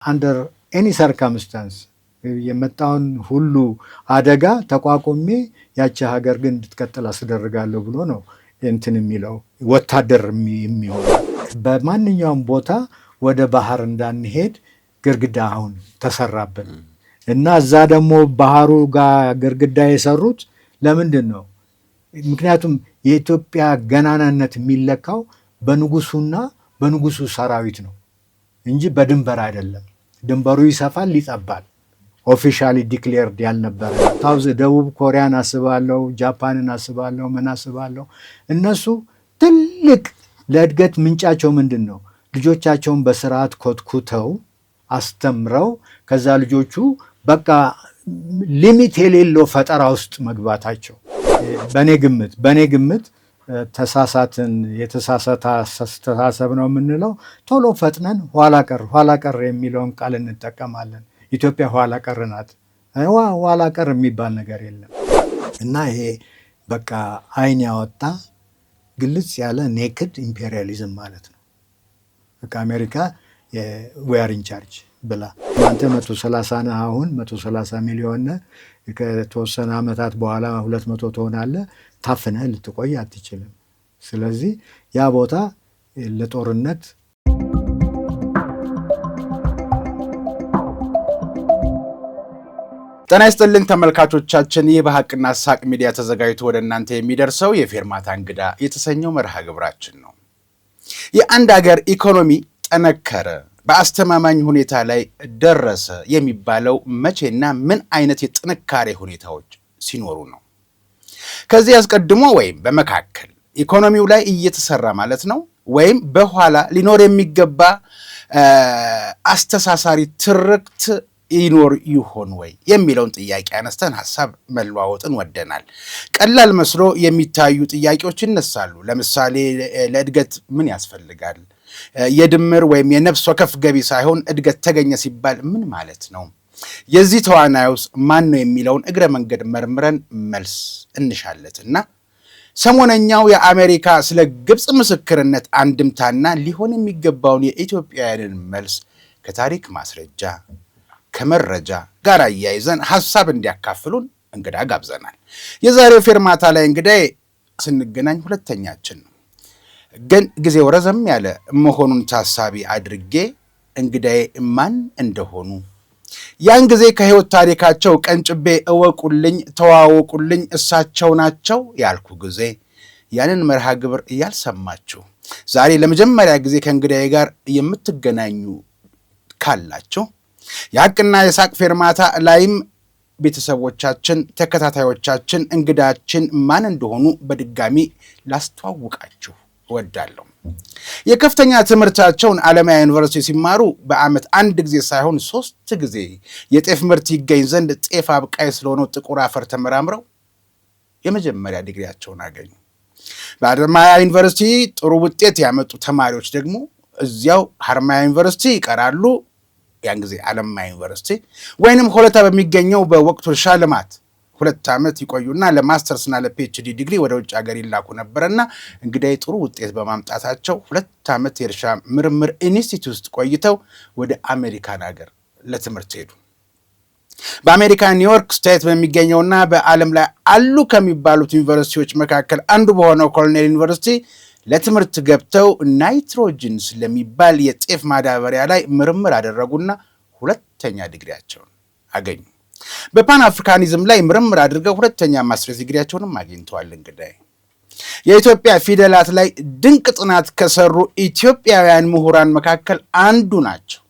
under any circumstance የመጣውን ሁሉ አደጋ ተቋቁሜ ያቺ ሀገር ግን እንድትቀጥል አስደርጋለሁ ብሎ ነው እንትን የሚለው ወታደር የሚሆን በማንኛውም ቦታ ወደ ባህር እንዳንሄድ ግርግዳ አሁን ተሰራብን እና እዛ ደግሞ ባህሩ ጋር ግርግዳ የሰሩት ለምንድን ነው? ምክንያቱም የኢትዮጵያ ገናናነት የሚለካው በንጉሱና በንጉሱ ሰራዊት ነው እንጂ በድንበር አይደለም። ድንበሩ ይሰፋል ይጠባል። ኦፊሻሊ ዲክሌርድ ያልነበረ ታውዝ ደቡብ ኮሪያን አስባለሁ፣ ጃፓንን አስባለሁ፣ ምን አስባለሁ። እነሱ ትልቅ ለእድገት ምንጫቸው ምንድን ነው? ልጆቻቸውን በስርዓት ኮትኩተው አስተምረው ከዛ ልጆቹ በቃ ሊሚት የሌለው ፈጠራ ውስጥ መግባታቸው በኔ ግምት ተሳሳትን የተሳሳተ አስተሳሰብ ነው የምንለው። ቶሎ ፈጥነን ኋላ ቀር የሚለውን ቃል እንጠቀማለን። ኢትዮጵያ ኋላ ቀር ናት። ኋላ ቀር የሚባል ነገር የለም እና ይሄ በቃ አይን ያወጣ ግልጽ ያለ ኔክድ ኢምፔሪያሊዝም ማለት ነው። በቃ አሜሪካ ዌር ኢን ቻርጅ ብላ አንተ 130 ነህ፣ አሁን 130 ሚሊዮን ነህ፣ ከተወሰነ ዓመታት በኋላ 200 ትሆናለህ። ታፍነህ ልትቆይ አትችልም። ስለዚህ ያ ቦታ ለጦርነት ጤና ይስጥልን ተመልካቾቻችን፣ ይህ በሐቅና ሳቅ ሚዲያ ተዘጋጅቶ ወደ እናንተ የሚደርሰው የፌርማታ እንግዳ የተሰኘው መርሃ ግብራችን ነው። የአንድ ሀገር ኢኮኖሚ ጠነከረ፣ በአስተማማኝ ሁኔታ ላይ ደረሰ የሚባለው መቼና ምን አይነት የጥንካሬ ሁኔታዎች ሲኖሩ ነው? ከዚህ አስቀድሞ ወይም በመካከል ኢኮኖሚው ላይ እየተሰራ ማለት ነው ወይም በኋላ ሊኖር የሚገባ አስተሳሳሪ ትርክት ይኖር ይሆን ወይ የሚለውን ጥያቄ አነስተን ሐሳብ መለዋወጥን ወደናል። ቀላል መስሎ የሚታዩ ጥያቄዎች ይነሳሉ። ለምሳሌ ለእድገት ምን ያስፈልጋል? የድምር ወይም የነፍስ ወከፍ ገቢ ሳይሆን እድገት ተገኘ ሲባል ምን ማለት ነው? የዚህ ተዋናዩስ ማን ነው የሚለውን እግረ መንገድ መርምረን መልስ እንሻለትና ሰሞነኛው የአሜሪካ ስለ ግብፅ ምስክርነት አንድምታና ሊሆን የሚገባውን የኢትዮጵያውያንን መልስ ከታሪክ ማስረጃ ከመረጃ ጋር አያይዘን ሐሳብ እንዲያካፍሉን እንግዳ ጋብዘናል። የዛሬው ፌርማታ ላይ እንግዳዬ ስንገናኝ ሁለተኛችን ነው፣ ግን ጊዜው ረዘም ያለ መሆኑን ታሳቢ አድርጌ እንግዳዬ ማን እንደሆኑ ያን ጊዜ ከህይወት ታሪካቸው ቀንጭቤ እወቁልኝ፣ ተዋወቁልኝ፣ እሳቸው ናቸው ያልኩ ጊዜ ያንን መርሃ ግብር እያልሰማችሁ ዛሬ ለመጀመሪያ ጊዜ ከእንግዳዬ ጋር የምትገናኙ ካላችሁ የሐቅና የሳቅ ፌርማታ ላይም ቤተሰቦቻችን፣ ተከታታዮቻችን እንግዳችን ማን እንደሆኑ በድጋሚ ላስተዋውቃችሁ እወዳለሁ። የከፍተኛ ትምህርታቸውን አለማያ ዩኒቨርሲቲ ሲማሩ በዓመት አንድ ጊዜ ሳይሆን 3 ጊዜ የጤፍ ምርት ይገኝ ዘንድ ጤፍ አብቃይ ስለሆነው ጥቁር አፈር ተመራምረው የመጀመሪያ ዲግሪያቸውን አገኙ። በአለማያ ዩኒቨርሲቲ ጥሩ ውጤት ያመጡ ተማሪዎች ደግሞ እዚያው ሐረማያ ዩኒቨርሲቲ ይቀራሉ። ያን ጊዜ አለማያ ዩኒቨርሲቲ ወይንም ሆለታ በሚገኘው በወቅቱ እርሻ ልማት 2 ዓመት ይቆዩና ለማስተርስና ለፒኤችዲ ዲግሪ ወደ ውጭ ሀገር ይላኩ ነበርና እንግዲህ ጥሩ ውጤት በማምጣታቸው 2 ዓመት የእርሻ ምርምር ኢንስቲትዩት ውስጥ ቆይተው ወደ አሜሪካን ሀገር ለትምህርት ሄዱ። በአሜሪካ ኒውዮርክ ስቴት በሚገኘውና በዓለም ላይ አሉ ከሚባሉት ዩኒቨርሲቲዎች መካከል አንዱ በሆነው ኮርኔል ዩኒቨርሲቲ ለትምህርት ገብተው ናይትሮጅን ስለሚባል የጤፍ ማዳበሪያ ላይ ምርምር አደረጉና 2ኛ ዲግሪያቸውን አገኙ። በፓን አፍሪካኒዝም ላይ ምርምር አድርገው 2ኛ ማስተርስ ዲግሪያቸውንም አግኝተዋል። እንግዲህ የኢትዮጵያ ፊደላት ላይ ድንቅ ጥናት ከሰሩ ኢትዮጵያውያን ምሁራን መካከል አንዱ ናቸው።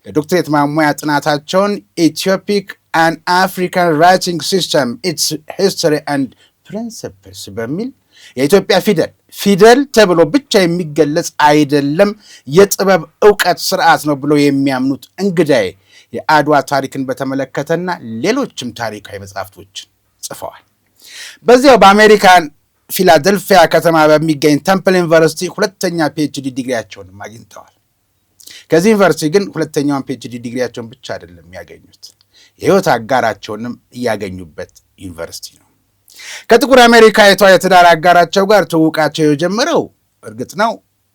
ለዶክትሬት ማሟያ ጥናታቸውን ኢትዮፒክ and African Writing System Its History and Principles በሚል የኢትዮጵያ ፊደል ተብሎ ብቻ የሚገለጽ አይደለም፣ የጥበብ ዕውቀት ስርዓት ነው ብሎ የሚያምኑት እንግዳዬ የአድዋ ታሪክን በተመለከተና ሌሎችም ታሪካዊ መጽሐፍቶችን ጽፈዋል። በዚያው በአሜሪካን ፊላደልፊያ ከተማ በሚገኝ ተምፕል ዩኒቨርሲቲ 2ኛ ፒኤችዲ ዲግሪያቸውን አግኝተዋል። ከዚህ ዩኒቨርሲቲ ግን 2ኛውን ፒኤችዲ ዲግሪያቸውን ብቻ አይደለም ያገኙት፣ የህይወት አጋራቸውንም ያገኙበት ዩኒቨርሲቲ ነው። ከጥቁር አሜሪካዊቷ የትዳር አጋራቸው ጋር ትውውቃቸው የጀመረው እርግጥ ነው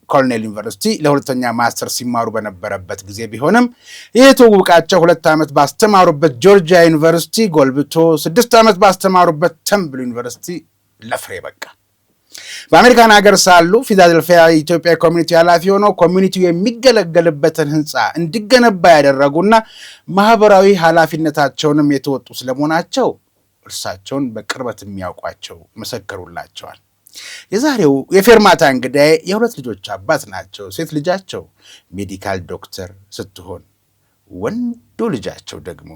ኮርኔል ዩኒቨርሲቲ ለሁለተኛ ማስተር ሲማሩ በነበረበት ጊዜ ቢሆንም ይህ ትውውቃቸው 2 ዓመት ባስተማሩበት ጆርጂያ ዩኒቨርሲቲ ጎልብቶ 6 ዓመት ባስተማሩበት ተምብል ዩኒቨርሲቲ ለፍሬ በቃ። በአሜሪካን ሀገር ሳሉ ፊላደልፊያ የኢትዮጵያ ኮሚኒቲ ኃላፊ ሆነው ኮሚኒቲው የሚገለገልበትን ህንፃ እንዲገነባ ያደረጉና ማህበራዊ ኃላፊነታቸውንም የተወጡ ስለመሆናቸው እርሳቸውን በቅርበት የሚያውቋቸው መሰከሩላቸዋል። የዛሬው የፌርማታ እንግዳዬ የ2 ልጆች አባት ናቸው። ሴት ልጃቸው ሜዲካል ዶክተር ስትሆን ወንዱ ልጃቸው ደግሞ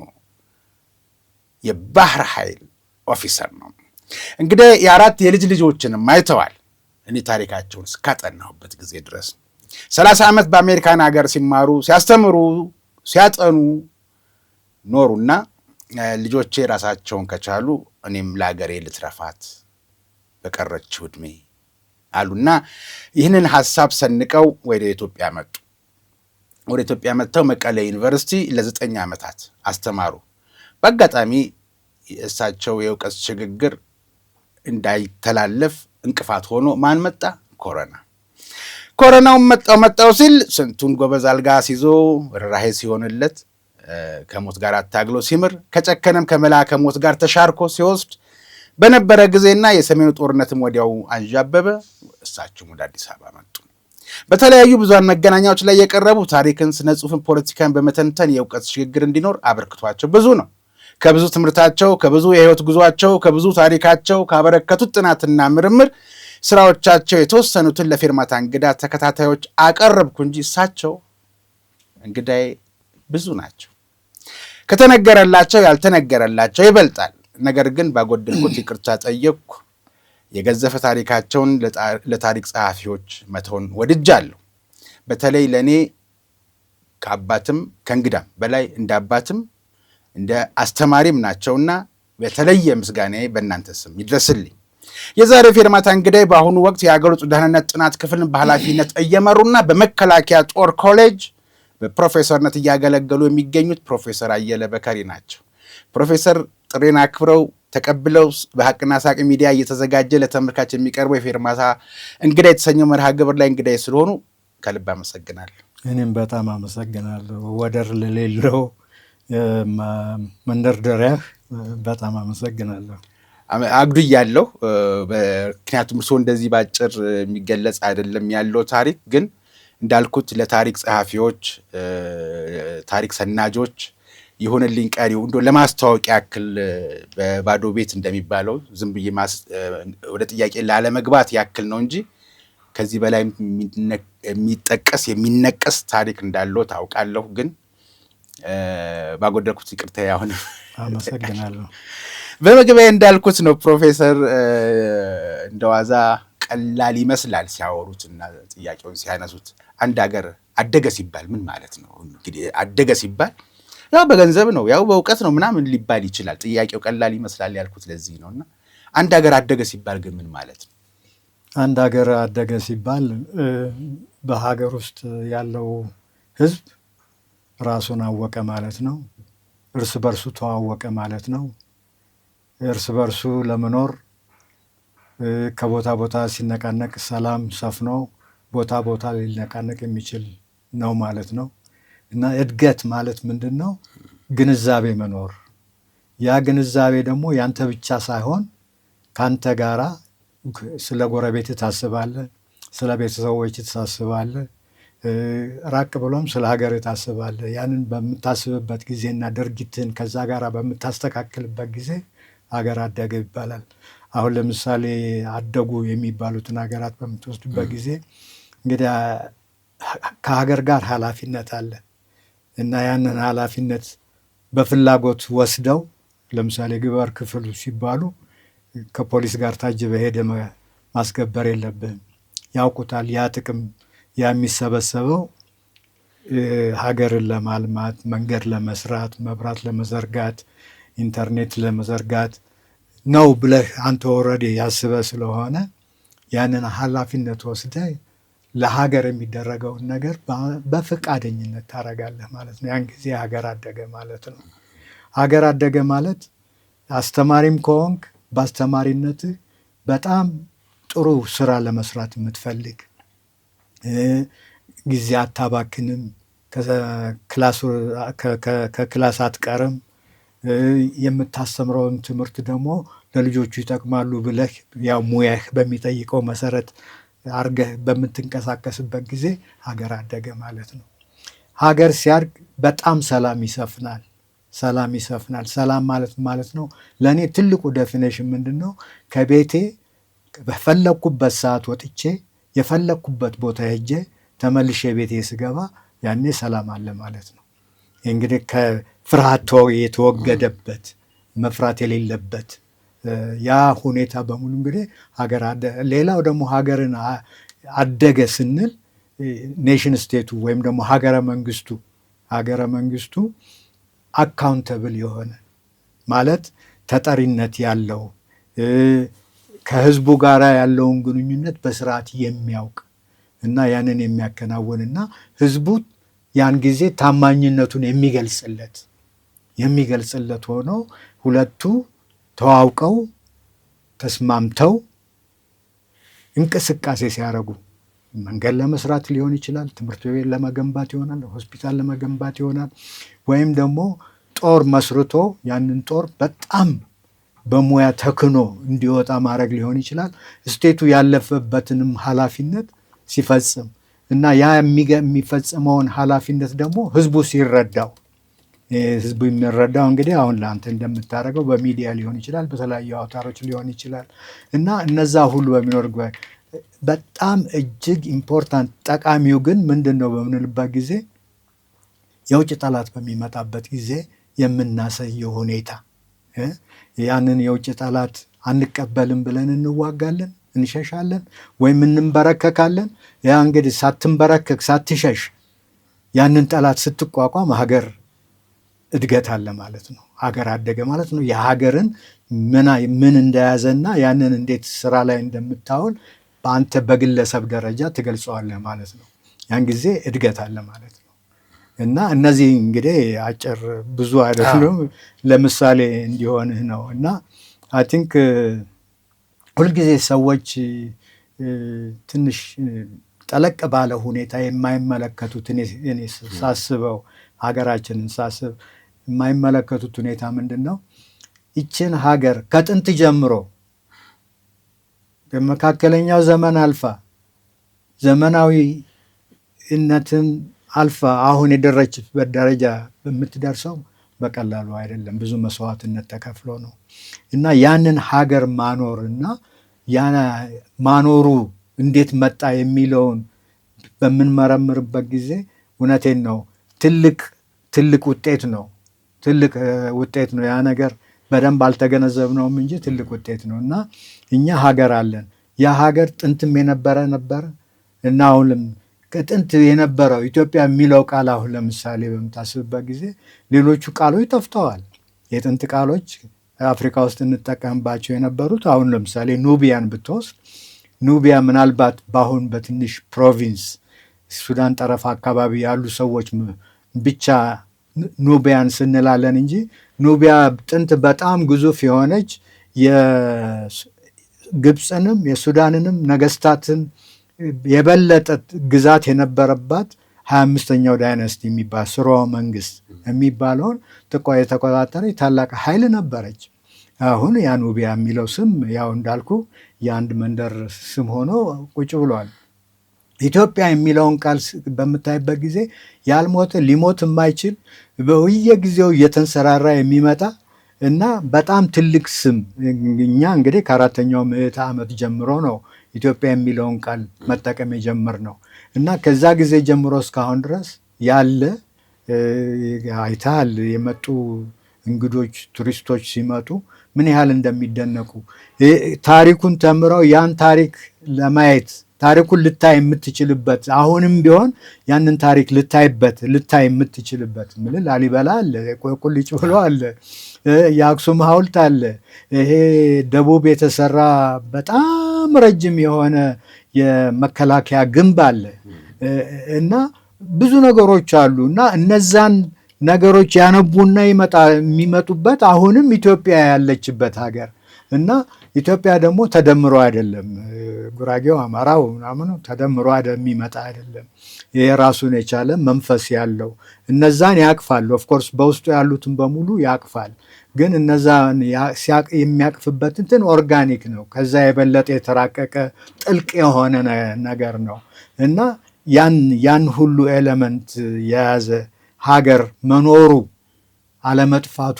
የባህር ኃይል ኦፊሰር ነው። እንግዲህ የ4 የልጅ ልጆችንም አይተዋል። እኔ ታሪካቸውን እስካጠናሁበት ጊዜ ድረስ 30 ዓመት በአሜሪካን ሀገር ሲማሩ ሲያስተምሩ ሲያጠኑ ኖሩና ልጆቼ ራሳቸውን ከቻሉ እኔም ለሀገሬ ልትረፋት በቀረችው ዕድሜ አሉና ይህንን ሀሳብ ሰንቀው ወደ ኢትዮጵያ መጡ። ወደ ኢትዮጵያ መጥተው መቀሌ ዩኒቨርሲቲ ለ9 ዓመታት አስተማሩ። በአጋጣሚ እሳቸው የእውቀት ሽግግር እንዳይተላለፍ እንቅፋት ሆኖ ማን መጣ? ኮሮና። ኮሮናው መጣው ሲል ስንቱን ጎበዝ አልጋ ሲዞ ርኅራኄ ሲሆንለት ከሞት ጋር አታግሎ ሲምር ከጨከነም ከመልአከ ሞት ጋር ተሻርኮ ሲወስድ በነበረ ጊዜና የሰሜኑ ጦርነትም ወዲያው አንዣበበ። እሳቸውም ወደ አዲስ አበባ መጡ። በተለያዩ ብዙሃን መገናኛዎች ላይ የቀረቡ ታሪክን፣ ስነ ጽሑፍን፣ ፖለቲካን በመተንተን የእውቀት ሽግግር እንዲኖር አበርክቷቸው ብዙ ነው። ከብዙ ትምህርታቸው፣ ከብዙ የህይወት ጉዟቸው፣ ከብዙ ታሪካቸው ካበረከቱት ጥናትና ምርምር ስራዎቻቸው የተወሰኑትን ለፌርማታ እንግዳ ተከታታዮች አቀረብኩ እንጂ እሳቸው እንግዳዬ ብዙ ናቸው። ከተነገረላቸው ያልተነገረላቸው ይበልጣል። ነገር ግን ባጎደልኩት ይቅርታ ጠየቅኩ። የገዘፈ ታሪካቸውን ለታሪክ ጸሐፊዎች መተውን ወድጃለሁ። በተለይ ለእኔ ከአባትም ከእንግዳም በላይ እንደ አባትም እንደ አስተማሪም ናቸውና በተለየ ምስጋናዬ በእናንተ ስም ይድረስልኝ። የዛሬው ፌርማታ እንግዳይ በአሁኑ ወቅት የሀገር ውስጥ ደህንነት ጥናት ክፍልን በኃላፊነት እየመሩና በመከላከያ ጦር ኮሌጅ በፕሮፌሰርነት እያገለገሉ የሚገኙት ፕሮፌሰር አየለ በከሪ ናቸው። ፕሮፌሰር ጥሬን አክብረው ተቀብለው በሀቅና ሳቅ ሚዲያ እየተዘጋጀ ለተመልካች የሚቀርበው የፌርማታ እንግዳ የተሰኘው መርሃ ግብር ላይ እንግዳይ ስለሆኑ ከልብ አመሰግናለሁ። እኔም በጣም አመሰግናለሁ። ወደር ለሌለው መንደርደሪያህ በጣም አመሰግናለሁ። አግዱያለሁ። ምክንያቱም እርስዎ እንደዚህ ባጭር የሚገለጽ አይደለም ያለው ታሪክ። ግን እንዳልኩት ለታሪክ ጸሐፊዎች፣ ታሪክ ሰናጆች ይሁንልኝ ቀሪው እንዶ ለማስተዋወቂያ ያክል በባዶ ቤት እንደሚባለው ዝም ብዬ ወደ ጥያቄ ላለመግባት ያክል ነው እንጂ ከዚህ በላይ የሚጠቀስ የሚነቀስ ታሪክ እንዳለው ታውቃለሁ። ግን ባጎደልኩት ይቅርታ። አሁን አመሰግናለሁ። በመግቢያ እንዳልኩት ነው ፕሮፌሰር እንደዋዛ ቀላል ይመስላል ሲያወሩትና ጥያቄውን ሲያነሱት። አንድ ሀገር አደገ ሲባል ምን ማለት ነው? እንግዲህ አደገ ሲባል ያው በገንዘብ ነው፣ ያው በእውቀት ነው ምናምን ሊባል ይችላል። ጥያቄው ቀላል ይመስላል ያልኩት ለዚህ ነውና አንድ ሀገር አደገ ሲባል ግን ምን ማለት ነው? አንድ ሀገር አደገ ሲባል በሀገር ውስጥ ያለው ሕዝብ ራሱን አወቀ ማለት ነው። እርስ በርሱ ተዋወቀ ማለት ነው። እርስ በርሱ ለመኖር ከቦታ ቦታ ሲነቃነቅ ሰላም ሰፍኖ ቦታ ቦታ ሊነቃነቅ የሚችል ነው ማለት ነው። እና እድገት ማለት ምንድን ነው? ግንዛቤ መኖር። ያ ግንዛቤ ደግሞ ያንተ ብቻ ሳይሆን ከአንተ ጋራ ስለ ጎረቤት ታስባለህ፣ ስለ ቤተሰቦች ታስባለህ፣ ራቅ ብሎም ስለ ሀገር ታስባለህ። ያንን በምታስብበት ጊዜና ድርጊትን ከዛ ጋር በምታስተካክልበት ጊዜ ሀገር አደገ ይባላል። አሁን ለምሳሌ አደጉ የሚባሉትን ሀገራት በምትወስድበት ጊዜ እንግዲህ ከሀገር ጋር ኃላፊነት አለ እና ያንን ኃላፊነት በፍላጎት ወስደው ለምሳሌ ግበር ክፍሉ ሲባሉ ከፖሊስ ጋር ታጅበህ ሄደህ ማስገበር የለብህም። ያውቁታል። ያ ጥቅም የሚሰበሰበው ሀገርን ለማልማት፣ መንገድ ለመስራት፣ መብራት ለመዘርጋት፣ ኢንተርኔት ለመዘርጋት ነው ብለህ አንተ ኦልሬዲ ያስበህ ስለሆነ ያንን ኃላፊነት ወስደህ ለሀገር የሚደረገውን ነገር በፈቃደኝነት ታደርጋለህ ማለት ነው። ያን ጊዜ ሀገር አደገ ማለት ነው። ሀገር አደገ ማለት አስተማሪም ከሆንክ በአስተማሪነትህ በጣም ጥሩ ስራ ለመስራት የምትፈልግ ጊዜ አታባክንም፣ ከክላስ አትቀርም፣ የምታስተምረውን ትምህርት ደግሞ ለልጆቹ ይጠቅማሉ ብለህ ያው ሙያህ በሚጠይቀው መሰረት አርገህ በምትንቀሳቀስበት ጊዜ ሀገር አደገ ማለት ነው። ሀገር ሲያድግ በጣም ሰላም ይሰፍናል። ሰላም ማለት ነው ለእኔ ትልቁ ዴፊኔሽን ምንድን ነው? ከቤቴ በፈለግኩበት ሰዓት ወጥቼ የፈለግኩበት ቦታ ሄጄ ተመልሼ ቤቴ ስገባ ያኔ ሰላም አለ ማለት ነው። እንግዲህ ከፍርሃት የተወገደበት መፍራት የሌለበት ያ ሁኔታ በሙሉ እንግዲህ ሀገር ሌላው ደግሞ ሀገርን አደገ ስንል ኔሽን ስቴቱ ወይም ደግሞ ሀገረ መንግስቱ አካውንተብል የሆነ ማለት ተጠሪነት ያለው ከህዝቡ ጋር ያለውን ግንኙነት በስርዓት የሚያውቅ እና ያንን የሚያከናውንና ህዝቡ ያን ጊዜ ታማኝነቱን የሚገልጽለት ሆኖ ሁለቱ ተዋውቀው ተስማምተው እንቅስቃሴ ሲያደርጉ መንገድ ለመስራት ሊሆን ይችላል፣ ትምህርት ቤት ለመገንባት ይሆናል፣ ሆስፒታል ለመገንባት ይሆናል፣ ወይም ደግሞ ጦር መስርቶ ያንን ጦር በጣም በሙያ ተክኖ እንዲወጣ ማድረግ ሊሆን ይችላል። ስቴቱ ያለፈበትንም ኃላፊነት ሲፈጽም እና ያ የሚፈጽመውን ኃላፊነት ደግሞ ህዝቡ ሲረዳው ህዝቡ የሚረዳው እንግዲህ አሁን ለአንተ እንደምታደርገው በሚዲያ ሊሆን ይችላል፣ በተለያዩ አውታሮች ሊሆን ይችላል እና እነዛ ሁሉ በሚኖር በጣም እጅግ ኢምፖርታንት ጠቃሚው ግን ምንድን ነው በምንልበት ጊዜ የውጭ ጠላት በሚመጣበት ጊዜ የምናሳየው ሁኔታ ያንን የውጭ ጠላት አንቀበልም ብለን እንዋጋለን፣ እንሸሻለን ወይም እንንበረከካለን። ያ እንግዲህ ሳትንበረከክ ሳትሸሽ ያንን ጠላት ስትቋቋም ሀገር እድገት አለ ማለት ነው። ሀገር አደገ ማለት ነው። የሀገርን ምን እንደያዘና ያንን እንዴት ስራ ላይ እንደምታውል በአንተ በግለሰብ ደረጃ ትገልጸዋለህ ማለት ነው። ያን ጊዜ እድገት አለ ማለት ነው። እና እነዚህ እንግዲህ አጭር ብዙ አይደሉም፣ ለምሳሌ እንዲሆንህ ነው። እና አይ ቲንክ ሁልጊዜ ሰዎች ትንሽ ጠለቅ ባለ ሁኔታ የማይመለከቱት እኔ ሳስበው ሀገራችንን ሳስብ የማይመለከቱት ሁኔታ ምንድን ነው? ይችን ሀገር ከጥንት ጀምሮ በመካከለኛው ዘመን አልፋ ዘመናዊነትን አልፋ አሁን የደረችበት ደረጃ በምትደርሰው በቀላሉ አይደለም። ብዙ መስዋዕትነት ተከፍሎ ነው እና ያንን ሀገር ማኖርና ማኖሩ እንዴት መጣ የሚለውን በምንመረምርበት ጊዜ እውነቴን ነው ትልቅ ውጤት ነው። ያ ነገር በደንብ አልተገነዘብነውም እንጂ ትልቅ ውጤት ነው እና እኛ ሀገር አለን። ያ ሀገር ጥንትም የነበረ ነበር እና አሁንም ከጥንት የነበረው ኢትዮጵያ የሚለው ቃል አሁን ለምሳሌ በምታስብበት ጊዜ ሌሎቹ ቃሎች ጠፍተዋል። የጥንት ቃሎች አፍሪካ ውስጥ እንጠቀምባቸው የነበሩት አሁን ለምሳሌ ኑቢያን ብትወስድ ኑቢያ ምናልባት በአሁን በትንሽ ፕሮቪንስ ሱዳን ጠረፍ አካባቢ ያሉ ሰዎች ብቻ ኑቢያን ስንላለን እንጂ ኑቢያ ጥንት በጣም ግዙፍ የሆነች የግብፅንም የሱዳንንም ነገስታትን የበለጠ ግዛት የነበረባት 25ኛው ዳይነስቲ የሚባል ስርወ መንግስት የሚባለውን የተቆጣጠረ ታላቅ ኃይል ነበረች። አሁን ያ ኑቢያ የሚለው ስም ያው እንዳልኩ የአንድ መንደር ስም ሆኖ ቁጭ ብሏል። ኢትዮጵያ የሚለውን ቃል በምታይበት ጊዜ ያልሞተ ሊሞት የማይችል በየጊዜው እየተንሰራራ የሚመጣ እና በጣም ትልቅ ስም። እኛ እንግዲህ ከ4ኛው ምዕተ ዓመት ጀምሮ ነው ኢትዮጵያ የሚለውን ቃል መጠቀም የጀመርነው እና ከዛ ጊዜ ጀምሮ እስካሁን ድረስ ያለ አይተሃል። የመጡ እንግዶች ቱሪስቶች ሲመጡ ምን ያህል እንደሚደነቁ ታሪኩን ተምረው ያን ታሪክ ለማየት ታሪኩን ልታይ የምትችልበት አሁንም ቢሆን ያንን ታሪክ ልታይ የምትችልበት ላሊበላ አለ፣ ቁልጭ ብሎ አለ፣ የአክሱም ሐውልት አለ፣ ይሄ ደቡብ የተሰራ በጣም ረጅም የሆነ የመከላከያ ግንብ አለ እና ብዙ ነገሮች አሉ እና እነዛን ነገሮች ያነቡና የሚመጡበት አሁንም ኢትዮጵያ ያለችበት ሀገር እና ኢትዮጵያ ደግሞ ተደምሮ አይደለም፣ ጉራጌው፣ አማራው ምናምኑ ተደምሮ የሚመጣ አይደለም። ይሄ ራሱን የቻለ መንፈስ ያለው እነዛን ያቅፋል። ኦፍኮርስ በውስጡ ያሉትን በሙሉ ያቅፋል። ግን እነዛን የሚያቅፍበት እንትን ኦርጋኒክ ነው። ከዛ የበለጠ የተራቀቀ ጥልቅ የሆነ ነገር ነው እና ያን ሁሉ ኤሌመንት የያዘ ሀገር መኖሩ አለመጥፋቱ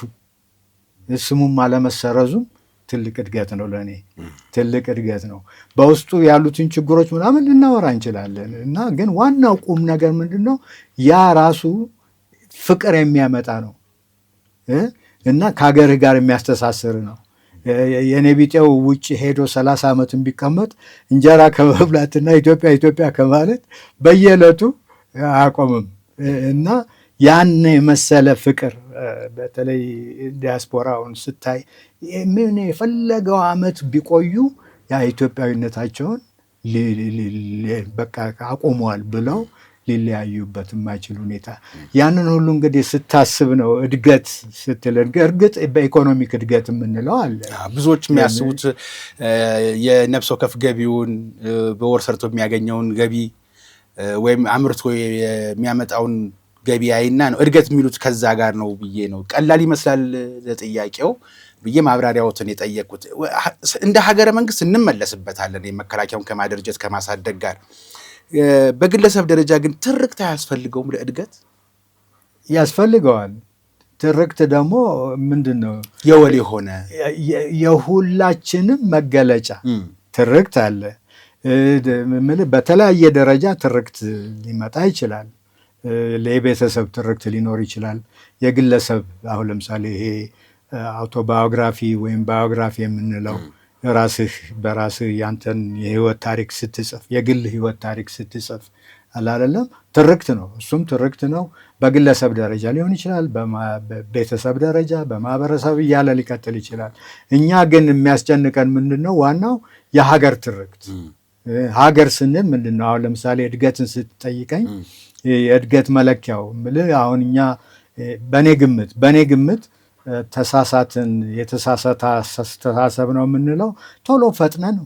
ስሙም አለመሰረዙም ትልቅ እድገት ነው። ለእኔ ትልቅ እድገት ነው። በውስጡ ያሉትን ችግሮች ምናምን ልናወራ እንችላለን እና ግን ዋናው ቁም ነገር ምንድን ነው? ያ ራሱ ፍቅር የሚያመጣ ነው እና ከሀገርህ ጋር የሚያስተሳስር ነው። የኔ ቢጤው ውጭ ሄዶ 30 ዓመት ቢቀመጥ እንጀራ ከመብላትና ኢትዮጵያ ከማለት በየዕለቱ አያቆምም እና ያን የመሰለ ፍቅር በተለይ ዲያስፖራውን ስታይ ምን የፈለገው ዓመት ቢቆዩ ያ ኢትዮጵያዊነታቸውን በቃ አቆመዋል ብለው ሊለያዩበት የማይችል ሁኔታ ያንን ሁሉ እንግዲህ ስታስብ ነው እድገት ስትል እርግጥ በኢኮኖሚክ እድገት የምንለው አለ። ብዙዎች የሚያስቡት የነፍስ ወከፍ ገቢውን በወር ሰርቶ የሚያገኘውን ገቢ ወይም አምርቶ የሚያመጣውን ገቢ አይና ነው እድገት የሚሉት ከዛ ጋር ነው ብዬ ነው። ቀላል ይመስላል ለጥያቄው ብዬ ማብራሪያዎትን የጠየቁት። እንደ ሀገረ መንግስት እንመለስበታለን የመከላከያውን ከማደራጀት ከማሳደግ ጋር። በግለሰብ ደረጃ ግን ትርክት አያስፈልገውም? ለእድገት ያስፈልገዋል። ትርክት ደግሞ ምንድን ነው? የወል የሆነ የሁላችንም መገለጫ ትርክት አለ። በተለያየ ደረጃ ትርክት ሊመጣ ይችላል። የቤተሰብ ትርክት ሊኖር ይችላል። የግለሰብ አሁን ለምሳሌ ይሄ አውቶባዮግራፊ ወይም ባዮግራፊ የምንለው ራስህ በራስህ ያንተን የህይወት ታሪክ ስትጽፍ የግል ህይወት ታሪክ ስትጽፍ አላለም ትርክት ነው። እሱም ትርክት ነው። በግለሰብ ደረጃ ሊሆን ይችላል፣ በቤተሰብ ደረጃ፣ በማህበረሰብ እያለ ሊቀጥል ይችላል። እኛ ግን የሚያስጨንቀን ምንድን ነው? ዋናው የሀገር ትርክት። ሀገር ስንል ምንድን ነው? አሁን ለምሳሌ እድገትን ስትጠይቀኝ የእድገት መለኪያው ምልህ አሁን እኛ በእኔ ግምት የተሳሳተ አስተሳሰብ ነው የምንለው። ቶሎ ፈጥነን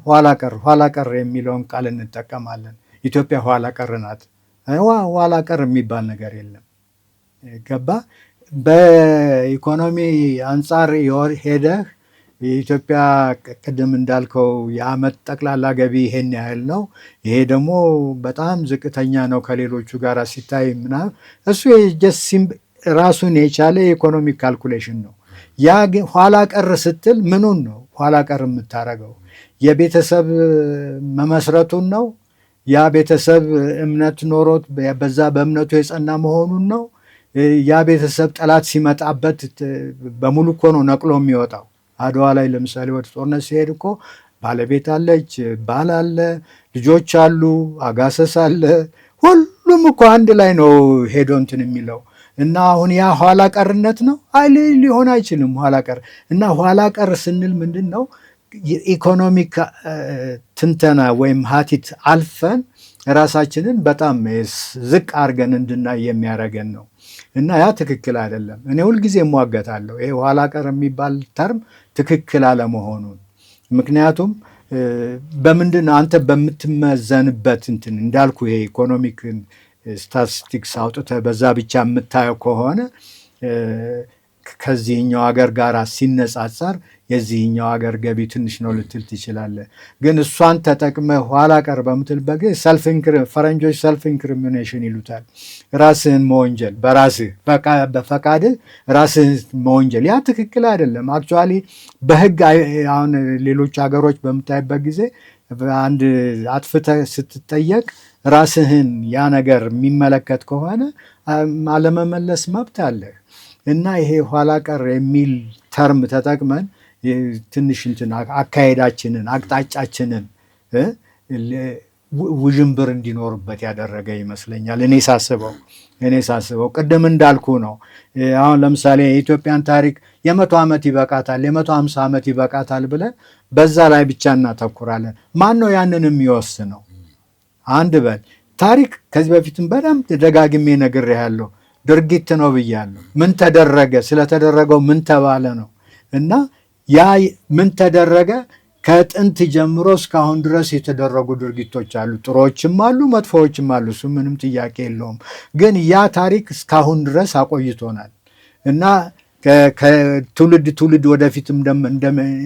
ኋላ ቀር የሚለውን ቃል እንጠቀማለን። ኢትዮጵያ ኋላ ቀር ናት። ኋላ ቀር የሚባል ነገር የለም። ገባ? በኢኮኖሚ አንጻር ሄደህ የኢትዮጵያ ቅድም እንዳልከው የዓመት ጠቅላላ ገቢ ይሄን ያህል ነው፣ ይሄ ደግሞ በጣም ዝቅተኛ ነው ከሌሎቹ ጋር ሲታይ ምናምን፣ እሱ ራሱን የቻለ የኢኮኖሚክ ካልኩሌሽን ነው። ያ ግን ኋላ ቀር ስትል ምኑን ነው ኋላ ቀር የምታረገው? የቤተሰብ መመስረቱን ነው? ያ ቤተሰብ እምነት ኖሮት በዛ በእምነቱ የጸና መሆኑን ነው? ያ ቤተሰብ ጠላት ሲመጣበት በሙሉ እኮ ነው ነቅሎ የሚወጣው። አድዋ ላይ ለምሳሌ ወደ ጦርነት ሲሄድ እኮ ባለቤት አለች፣ ባል አለ፣ ልጆች አሉ፣ አጋሰስ አለ። ሁሉም እኮ አንድ ላይ ነው ሄዶ እንትን የሚለው እና አሁን ያ ኋላ ቀርነት ነው? ሊሆን አይችልም ኋላ ቀር። እና ኋላ ቀር ስንል ምንድን ነው? የኢኮኖሚክ ትንተና ወይም ሀቲት አልፈን ራሳችንን በጣም ዝቅ አድርገን እንድናይ የሚያደርገን ነው። እና ያ ትክክል አይደለም። እኔ ሁልጊዜ እሟገታለሁ ይሄ ኋላ ቀር የሚባል ተርም ትክክል አለመሆኑን። ምክንያቱም በምንድን አንተ በምትመዘንበት እንትን እንዳልኩ ይሄ ኢኮኖሚክ ስታቲስቲክስ አውጥተህ በዛ ብቻ የምታየው ከሆነ ከዚህኛው ሀገር ጋር ሲነጻጸር የዚህኛው ሀገር ገቢ ትንሽ ነው ልትል ትችላለህ። ግን እሷን ተጠቅመህ ኋላ ቀር በምትልበት ጊዜ ፈረንጆች ሰልፍ ኢንክሪሚኔሽን ይሉታል። ራስህን መወንጀል፣ በራስህ በፈቃድህ ራስህን መወንጀል። ያ ትክክል አይደለም። አክቹዋሊ በህግ አሁን ሌሎች ሀገሮች በምታይበት ጊዜ አንድ አጥፍተህ ስትጠየቅ ራስህን ያ ነገር የሚመለከት ከሆነ አለመመለስ መብት አለህ። እና ይሄ ኋላ ቀር የሚል ተርም ተጠቅመን ትንሽ እንትን አካሄዳችንን አቅጣጫችንን ውዥንብር እንዲኖርበት ያደረገ ይመስለኛል። እኔ ሳስበው ቅድም እንዳልኩ ነው። አሁን ለምሳሌ የኢትዮጵያን ታሪክ 100 ዓመት ይበቃታል፣ 150 ዓመት ይበቃታል ብለን በዛ ላይ ብቻ እናተኩራለን። ማን ነው ያንን የሚወስነው? አንድ በል ታሪክ ከዚህ በፊትም በደንብ ደጋግሜ ነግሬሃለሁ። ድርጊት ነው ብያለሁ። ምን ተደረገ፣ ስለተደረገው ምን ተባለ ነው። እና ያ ምን ተደረገ ከጥንት ጀምሮ እስካሁን ድረስ የተደረጉ ድርጊቶች አሉ። ጥሩዎችም አሉ፣ መጥፎዎችም አሉ። እሱ ምንም ጥያቄ የለውም። ግን ያ ታሪክ እስካሁን ድረስ አቆይቶናል እና ከትውልድ ትውልድ ወደፊትም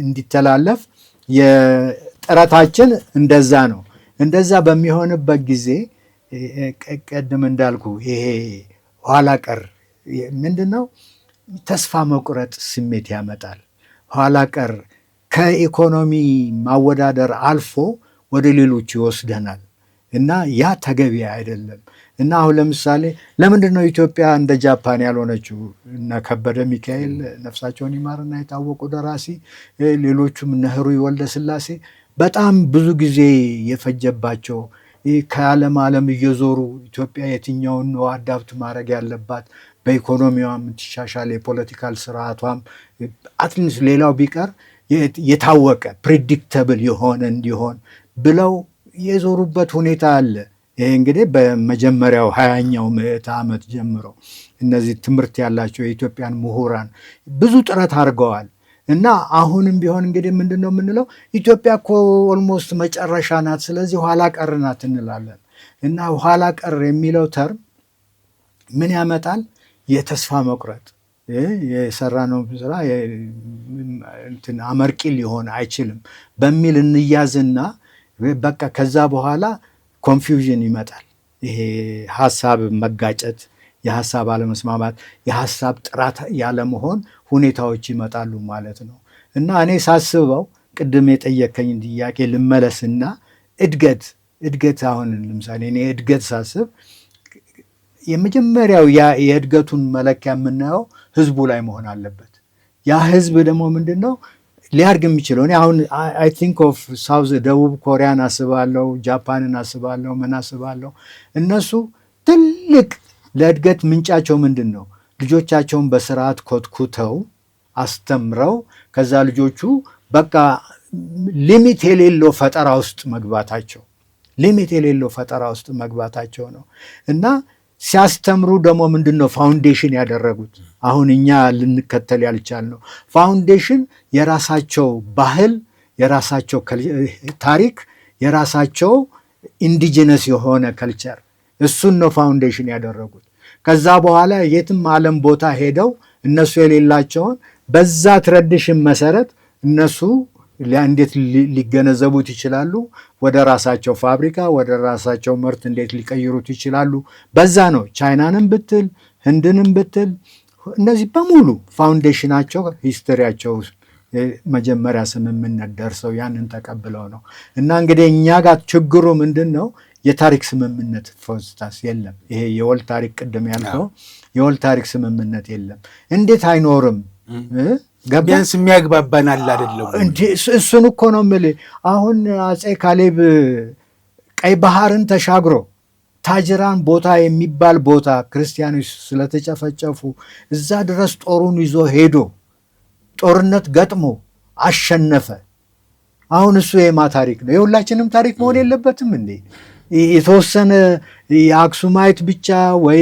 እንዲተላለፍ የጥረታችን እንደዛ ነው። እንደዛ በሚሆንበት ጊዜ ቀደም እንዳልኩ ይሄ ኋላ ቀር ምንድን ነው ተስፋ መቁረጥ ስሜት ያመጣል። ኋላ ቀር ከኢኮኖሚ ማወዳደር አልፎ ወደ ሌሎች ይወስደናል እና ያ ተገቢ አይደለም። እና አሁን ለምሳሌ ለምንድን ነው ኢትዮጵያ እንደ ጃፓን ያልሆነችው? እነ ከበደ ሚካኤል ነፍሳቸውን ይማርና የታወቁ ደራሲ፣ ሌሎቹም እነ ህሩይ ወልደ ስላሴ በጣም ብዙ ጊዜ የፈጀባቸው ከዓለም ዓለም እየዞሩ ኢትዮጵያ የትኛውን ነው አዳፕት ማድረግ ያለባት፣ በኢኮኖሚዋ የምትሻሻል የፖለቲካል ስርዓቷም አትሊስት ሌላው ቢቀር የታወቀ ፕሪዲክተብል የሆነ እንዲሆን ብለው የዞሩበት ሁኔታ አለ። ይሄ እንግዲህ በመጀመሪያው 20ኛው ምዕተ ዓመት ጀምሮ እነዚህ ትምህርት ያላቸው የኢትዮጵያን ምሁራን ብዙ ጥረት አድርገዋል። እና አሁንም ቢሆን እንግዲህ ምንድን ነው የምንለው ኢትዮጵያ እኮ ኦልሞስት መጨረሻ ናት፣ ስለዚህ ኋላ ቀር ናት እንላለን። እና ኋላ ቀር የሚለው ተርም ምን ያመጣል? የተስፋ መቁረጥ፣ የሰራነው ስራ አመርቂ ሊሆን አይችልም በሚል እንያዝና በቃ ከዛ በኋላ ኮንፊውዥን ይመጣል። ይሄ ሀሳብ መጋጨት፣ የሀሳብ አለመስማማት፣ የሀሳብ ጥራት ያለመሆን ሁኔታዎች ይመጣሉ ማለት ነው። እና እኔ ሳስበው ቅድም የጠየከኝ ጥያቄ ልመለስና እድገት አሁን ለምሳሌ እኔ እድገት ሳስብ የመጀመሪያው የእድገቱን መለኪያ የምናየው ህዝቡ ላይ መሆን አለበት። ያ ህዝብ ደግሞ ምንድን ነው ሊያድግ የሚችለው? እኔ አሁን አይ ቲንክ ኦፍ ሳውዝ ደቡብ ኮሪያን አስባለሁ፣ ጃፓንን አስባለሁ፣ ምን አስባለሁ። እነሱ ትልቅ ለእድገት ምንጫቸው ምንድን ነው? ልጆቻቸውን በስርዓት ኮትኩተው አስተምረው ከዛ ልጆቹ በቃ ሊሚት የሌለው ፈጠራ ውስጥ መግባታቸው ነው። እና ሲያስተምሩ ደግሞ ምንድን ነው ፋውንዴሽን ያደረጉት? አሁን እኛ ልንከተል ያልቻልነው ፋውንዴሽን የራሳቸው ባህል፣ የራሳቸው ታሪክ፣ የራሳቸው ኢንዲጂነስ የሆነ ከልቸር፣ እሱን ነው ፋውንዴሽን ያደረጉት። ከዛ በኋላ የትም ዓለም ቦታ ሄደው እነሱ የሌላቸውን በዛ ትረዲሽን መሰረት እነሱ እንዴት ሊገነዘቡት ይችላሉ? ወደ ራሳቸው ፋብሪካ፣ ወደ ራሳቸው ምርት እንዴት ሊቀይሩት ይችላሉ? በዛ ነው ቻይናንም ብትል ህንድንም ብትል እነዚህ በሙሉ ፋውንዴሽናቸው ሂስትሪያቸው መጀመሪያ ስምምነት ደርሰው ያንን ተቀብለው ነው። እና እንግዲህ እኛ ጋር ችግሩ ምንድን ነው? የታሪክ ስምምነት ፎስታስ የለም። ይሄ የወል ታሪክ ቅድም ያልከው የወል ታሪክ ስምምነት የለም። እንዴት አይኖርም? ቢያንስ የሚያግባባናል አይደለም? እሱን እኮ ነው የምልህ። አሁን አፄ ካሌብ ቀይ ባህርን ተሻግሮ ታጅራን ቦታ የሚባል ቦታ ክርስቲያኖች ስለተጨፈጨፉ እዛ ድረስ ጦሩን ይዞ ሄዶ ጦርነት ገጥሞ አሸነፈ። አሁን እሱ የማ ታሪክ ነው? የሁላችንም ታሪክ መሆን የለበትም እንዴ? የተወሰነ የአክሱማይት ብቻ ወይ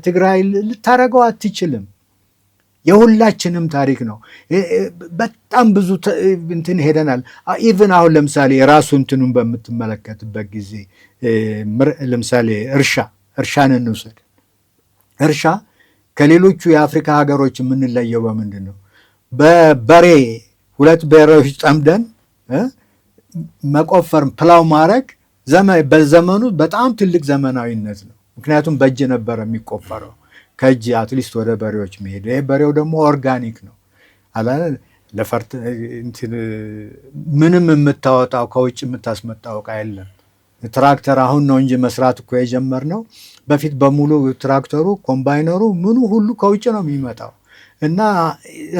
ትግራይ ልታረገው አትችልም። የሁላችንም ታሪክ ነው። በጣም ብዙ እንትን ሄደናል። ኢቭን አሁን ለምሳሌ የራሱ እንትኑን በምትመለከትበት ጊዜ ለምሳሌ እርሻን እንውሰድ። እርሻ ከሌሎቹ የአፍሪካ ሀገሮች የምንለየው በምንድን ነው? በበሬ ሁለት በሬዎች ጠምደን መቆፈር ፕላው ማድረግ በዘመኑ በጣም ትልቅ ዘመናዊነት ነው። ምክንያቱም በእጅ ነበረ የሚቆፈረው፣ ከእጅ አትሊስት ወደ በሬዎች መሄድ። ይሄ በሬው ደግሞ ኦርጋኒክ ነው አላለ ለፈርት ምንም የምታወጣው ከውጭ የምታስመጣው ዕቃ የለም። ትራክተር አሁን ነው እንጂ መስራት እኮ የጀመርነው። በፊት በሙሉ ትራክተሩ፣ ኮምባይነሩ፣ ምኑ ሁሉ ከውጭ ነው የሚመጣው። እና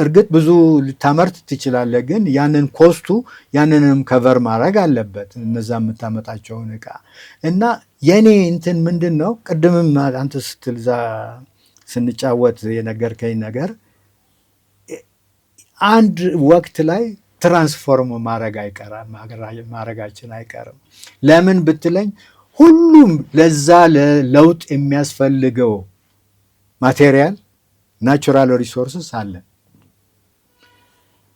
እርግጥ ብዙ ልታመርት ትችላለህ፣ ግን ያንን ኮስቱ ያንንም ከቨር ማድረግ አለበት እነዛ የምታመጣቸውን ዕቃ። እና የኔ እንትን ምንድን ነው ቅድምም አንተ ስትል እዛ ስንጫወት የነገርከኝ ነገር አንድ ወቅት ላይ ትራንስፎርም ማድረጋችን አይቀርም። ለምን ብትለኝ ሁሉም ለዛ ለለውጥ የሚያስፈልገው ማቴሪያል ናቹራል ሪሶርስስ አለ።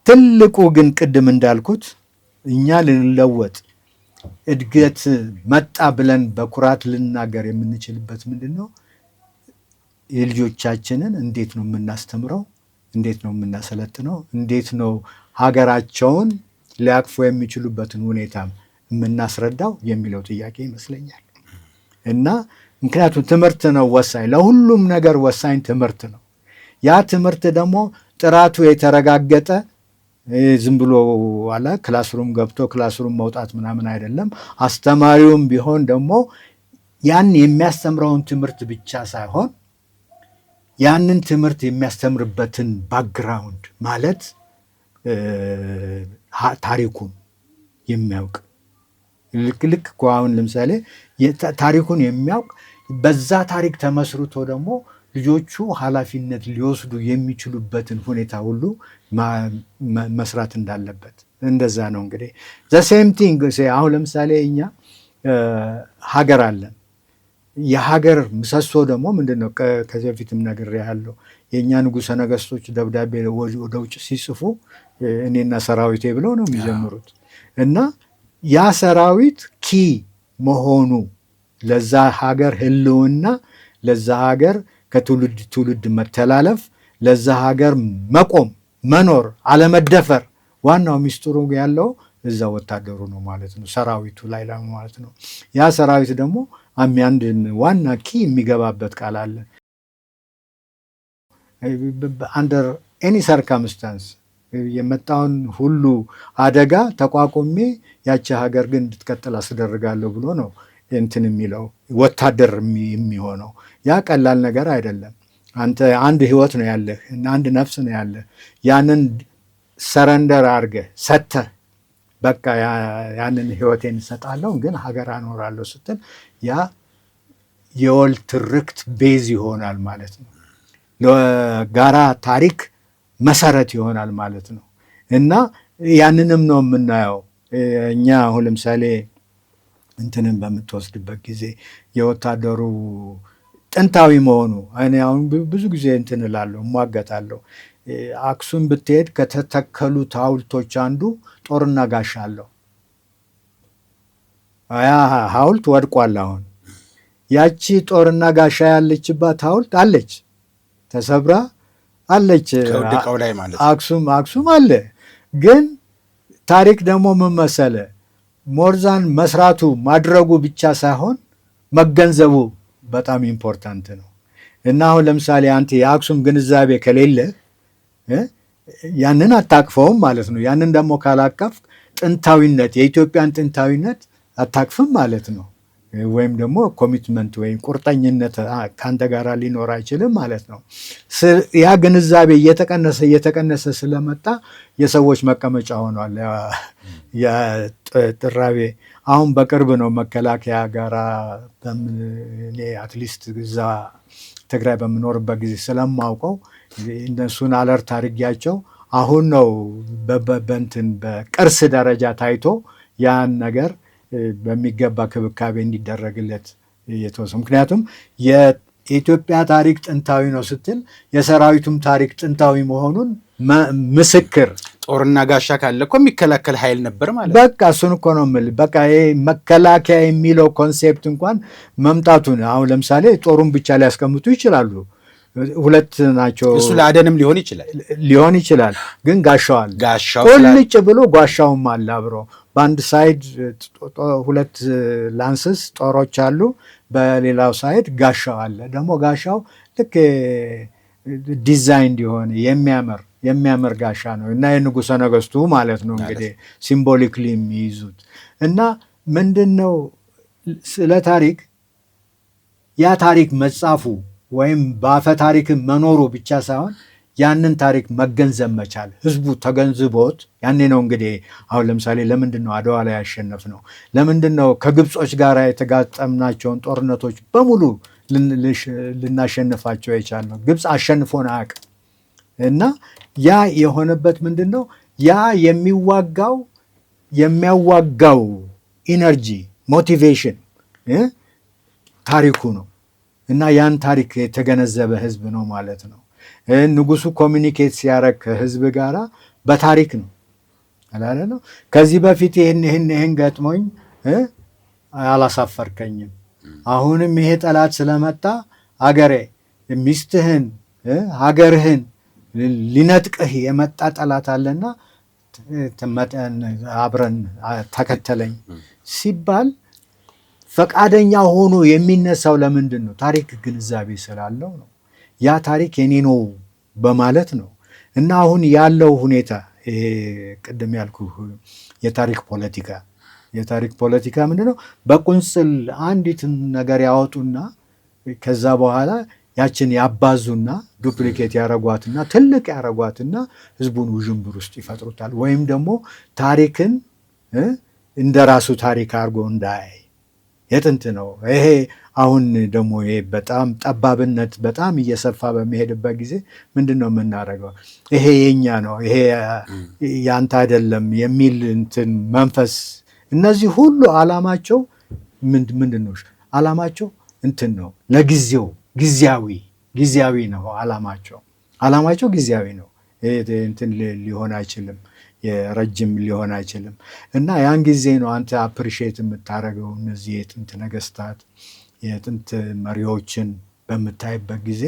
ትልቁ ግን ቅድም እንዳልኩት እኛ ልንለወጥ እድገት መጣ ብለን በኩራት ልናገር የምንችልበት ምንድን ነው? የልጆቻችንን እንዴት ነው የምናስተምረው? እንዴት ነው የምናሰለጥነው? እንዴት ነው ሀገራቸውን ሊያቅፉ የሚችሉበትን ሁኔታ የምናስረዳው የሚለው ጥያቄ ይመስለኛል። እና ምክንያቱም ትምህርት ነው ወሳኝ፣ ለሁሉም ነገር ወሳኝ ትምህርት ነው። ያ ትምህርት ደግሞ ጥራቱ የተረጋገጠ ዝም ብሎ አለ ክላስሩም ገብቶ ክላስሩም መውጣት ምናምን አይደለም። አስተማሪውም ቢሆን ደግሞ ያን የሚያስተምረውን ትምህርት ብቻ ሳይሆን ያንን ትምህርት የሚያስተምርበትን ባክግራውንድ ማለት ታሪኩን የሚያውቅ ልክ እኮ አሁን ለምሳሌ ታሪኩን የሚያውቅ በዛ ታሪክ ተመስርቶ ደግሞ ልጆቹ ኃላፊነት ሊወስዱ የሚችሉበትን ሁኔታ ሁሉ መስራት እንዳለበት እንደዛ ነው። እንግዲህ ዘሴም ቲንግ አሁን ለምሳሌ እኛ ሀገር አለን። የሀገር ምሰሶ ደግሞ ምንድን ነው? ከዚህ በፊትም ነግሬሃለሁ። የእኛ ንጉሠ ነገሥቶች ደብዳቤ ወደ ውጭ ሲጽፉ እኔና ሰራዊቴ ብለው ነው የሚጀምሩት። እና ያ ሰራዊት ኪ መሆኑ ለዛ ሀገር ህልውና፣ ለዛ ሀገር ከትውልድ ትውልድ መተላለፍ፣ ለዛ ሀገር መቆም፣ መኖር፣ አለመደፈር ዋናው ሚስጥሩ ያለው እዛ ወታደሩ ነው ማለት ነው፣ ሰራዊቱ ላይ ማለት ነው። ያ ሰራዊት ደግሞ አንድ ዋና ኪ የሚገባበት ቃል አለ። አንደር ኤኒ ሰርከምስታንስ የመጣውን ሁሉ አደጋ ተቋቁሜ ያቺ ሀገር ግን እንድትቀጥል አስደርጋለሁ ብሎ ነው እንትን የሚለው ወታደር የሚሆነው። ያ ቀላል ነገር አይደለም። አንተ አንድ ህይወት ነው ያለህ እና አንድ ነፍስ ነው ያለህ። ያንን ሰረንደር አድርገህ ሰጥተህ በቃ ያንን ህይወቴን እሰጣለሁ ግን ሀገር አኖራለሁ ስትል ያ የወል ትርክት ቤዝ ይሆናል ማለት ነው። ለጋራ ታሪክ መሰረት ይሆናል ማለት ነው። እና ያንንም ነው የምናየው እኛ አሁን ለምሳሌ እንትንን በምትወስድበት ጊዜ የወታደሩ ጥንታዊ መሆኑ እኔ አሁን ብዙ ጊዜ እንትን እላለሁ እሟገታለሁ። አክሱም ብትሄድ ከተተከሉት ሐውልቶች አንዱ ጦርና ጋሻ አለው። ያ ሐውልት ወድቋል። አሁን ያቺ ጦርና ጋሻ ያለችባት ሐውልት አለች፣ ተሰብራ አለች ከወደቀው ላይ ማለት አክሱም አለ። ግን ታሪክ ደግሞ ምን መሰለ፣ ሞርዛን መስራቱ ማድረጉ ብቻ ሳይሆን መገንዘቡ በጣም ኢምፖርታንት ነው። እና አሁን ለምሳሌ አንተ የአክሱም ግንዛቤ ከሌለ ያንን አታቅፈውም ማለት ነው። ያንን ደግሞ ካላቀፍ ጥንታዊነት የኢትዮጵያን ጥንታዊነት አታቅፍም ማለት ነው። ወይም ደግሞ ኮሚትመንት ወይም ቁርጠኝነት ከአንተ ጋር ሊኖር አይችልም ማለት ነው። ያ ግንዛቤ እየተቀነሰ ስለመጣ የሰዎች መቀመጫ ሆኗል። የጥራቤ አሁን በቅርብ ነው መከላከያ ጋራ እኔ አትሊስት እዛ ትግራይ በምኖርበት ጊዜ ስለማውቀው እነሱን አለርት አድርጊያቸው አሁን ነው በንትን በቅርስ ደረጃ ታይቶ ያን ነገር በሚገባ ክብካቤ እንዲደረግለት የተወሰነ። ምክንያቱም የኢትዮጵያ ታሪክ ጥንታዊ ነው ስትል የሰራዊቱም ታሪክ ጥንታዊ መሆኑን ምስክር ጦርና ጋሻ ካለ እኮ የሚከላከል ኃይል ነበር ማለት ነው። በቃ እሱን እኮ ነው የምልህ። በቃ ይሄ መከላከያ የሚለው ኮንሴፕት እንኳን መምጣቱን አሁን ለምሳሌ ጦሩን ብቻ ሊያስቀምጡ ይችላሉ። ሁለት ናቸው። እሱ ለአደንም ሊሆን ይችላል። ግን ጋሻዋል ቁልጭ ብሎ ጓሻውም አለ አብሮ። በአንድ ሳይድ ሁለት ላንስስ ጦሮች አሉ፣ በሌላው ሳይድ ጋሻው አለ። ደግሞ ጋሻው ልክ ዲዛይን እንዲሆን የሚያምር ጋሻ ነው እና የንጉሠ ነገሥቱ ማለት ነው እንግዲህ ሲምቦሊክሊ የሚይዙት እና ምንድን ነው ስለ ታሪክ ያ ታሪክ መጻፉ ወይም በአፈ ታሪክ መኖሩ ብቻ ሳይሆን ያንን ታሪክ መገንዘብ መቻል ህዝቡ ተገንዝቦት ያኔ ነው እንግዲህ አሁን ለምሳሌ ለምንድን ነው አድዋ ላይ ያሸነፍ ነው? ለምንድን ነው ከግብጾች ጋር የተጋጠምናቸውን ጦርነቶች በሙሉ ልናሸንፋቸው የቻልነው? ግብፅ አሸንፎን አያውቅም። እና ያ የሆነበት ምንድን ነው? ያ የሚያዋጋው ኢነርጂ ሞቲቬሽን ታሪኩ ነው። እና ያን ታሪክ የተገነዘበ ህዝብ ነው ማለት ነው። ንጉሱ ኮሚኒኬት ሲያደርግ ከህዝብ ጋራ በታሪክ ነው አላለ ነው። ከዚህ በፊት ይህን ገጥሞኝ አላሳፈርከኝም። አሁንም ይሄ ጠላት ስለመጣ አገሬ ሚስትህን ሀገርህን ሊነጥቅህ የመጣ ጠላት አለና አብረን ተከተለኝ ሲባል ፈቃደኛ ሆኖ የሚነሳው ለምንድን ነው? ታሪክ ግንዛቤ ስላለው ነው። ያ ታሪክ የኔ ነው በማለት ነው። እና አሁን ያለው ሁኔታ ቅድም ያልኩ የታሪክ ፖለቲካ ምንድን ነው? በቁንጽል አንዲትን ነገር ያወጡና ከዛ በኋላ ያችን ያባዙና ዱፕሊኬት ያረጓትና ትልቅ ያረጓትና ህዝቡን ውዥንብር ውስጥ ይፈጥሩታል። ወይም ደግሞ ታሪክን እንደ ራሱ ታሪክ አድርጎ እንዳያይ የጥንት ነው ይሄ። አሁን ደግሞ ይሄ በጣም ጠባብነት በጣም እየሰፋ በሚሄድበት ጊዜ ምንድን ነው የምናደርገው? ይሄ የኛ ነው፣ ይሄ ያንተ አይደለም የሚል እንትን መንፈስ። እነዚህ ሁሉ አላማቸው ምንድን ነው? አላማቸው እንትን ነው፣ ለጊዜው ጊዜያዊ ነው አላማቸው ጊዜያዊ ነው። እንትን ሊሆን አይችልም፣ የረጅም ሊሆን አይችልም። እና ያን ጊዜ ነው አንተ አፕሪሼት የምታደርገው እነዚህ የጥንት ነገስታት የጥንት መሪዎችን በምታይበት ጊዜ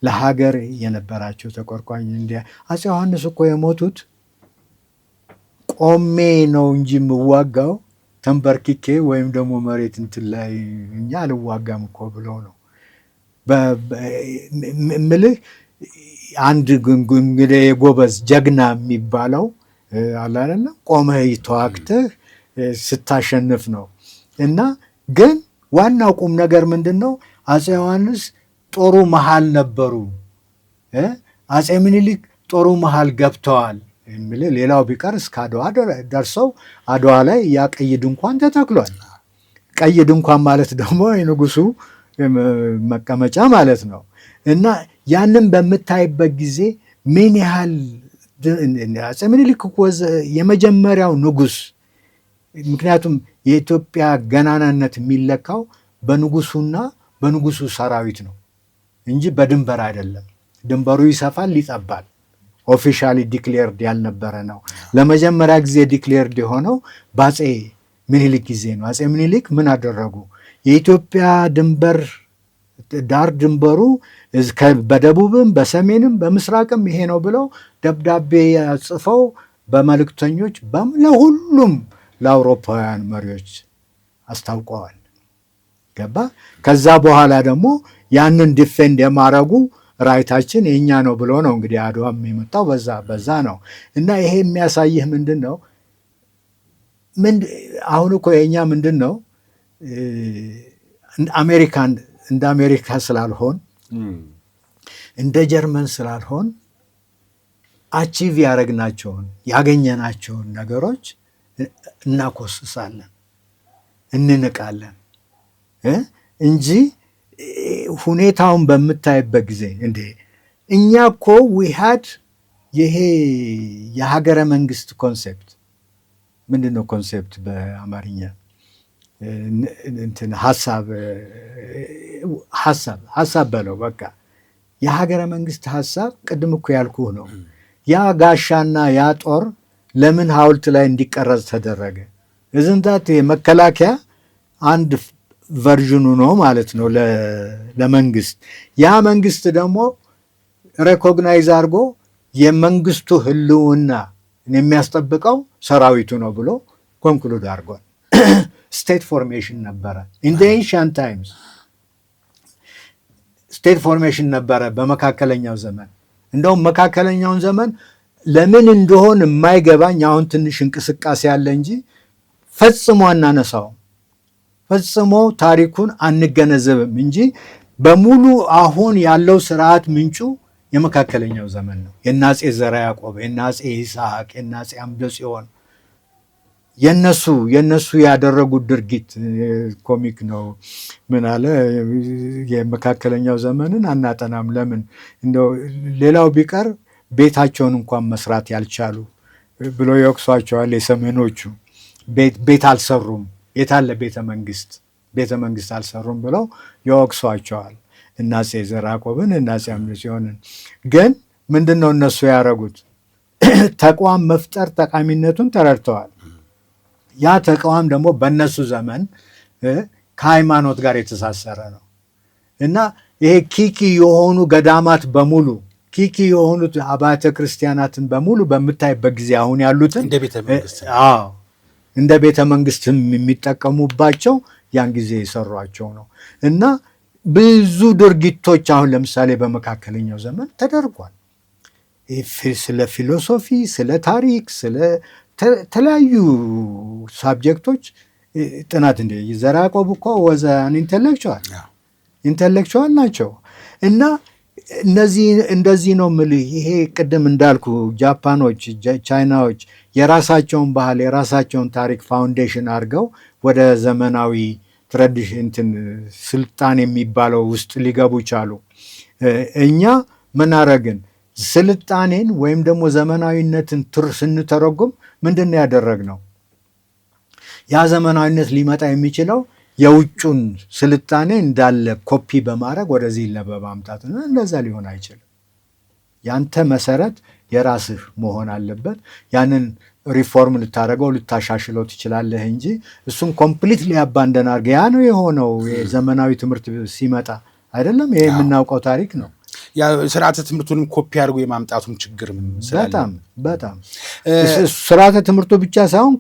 ለሀገር የነበራቸው ተቆርቋኝ እንዲያ አፄ ዮሐንስ እኮ የሞቱት ቆሜ ነው እንጂ የምዋጋው ተንበርክኬ ወይም ደግሞ መሬት እንትን ላይ እኛ አልዋጋም እኮ ብለው ነው ምልህ። አንድ እንግዲህ የጎበዝ ጀግና የሚባለው አላለ ቆመህ ተዋግተህ ስታሸንፍ ነው። እና ግን ዋናው ቁም ነገር ምንድን ነው? አፄ ዮሐንስ ጦሩ መሃል ነበሩ። አፄ ምኒልክ ጦሩ መሃል ገብተዋል። ሌላው ቢቀር እስከ አድዋ ደርሰው አድዋ ላይ ያ ቀይ ድንኳን ተተክሏል። ቀይ ድንኳን ማለት ደግሞ የንጉሱ መቀመጫ ማለት ነው። እና ያንን በምታይበት ጊዜ ምን ያህል አፄ ምኒልክ የመጀመሪያው ንጉስ። ምክንያቱም የኢትዮጵያ ገናናነት የሚለካው በንጉሱና በንጉሱ ሰራዊት ነው እንጂ በድንበር አይደለም። ድንበሩ ይሰፋል፣ ይጠባል። ኦፊሻሊ ዲክሌርድ ያልነበረ ነው። ለመጀመሪያ ጊዜ ዲክሌርድ የሆነው በአፄ ምኒልክ ጊዜ ነው። አፄ ምኒልክ ምን አደረጉ? የኢትዮጵያ ድንበር ዳር ድንበሩ በደቡብም በሰሜንም በምስራቅም ይሄ ነው ብለው ደብዳቤ ጽፈው በመልእክተኞች ለሁሉም ለአውሮፓውያን መሪዎች አስታውቀዋል። ገባ? ከዛ በኋላ ደግሞ ያንን ዲፌንድ የማረጉ ራይታችን የኛ ነው ብሎ ነው እንግዲህ አድዋም የመጣው በዛ ነው። እና ይሄ የሚያሳይህ ምንድን ነው? አሁን እኮ የኛ ምንድን ነው እንደ አሜሪካ ስላልሆን እንደ ጀርመን ስላልሆን አቺቭ ያገኘናቸውን ነገሮች እናኮስሳለን፣ እንንቃለን እንጂ ሁኔታውን በምታይበት ጊዜ እንዴ እኛ እኮ ዊሃድ ይሄ የሀገረ መንግስት ኮንሴፕት ምንድን ነው? ኮንሴፕት በአማርኛ እንትን ሀሳብ በለው በቃ የሀገረ መንግስት ሀሳብ ቅድም እኮ ያልኩህ ነው። ያ ጋሻና ያ ጦር ለምን ሐውልት ላይ እንዲቀረጽ ተደረገ? እዝንታት መከላከያ አንድ ቨርዥኑ ነው ማለት ነው ለመንግስት። ያ መንግስት ደግሞ ሬኮግናይዝ አድርጎ የመንግስቱ ህልውና የሚያስጠብቀው ሰራዊቱ ነው ብሎ ኮንክሉድ አድርጓል። ስቴት ፎርሜሽን ነበረ። ኢን ዘ ኤንሺየንት ታይምስ ስቴት ፎርሜሽን ነበረ በመካከለኛው ዘመን። እንደውም መካከለኛውን ዘመን ለምን እንደሆን የማይገባኝ አሁን ትንሽ እንቅስቃሴ አለ እንጂ ፈጽሞ አናነሳውም፣ ፈጽሞ ታሪኩን አንገነዘብም እንጂ በሙሉ አሁን ያለው ስርዓት ምንጩ የመካከለኛው ዘመን ነው። የናፄ ዘርዓ ያዕቆብ፣ የናፄ ይስሐቅ፣ የናፄ አምደ ጽዮን የነሱ ያደረጉት ድርጊት ኮሚክ ነው። ምን አለ የመካከለኛው ዘመንን አናጠናም ለምን? እንደው ሌላው ቢቀር ቤታቸውን እንኳን መስራት ያልቻሉ ብሎ ይወቅሷቸዋል። የሰሜኖቹ ቤት አልሰሩም፣ የታለ ቤተ መንግስት አልሰሩም ብለው ይወቅሷቸዋል። እናፄ ዘርዓ ያዕቆብን እናፄ አምደ ጽዮንን። ግን ምንድን ነው እነሱ ያደረጉት? ተቋም መፍጠር ጠቃሚነቱን ተረድተዋል። ያ ተቋም ደግሞ በእነሱ ዘመን ከሃይማኖት ጋር የተሳሰረ ነው እና ይሄ ኪኪ የሆኑ ገዳማት በሙሉ ኪኪ የሆኑት አብያተ ክርስቲያናትን በሙሉ በምታይበት ጊዜ አሁን ያሉትን እንደ ቤተ መንግስትም የሚጠቀሙባቸው ያን ጊዜ የሰሯቸው ነው እና ብዙ ድርጊቶች አሁን ለምሳሌ በመካከለኛው ዘመን ተደርጓል። ስለ ፊሎሶፊ፣ ስለ ታሪክ፣ ስለ ተለያዩ ሳብጀክቶች ጥናት እንደ ዘርዓ ያዕቆብ እኮ ወዘን ኢንቴሌክቹዋል ናቸው እና እንደዚህ ነው የምልህ። ይሄ ቅድም እንዳልኩ ጃፓኖች፣ ቻይናዎች የራሳቸውን ባህል የራሳቸውን ታሪክ ፋውንዴሽን አድርገው ወደ ዘመናዊ ትራዲሽን ስልጣን የሚባለው ውስጥ ሊገቡ ቻሉ። እኛ ምን አረግን? ስልጣኔን ወይም ደግሞ ዘመናዊነትን ስንተረጉም ምንድን ነው ያደረግነው? ያ ዘመናዊነት ሊመጣ የሚችለው የውጩን ስልጣኔ እንዳለ ኮፒ በማድረግ ወደዚህ በማምጣት ነው። እንደዛ ሊሆን አይችልም። ያንተ መሰረት የራስህ መሆን አለበት። ያንን ሪፎርም ልታደርገው ልታሻሽለው ትችላለህ እንጂ እሱን ኮምፕሊትሊ አባንደን አድርገህ ያ ነው የሆነው። የዘመናዊ ትምህርት ሲመጣ አይደለም። ይሄ የምናውቀው ታሪክ ነው። ስርዓተ ትምህርቱንም ኮፒ አድርጎ የማምጣቱም ችግርም በጣም ስርዓተ ትምህርቱ ብቻ ሳይሆን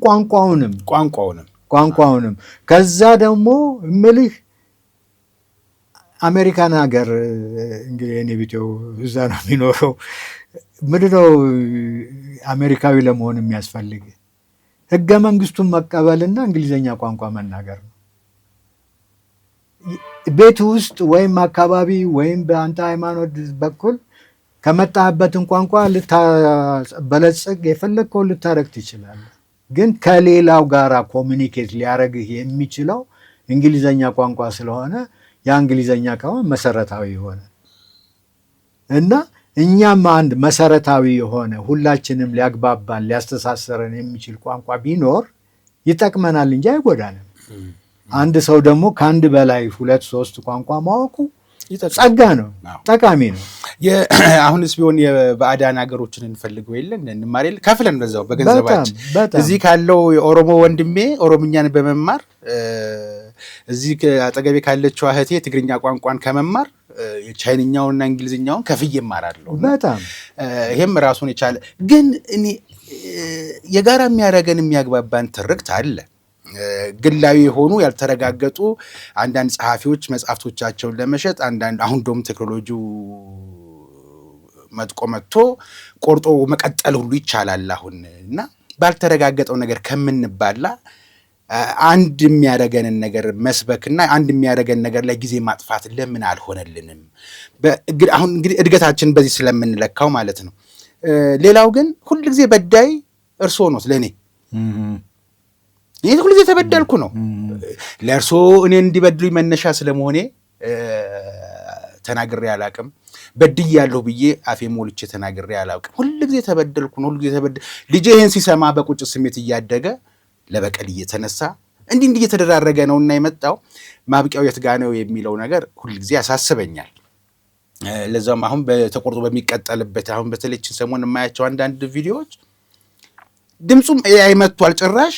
ቋንቋውንም ከዛ ደግሞ እምልህ አሜሪካን ሀገር እንግዲህ እኔ ቢጤው እዛ ነው የሚኖረው። ምንድነው አሜሪካዊ ለመሆን የሚያስፈልግ? ህገ መንግስቱን መቀበልና እንግሊዝኛ ቋንቋ መናገር ነው። ቤት ውስጥ ወይም አካባቢ ወይም በአንተ ሃይማኖት በኩል ከመጣህበትን ቋንቋ ልታበለጽግ የፈለግከውን ልታረግ ትችላለህ። ግን ከሌላው ጋር ኮሚኒኬት ሊያደርግህ የሚችለው እንግሊዝኛ ቋንቋ ስለሆነ ያ እንግሊዝኛ ከሆነ መሰረታዊ የሆነ እና እኛም አንድ መሰረታዊ የሆነ ሁላችንም ሊያግባባን ሊያስተሳሰረን የሚችል ቋንቋ ቢኖር ይጠቅመናል እንጂ አይጎዳንም። አንድ ሰው ደግሞ ከአንድ በላይ 2-3 ቋንቋ ማወቁ ጸጋ ነው፣ ጠቃሚ ነው። አሁንስ ቢሆን የባዕዳን ሀገሮችን እንፈልገው የለን እንማር የለ ከፍለን በዛው በገንዘባችን እዚህ ካለው የኦሮሞ ወንድሜ ኦሮምኛን በመማር እዚህ አጠገቤ ካለችው እህቴ ትግርኛ ቋንቋን ከመማር የቻይንኛውንና እንግሊዝኛውን ከፍዬ እማራለሁ። በጣም ይሄም ራሱን የቻለ ግን እኔ የጋራ የሚያደርገን የሚያግባባን ትርክት አለ። ግላዊ የሆኑ ያልተረጋገጡ አንዳንድ ጸሐፊዎች መጽሐፍቶቻቸውን ለመሸጥ አንዳንድ አሁን ደም ቴክኖሎጂው መጥቶ ቆርጦ መቀጠል ሁሉ ይቻላል አሁን እና ባልተረጋገጠው ነገር ከምንባላ አንድ የሚያደርገንን ነገር መስበክና አንድ የሚያደርገን ነገር ላይ ጊዜ ማጥፋት ለምን አልሆነልንም? አሁን እንግዲህ እድገታችን በዚህ ስለምንለካው ማለት ነው። ሌላው ግን ሁልጊዜ በዳይ እርስዎ ነው ለእኔ ይህ ሁልጊዜ ተበደልኩ ነው። ለእርስዎ እኔ እንዲበድሉኝ መነሻ ስለመሆኔ ተናግሬ አላቅም። በድያለሁ ብዬ አፌ ሞልቼ ተናግሬ አላቅም። ሁልጊዜ ተበደልኩ ነው። ሁልጊዜ ልጄ ይህን ሲሰማ በቁጭት ስሜት እያደገ ለበቀል እየተነሳ እንዲህ እየተደራረገ ነውና የመጣው ማብቂያው የት ጋ ነው የሚለው ነገር ሁልጊዜ ያሳስበኛል። ለዛም አሁን በተቆርጦ በሚቀጠልበት አሁን በተለይችን ሰሞን የማያቸው አንዳንድ ቪዲዮዎች ድምፁም ኤአይ መጥቷል። ጭራሽ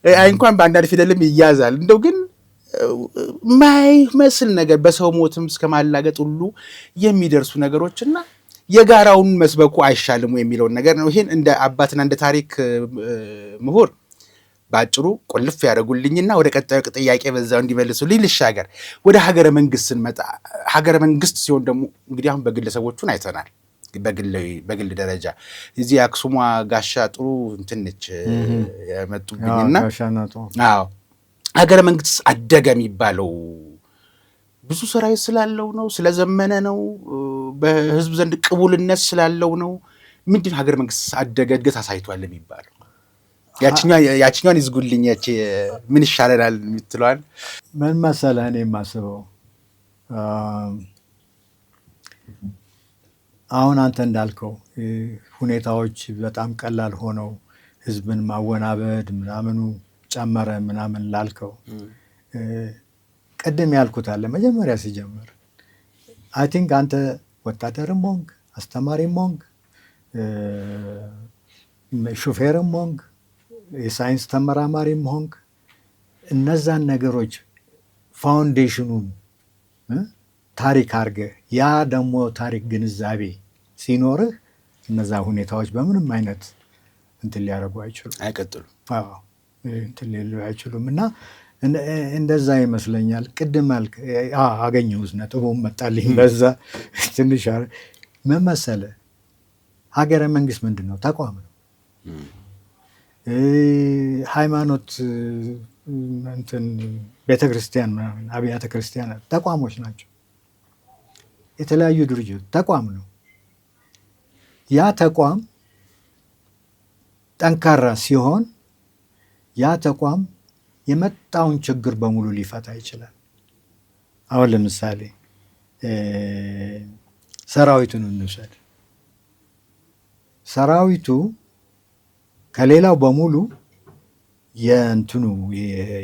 ኤአይ እንኳን በአንዳንድ ፊደልም ይያዛል። እንደው ግን ማይመስል ነገር በሰው ሞትም እስከ ማላገጥ ሁሉ የሚደርሱ ነገሮችና የጋራውን መስበኩ አይሻልም የሚለውን ነገር ነው። ይሄን እንደ አባትና እንደ ታሪክ ምሁር ባጭሩ ቁልፍ ያደርጉልኝና ወደ ቀጣዩ ጥያቄ በዛው እንዲመልሱልኝ ልሻገር። ወደ ሀገረ መንግስት ስንመጣ ሀገረ መንግስት ሲሆን ደግሞ እንግዲህ አሁን በግለሰቦቹን አይተናል። በግል ደረጃ እዚህ አክሱሟ ጋሻ ጥሩ እንትን ነች ያመጡብኝና አዎ ሀገረ መንግስት አደገ የሚባለው ብዙ ሰራዊት ስላለው ነው፣ ስለዘመነ ነው፣ በህዝብ ዘንድ ቅቡልነት ስላለው ነው? ምንድን ሀገረ መንግስት አደገ እድገት አሳይቷል የሚባለው? ያችኛዋን ይዝጉልኝ። ያቺ ምን ይሻለናል የምትለዋል ምን መሰለህ እኔ የማስበው አሁን አንተ እንዳልከው ሁኔታዎች በጣም ቀላል ሆነው ህዝብን ማወናበድ ምናምኑ ጨመረ ምናምን ላልከው ቅድም ያልኩት አለ መጀመሪያ ሲጀምር አይ ቲንክ አንተ ወታደርም ሆንክ አስተማሪም ሆንክ ሹፌርም ሆንክ የሳይንስ ተመራማሪም ሆንክ እነዛን ነገሮች ፋውንዴሽኑን ታሪክ አድርገህ ያ ደግሞ ታሪክ ግንዛቤ ሲኖርህ እነዛ ሁኔታዎች በምንም አይነት እንትን ሊያደርጉ አይችሉም፣ አይቀጥሉም። እንትን ሊሉ አይችሉም። እና እንደዛ ይመስለኛል። ቅድም አልክ አገኘሁት ነጥቡም መጣልኝ። በዛ ትንሽ ምን መሰለህ ሀገረ መንግስት ምንድን ነው? ተቋም ነው። ሃይማኖት እንትን ቤተክርስቲያን ምናምን አብያተ ክርስቲያናት ተቋሞች ናቸው። የተለያዩ ድርጅት ተቋም ነው። ያ ተቋም ጠንካራ ሲሆን ያ ተቋም የመጣውን ችግር በሙሉ ሊፈታ ይችላል። አሁን ለምሳሌ ሰራዊቱን እንውሰድ። ሰራዊቱ ከሌላው በሙሉ የእንትኑ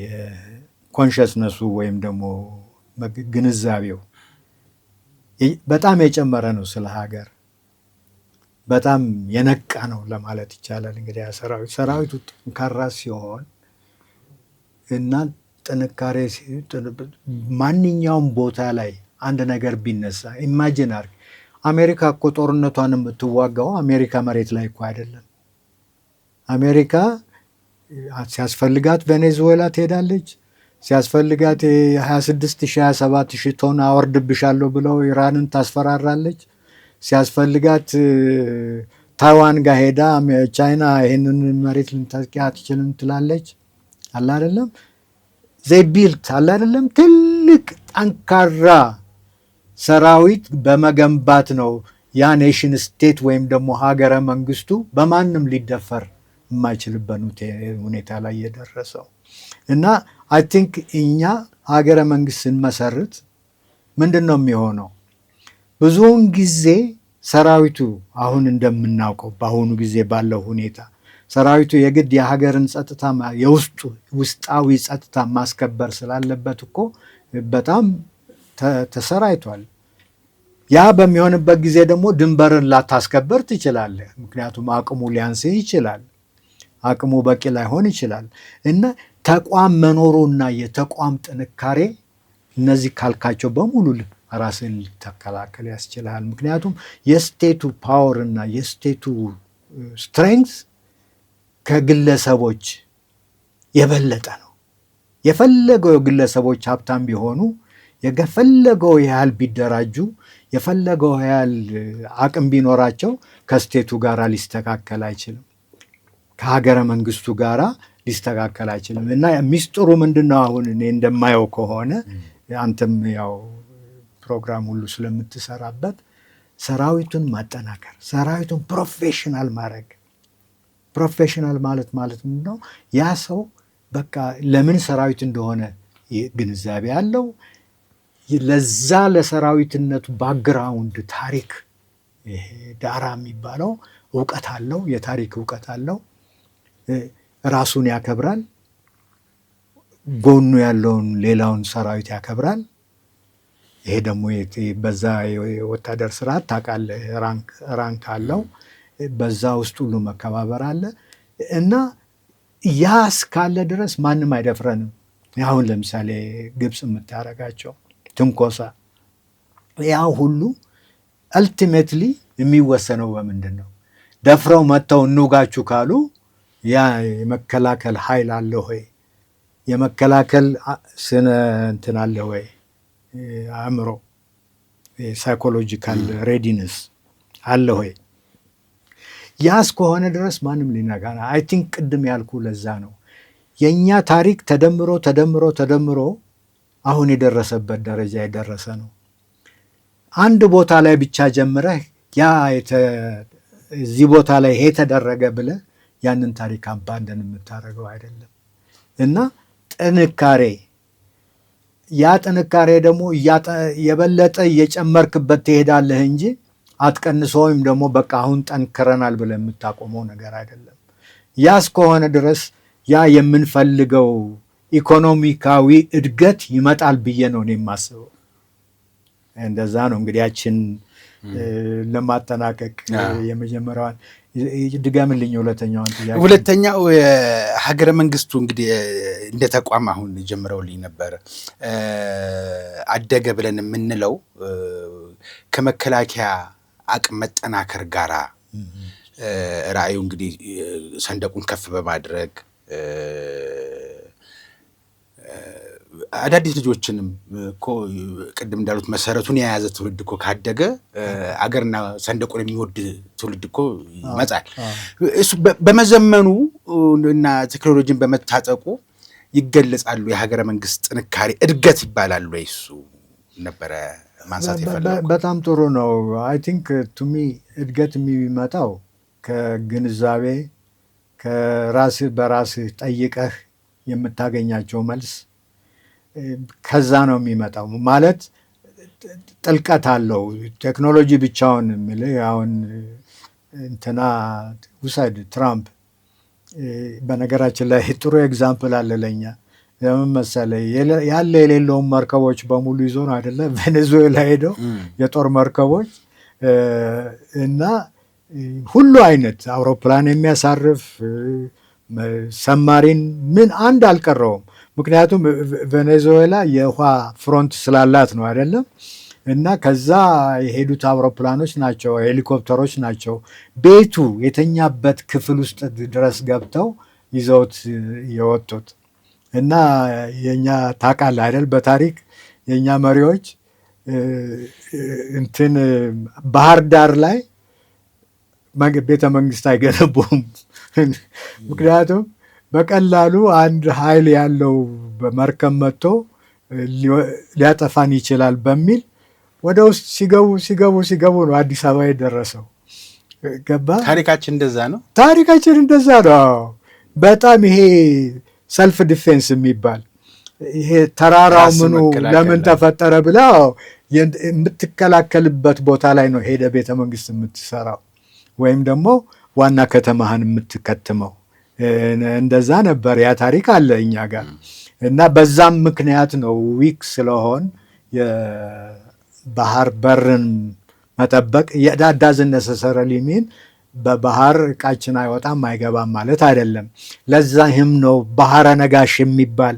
የኮንሽስነሱ ወይም ደግሞ ግንዛቤው በጣም የጨመረ ነው። ስለ ሀገር በጣም የነቃ ነው ለማለት ይቻላል። እንግዲህ ሰራዊቱ ጠንካራ ሲሆን እና ጥንካሬ ማንኛውም ቦታ ላይ አንድ ነገር ቢነሳ ኢማጂን አድርግ። አሜሪካ እኮ ጦርነቷን የምትዋጋው አሜሪካ መሬት ላይ እኮ አይደለም። አሜሪካ ሲያስፈልጋት ቬኔዙዌላ ትሄዳለች። ሲያስፈልጋት 26,000 27,000 ቶን አወርድብሻለሁ ብለው ኢራንን ታስፈራራለች። ሲያስፈልጋት ታይዋን ጋር ሄዳ ቻይና ይህንን መሬት ልንጠቂ አትችልም ትላለች። አለ አይደለም ቢልት አለ አይደለም ትልቅ ጠንካራ ሰራዊት በመገንባት ነው ያ ኔሽን ስቴት ወይም ደግሞ ሀገረ መንግስቱ በማንም ሊደፈር የማይችልበት ሁኔታ ላይ የደረሰው። እና አይ ቲንክ እኛ ሀገረ መንግስት ስንመሰርት ምንድን ነው የሚሆነው? ብዙውን ጊዜ ሰራዊቱ አሁን እንደምናውቀው በአሁኑ ጊዜ ባለው ሁኔታ ሰራዊቱ የግድ የሀገርን ጸጥታ ውስጣዊ ጸጥታ ማስከበር ስላለበት እኮ በጣም ተሰራይቷል። ያ በሚሆንበት ጊዜ ደግሞ ድንበርን ላታስከበር ትችላለህ። ምክንያቱም አቅሙ ሊያንስህ ይችላል፣ አቅሙ በቂ ላይሆን ይችላል። እና ተቋም መኖሩና የተቋም ጥንካሬ እነዚህ ካልካቸው በሙሉ ራስን ሊተከላከል ያስችላል። ምክንያቱም የስቴቱ ፓወር እና የስቴቱ ስትሬንግዝ ከግለሰቦች የበለጠ ነው። የፈለገው ግለሰቦች ሀብታም ቢሆኑ የፈለገው ያህል ቢደራጁ የፈለገው ያህል አቅም ቢኖራቸው ከስቴቱ ጋር ሊስተካከል አይችልም፣ ከሀገረ መንግስቱ ጋር ሊስተካከል አይችልም። እና ሚስጥሩ ምንድን ነው? አሁን እኔ እንደማየው ከሆነ አንተም ያው ፕሮግራም ሁሉ ስለምትሰራበት ሰራዊቱን ማጠናከር፣ ሰራዊቱን ፕሮፌሽናል ማድረግ። ፕሮፌሽናል ማለት ምንድን ነው? ያ ሰው በቃ ለምን ሰራዊት እንደሆነ ግንዛቤ አለው። ለዛ ለሰራዊትነቱ ባክግራውንድ ታሪክ ዳራ የሚባለው እውቀት አለው፣ የታሪክ እውቀት አለው። ራሱን ያከብራል፣ ጎኑ ያለውን ሌላውን ሰራዊት ያከብራል። ይሄ ደግሞ በዛ የወታደር ስርዓት ታውቃለህ፣ ራንክ አለው። በዛ ውስጥ ሁሉ መከባበር አለ እና ያ እስካለ ድረስ ማንም አይደፍረንም። አሁን ለምሳሌ ግብፅ የምታደርጋቸው ትንኮሳ፣ ያ ሁሉ አልቲሜትሊ የሚወሰነው በምንድን ነው? ደፍረው መጥተው እንውጋችሁ ካሉ ያ የመከላከል ኃይል አለ ወይ? የመከላከል ስነ እንትን አለ ወይ? አእምሮ ሳይኮሎጂካል ሬዲነስ አለ ወይ? ያ እስከሆነ ድረስ ማንም ሊነጋ አይ ቲንክ ቅድም ያልኩ ለዛ ነው የእኛ ታሪክ ተደምሮ አሁን የደረሰበት ደረጃ የደረሰ ነው። አንድ ቦታ ላይ ብቻ ጀምረህ ያ እዚህ ቦታ ላይ ይሄ ተደረገ ብለህ ያንን ታሪክ አባንደን የምታደርገው አይደለም። እና ያ ጥንካሬ ደግሞ የበለጠ እየጨመርክበት ትሄዳለህ እንጂ አትቀንሶ ወይም ደግሞ በቃ አሁን ጠንክረናል ብለህ የምታቆመው ነገር አይደለም። ያ እስከሆነ ድረስ ያ የምንፈልገው ኢኮኖሚካዊ እድገት ይመጣል ብዬ ነው እኔ የማስበው። እንደዛ ነው እንግዲህ ያችን ለማጠናቀቅ የመጀመሪያዋን ድገምልኝ ሁለተኛዋን ጥያቄ። ሁለተኛው ሀገረ መንግስቱ እንግዲህ እንደ ተቋም አሁን ጀምረውልኝ ነበር። አደገ ብለን የምንለው ከመከላከያ አቅም መጠናከር ጋራ ራዕዩ እንግዲህ ሰንደቁን ከፍ በማድረግ አዳዲስ ልጆችንም እኮ ቅድም እንዳሉት መሰረቱን የያዘ ትውልድ እኮ ካደገ አገርና ሰንደቁን የሚወድ ትውልድ እኮ ይመጣል። እሱ በመዘመኑ እና ቴክኖሎጂን በመታጠቁ ይገለጻሉ የሀገረ መንግስት ጥንካሬ እድገት ይባላል ወይ? እሱ ነበረ ማንሳት የፈለገው። በጣም ጥሩ ነው። አይ ቲንክ ቱሚ እድገት የሚመጣው ከግንዛቤ ከራስህ በራስህ ጠይቀህ የምታገኛቸው መልስ ከዛ ነው የሚመጣው። ማለት ጥልቀት አለው። ቴክኖሎጂ ብቻውን የሚልህ አሁን እንትና ውሰድ ትራምፕ። በነገራችን ላይ ጥሩ ኤግዛምፕል አለ ለኛ። ለምን መሰለህ? ያለ የሌለውን መርከቦች በሙሉ ይዞ ነው አይደለ ቬኔዙዌላ ሄደው የጦር መርከቦች እና ሁሉ አይነት አውሮፕላን የሚያሳርፍ ሰማሪን ምን አንድ አልቀረውም። ምክንያቱም ቬኔዙዌላ የውሃ ፍሮንት ስላላት ነው አይደለም። እና ከዛ የሄዱት አውሮፕላኖች ናቸው፣ ሄሊኮፕተሮች ናቸው ቤቱ የተኛበት ክፍል ውስጥ ድረስ ገብተው ይዘውት የወጡት። እና የኛ ታውቃለህ አይደል በታሪክ የኛ መሪዎች እንትን ባህር ዳር ላይ ቤተ መንግስት አይገነቡም። ምክንያቱም በቀላሉ አንድ ኃይል ያለው በመርከብ መጥቶ ሊያጠፋን ይችላል በሚል ወደ ውስጥ ሲገቡ ነው አዲስ አበባ የደረሰው። ገባ? ታሪካችን እንደዛ ነው። ታሪካችን እንደዛ ነው። በጣም ይሄ ሰልፍ ዲፌንስ የሚባል ይሄ ተራራው ምኑ ለምን ተፈጠረ ብላ የምትከላከልበት ቦታ ላይ ነው ሄደ ቤተ መንግስት የምትሰራው ወይም ደግሞ ዋና ከተማህን የምትከትመው። እንደዛ ነበር። ያ ታሪክ አለ እኛ ጋር እና በዛም ምክንያት ነው ዊክ ስለሆን የባህር በርን መጠበቅ ዳዝንት ነሰሰረሊ ሚን በባህር እቃችን አይወጣም አይገባም ማለት አይደለም። ለዛህም ነው ባህረ ነጋሽ የሚባል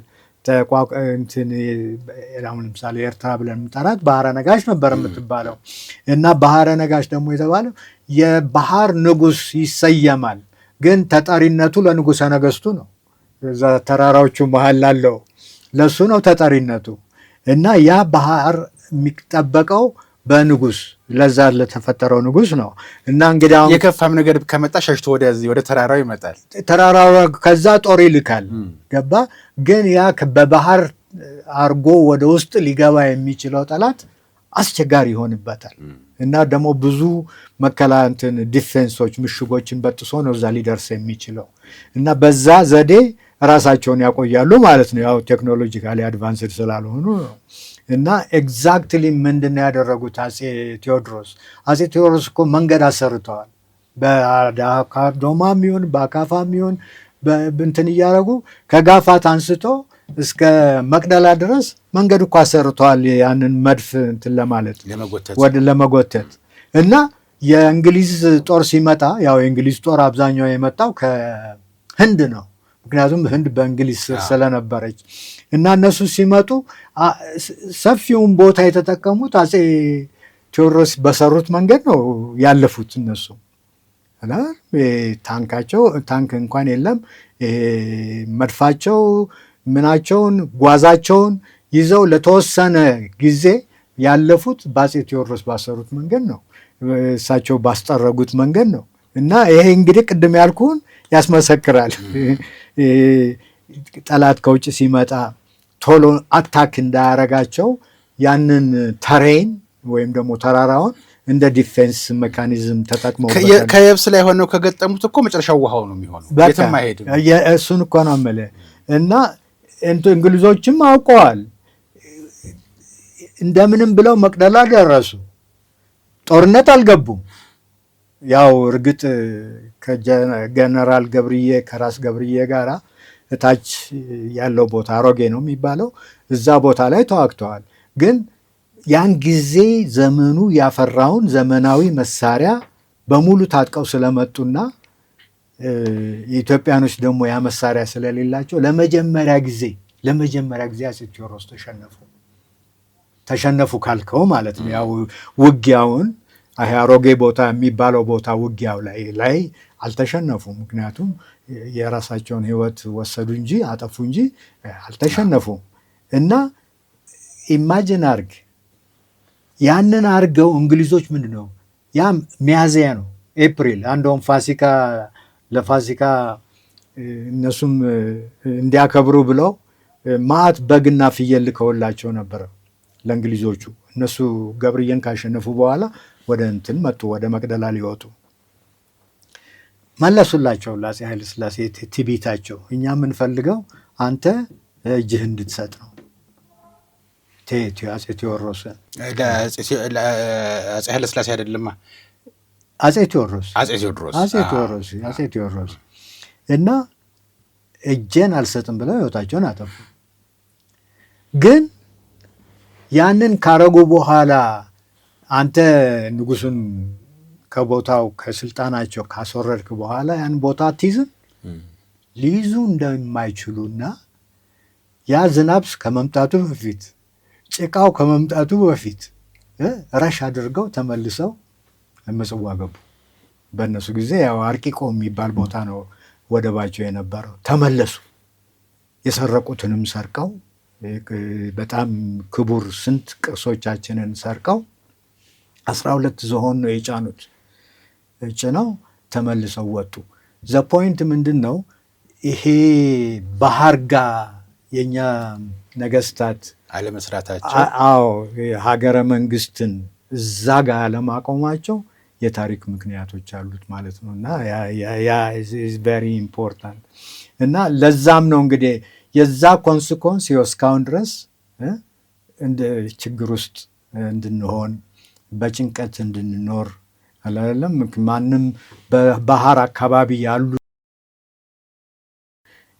ለምሳሌ ኤርትራ ብለን የምጠራት ባህረ ነጋሽ ነበር የምትባለው። እና ባህረ ነጋሽ ደግሞ የተባለው የባህር ንጉስ ይሰየማል፣ ግን ተጠሪነቱ ለንጉሰ ነገስቱ ነው። እዛ ተራራዎቹ መሀል ላለው ለሱ ነው ተጠሪነቱ። እና ያ ባህር የሚጠበቀው በንጉስ ለዛ ለተፈጠረው ንጉስ ነው። እና እንግዲህ አሁን የከፋም ነገር ከመጣ ሸሽቶ ወደ ተራራው ይመጣል። ተራራው ከዛ ጦር ይልካል። ገባ? ግን ያ በባህር አርጎ ወደ ውስጥ ሊገባ የሚችለው ጠላት አስቸጋሪ ይሆንበታል። እና ደግሞ ብዙ መከላንትን ዲፌንሶች ምሽጎችን በጥሶ ነው እዛ ሊደርስ የሚችለው። እና በዛ ዘዴ ራሳቸውን ያቆያሉ ማለት ነው። ያው ቴክኖሎጂካሊ አድቫንስድ ስላልሆኑ ነው። እና ኤግዛክትሊ ምንድን ነው ያደረጉት አፄ ቴዎድሮስ እኮ መንገድ አሰርተዋል። በዶማም ይሁን በአካፋም ይሁን በእንትን እያደረጉ ከጋፋት አንስቶ እስከ መቅደላ ድረስ መንገድ እኮ አሰርተዋል። ያንን መድፍ እንትን ለማለት ለመጎተት እና የእንግሊዝ ጦር ሲመጣ ያው የእንግሊዝ ጦር አብዛኛው የመጣው ከህንድ ነው። ምክንያቱም ህንድ በእንግሊዝ ስር ስለነበረች እና እነሱ ሲመጡ ሰፊውን ቦታ የተጠቀሙት አፄ ቴዎድሮስ በሰሩት መንገድ ነው ያለፉት። እነሱ ታንክ እንኳን የለም። መድፋቸው ምናቸውን ጓዛቸውን ይዘው ለተወሰነ ጊዜ ያለፉት በአፄ ቴዎድሮስ ባሰሩት መንገድ ነው፣ እሳቸው ባስጠረጉት መንገድ ነው። እና ይሄ እንግዲህ ቅድም ያልኩህን ያስመሰክራል። ጠላት ከውጭ ሲመጣ ቶሎ አታክ እንዳያረጋቸው ያንን ተሬን ወይም ደግሞ ተራራውን እንደ ዲፌንስ ሜካኒዝም ተጠቅመው ከየብስ ላይ ሆነው ከገጠሙት እኮ መጨረሻው ውሃው ነው የሚሆነው። የትም አይሄድም። እሱን እኮ ነው የምልህ። እና እንግሊዞችም አውቀዋል። እንደምንም ብለው መቅደላ ደረሱ። ጦርነት አልገቡም። ያው እርግጥ ከጀነራል ገብርዬ ከራስ ገብርዬ ጋራ እታች ያለው ቦታ አሮጌ ነው የሚባለው፣ እዛ ቦታ ላይ ተዋግተዋል። ግን ያን ጊዜ ዘመኑ ያፈራውን ዘመናዊ መሳሪያ በሙሉ ታጥቀው ስለመጡና የኢትዮጵያኖች ደግሞ ያ መሳሪያ ስለሌላቸው ለመጀመሪያ ጊዜ አፄ ቴዎድሮስ ተሸነፉ ካልከው ማለት ነው። ያው ውጊያውን አሮጌ ቦታ የሚባለው ቦታ ውጊያው ላይ አልተሸነፉም። ምክንያቱም የራሳቸውን ሕይወት ወሰዱ እንጂ አጠፉ እንጂ አልተሸነፉም። እና ኢማጂን አርግ ያንን አርገው እንግሊዞች ምንድን ነው ያ ሚያዝያ ነው ኤፕሪል አንደውም ለፋሲካ እነሱም እንዲያከብሩ ብለው ማዕት በግና ፍየል ልከውላቸው ነበረ ለእንግሊዞቹ። እነሱ ገብርዬን ካሸነፉ በኋላ ወደ እንትን መጡ፣ ወደ መቅደላ ሊወጡ መለሱላቸው ለአፄ ኃይለ ሥላሴ ትዕቢታቸው። እኛ የምንፈልገው አንተ እጅህ እንድትሰጥ ነው። አፄ ቴዎድሮስን አፄ ኃይለ ሥላሴ አይደለማ አፄ ቴዎድሮስ እና እጄን አልሰጥም ብለው ሕይወታቸውን አጠፉ። ግን ያንን ካረጉ በኋላ አንተ ንጉሱን ከቦታው ከስልጣናቸው ካስወረድክ በኋላ ያን ቦታ አትይዝም። ሊይዙ እንደማይችሉና ያ ዝናብ ከመምጣቱ በፊት ጭቃው ከመምጣቱ በፊት ረሽ አድርገው ተመልሰው ምጽዋ ገቡ። በእነሱ ጊዜ ያው አርቂቆ የሚባል ቦታ ነው ወደባቸው የነበረው። ተመለሱ። የሰረቁትንም ሰርቀው በጣም ክቡር ስንት ቅርሶቻችንን ሰርቀው 12 ዝሆን ነው የጫኑት። ጭነው ተመልሰው ወጡ። ዘፖይንት ምንድን ነው ይሄ ባህር ጋር የኛ ነገስታት አለመስራታቸው፣ አዎ ሀገረ መንግስትን እዛ ጋር አለማቆማቸው የታሪክ ምክንያቶች አሉት ማለት ነው። እና ያ ቬሪ ኢምፖርታንት እና ለዛም ነው እንግዲህ የዛ ኮንስኮንስ እስካሁን ድረስ እንደ ችግር ውስጥ እንድንሆን በጭንቀት እንድንኖር አላለም። ማንም በባህር አካባቢ ያሉ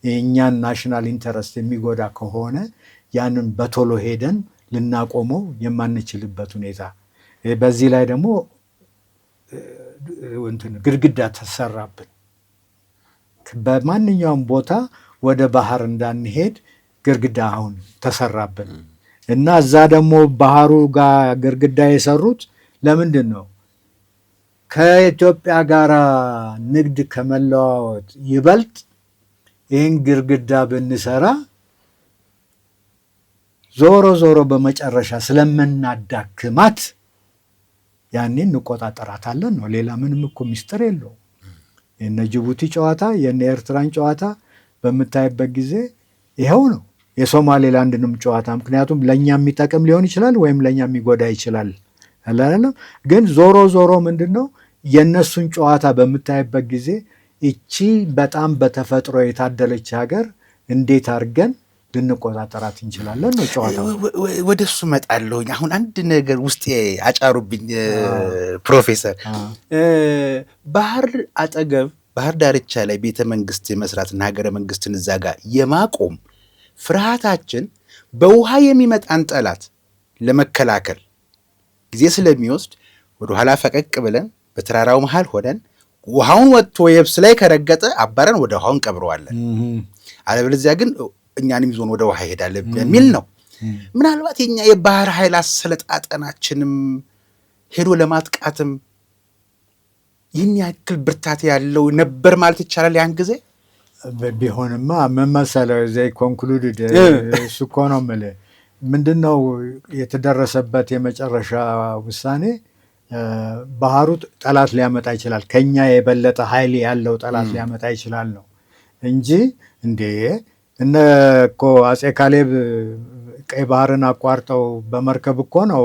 የእኛን ናሽናል ኢንተረስት የሚጎዳ ከሆነ ያንን በቶሎ ሄደን ልናቆመው የማንችልበት ሁኔታ። በዚህ ላይ ደግሞ ግድግዳ ተሰራብን። በማንኛውም ቦታ ወደ ባህር እንዳንሄድ ግድግዳ አሁን ተሰራብን እና እዛ ደግሞ ባህሩ ጋር ግድግዳ የሰሩት ለምንድን ነው? ከኢትዮጵያ ጋር ንግድ ከመለዋወጥ ይበልጥ ይህን ግድግዳ ብንሰራ ዞሮ በመጨረሻ ስለምናዳክማት ያኔ እንቆጣጠራታለን ነው። ሌላ ምንም እኮ ሚስጥር የለው። የነ ጅቡቲ ጨዋታ የነ ኤርትራን ጨዋታ በምታይበት ጊዜ ይኸው ነው። የሶማሌላንድንም ጨዋታ ምክንያቱም ለእኛ የሚጠቅም ሊሆን ይችላል ወይም ለእኛ የሚጎዳ ይችላል አላለም። ግን ዞሮ ምንድን ነው የእነሱን ጨዋታ በምታይበት ጊዜ እቺ በጣም በተፈጥሮ የታደለች ሀገር እንዴት አድርገን ልንቆጣጠራት እንችላለን ነው ጨዋታው። ወደ እሱ እመጣለሁኝ። አሁን አንድ ነገር ውስጥ አጫሩብኝ ፕሮፌሰር። ባህር አጠገብ ባህር ዳርቻ ላይ ቤተ መንግስት የመስራትና ሀገረ መንግስትን እዛ ጋር የማቆም ፍርሃታችን በውሃ የሚመጣን ጠላት ለመከላከል ጊዜ ስለሚወስድ ወደኋላ ፈቀቅ ብለን በተራራው መሃል ሆነን ውሃውን ወጥቶ የብስ ላይ ከረገጠ አባረን ወደ ውሃውን ቀብረዋለን። አለበለዚያ ግን እኛንም ይዞን ወደ ውሃ ይሄዳል በሚል ነው። ምናልባት የኛ የባህር ኃይል አሰለጣጠናችንም ሄዶ ለማጥቃትም ይህን ያክል ብርታት ያለው ነበር ማለት ይቻላል ያን ጊዜ። ቢሆንማ ምን መሰለህ ዘይ ኮንክሉድድ እሱ እኮ ነው የምልህ። ምንድን ነው የተደረሰበት የመጨረሻ ውሳኔ? ባህሩ ጠላት ሊያመጣ ይችላል፣ ከኛ የበለጠ ኃይል ያለው ጠላት ሊያመጣ ይችላል ነው እንጂ እነ እኮ አፄ ካሌብ ቀይ ባህርን አቋርጠው በመርከብ እኮ ነው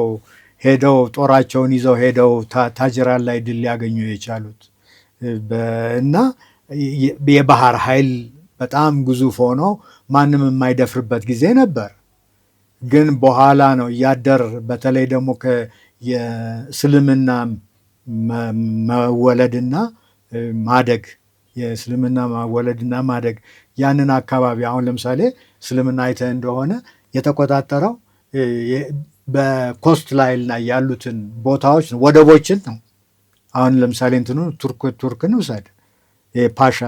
ሄደው ጦራቸውን ይዘው ሄደው ታጅራን ላይ ድል ሊያገኙ የቻሉት። እና የባህር ኃይል በጣም ግዙፍ ሆኖ ማንም የማይደፍርበት ጊዜ ነበር። ግን በኋላ ነው እያደር በተለይ ደግሞ የእስልምና መወለድና ማደግ የእስልምና መወለድና ማደግ ያንን አካባቢ አሁን ለምሳሌ እስልምና አይተህ እንደሆነ የተቆጣጠረው በኮስት ላይን ላይ ያሉትን ቦታዎች ነው፣ ወደቦችን ነው። አሁን ለምሳሌ እንትኑ ቱርክን ውሰድ። የፓሻ